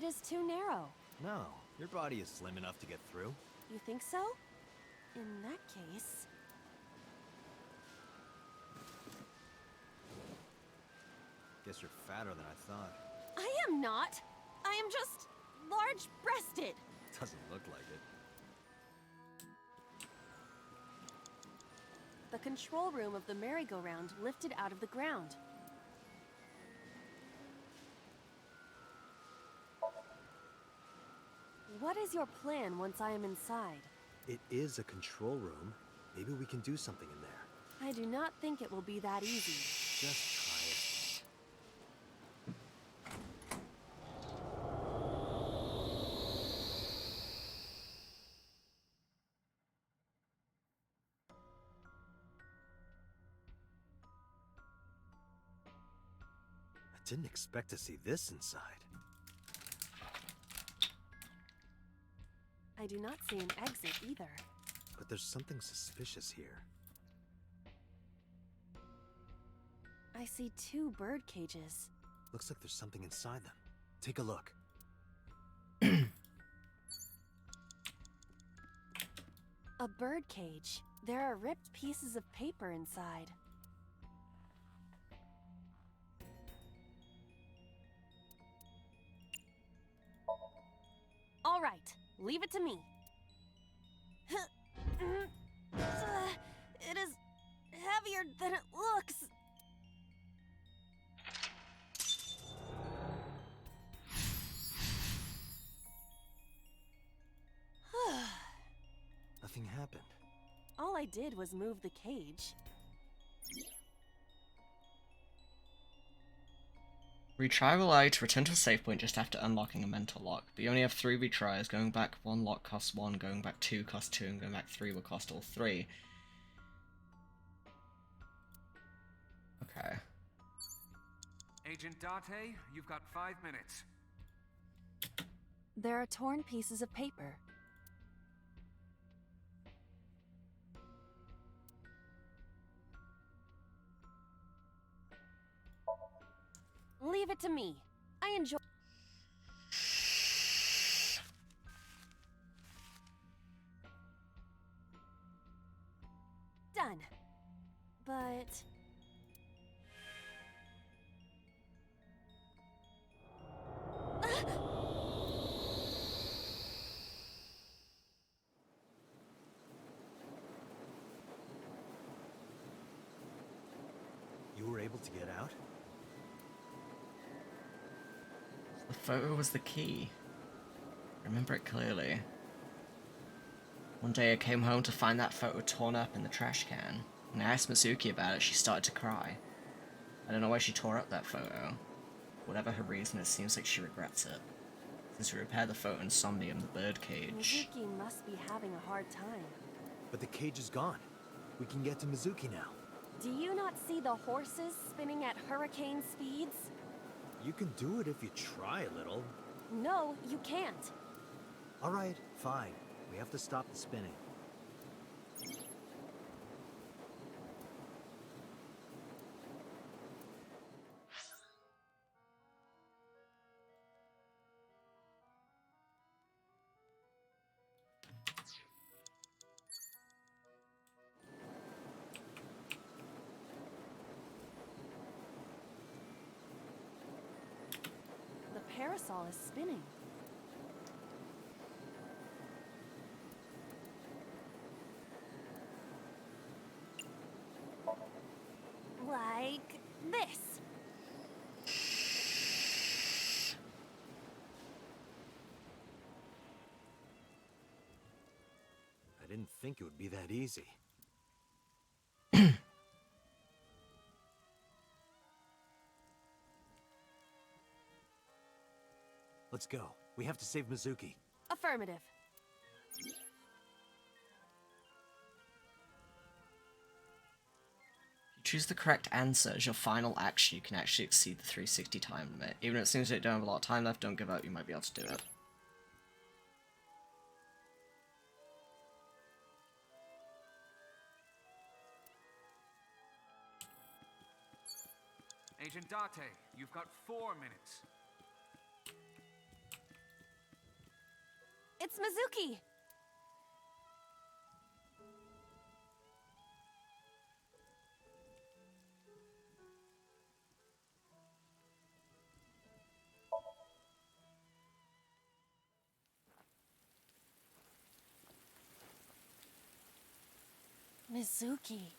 It is too narrow. No, your body is slim enough to get through. You think so? In that case... Guess you're fatter than I thought. I am not! I am just... large-breasted! Doesn't look like it. The control room of the merry-go-round lifted out of the ground. What is your plan once I am inside? It is a control room. Maybe we can do something in there. I do not think it will be that easy. Just try it. I didn't expect to see this inside. I do not see an exit either. But there's something suspicious here. I see 2 bird cages. Looks like there's something inside them. Take a look. A bird cage. There are ripped pieces of paper inside. All right, leave it to me. It is heavier than it looks. Nothing happened. All I did was move the cage. Retry will allow you to return to a save point just after unlocking a mental lock, but you only have 3 retries. Going back 1 lock costs 1, going back 2 costs 2, and going back 3 will cost all 3. Okay. Agent Date, you've got 5 minutes. There are torn pieces of paper. Leave it to me. I enjoy... Done. But... You were able to get out? The photo was the key. I remember it clearly. One day I came home to find that photo torn up in the trash can. When I asked Mizuki about it, she started to cry. I don't know why she tore up that photo. Whatever her reason, it seems like she regrets it. Since we repaired the photo in Somnium, the bird cage... Mizuki must be having a hard time. But the cage is gone. We can get to Mizuki now. Do you not see the horses spinning at hurricane speeds? You can do it if you try a little. No, you can't. All right, fine. We have to stop the spinning. The parasol is spinning. Like this. I didn't think it would be that easy. Let's go. We have to save Mizuki. Affirmative. If you choose the correct answer as your final action, you can actually exceed the 360 time limit. Even if it seems like you don't have a lot of time left, don't give up, you might be able to do it. Agent Date, you've got 4 minutes. it's Mizuki! Mizuki.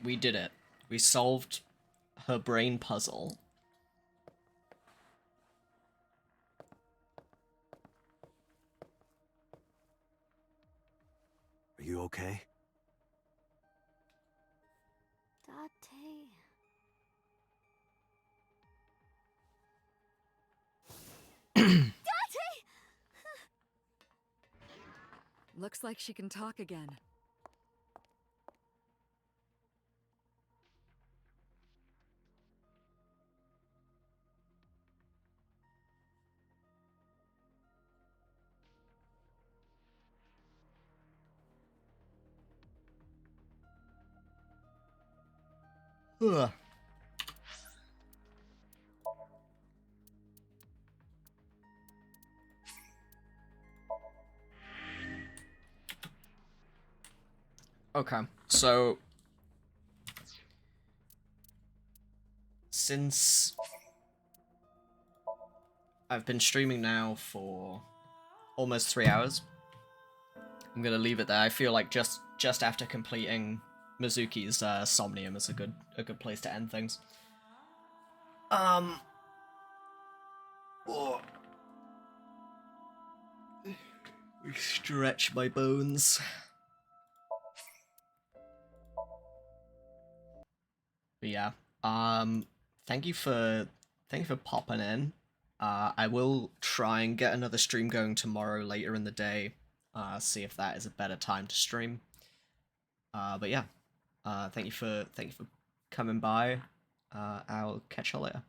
We did it. We solved her brain puzzle. Are you okay? Date. Date! Looks like she can talk again. Ugh. Okay, so since I've been streaming now for almost 3 hours, I'm gonna leave it there. I feel like just after completing Mizuki's Somnium is a good place to end things. Oh. Stretch my bones. But yeah, thank you for popping in. I will try and get another stream going tomorrow later in the day. See if that is a better time to stream. But yeah, thank you for coming by. I'll catch you later.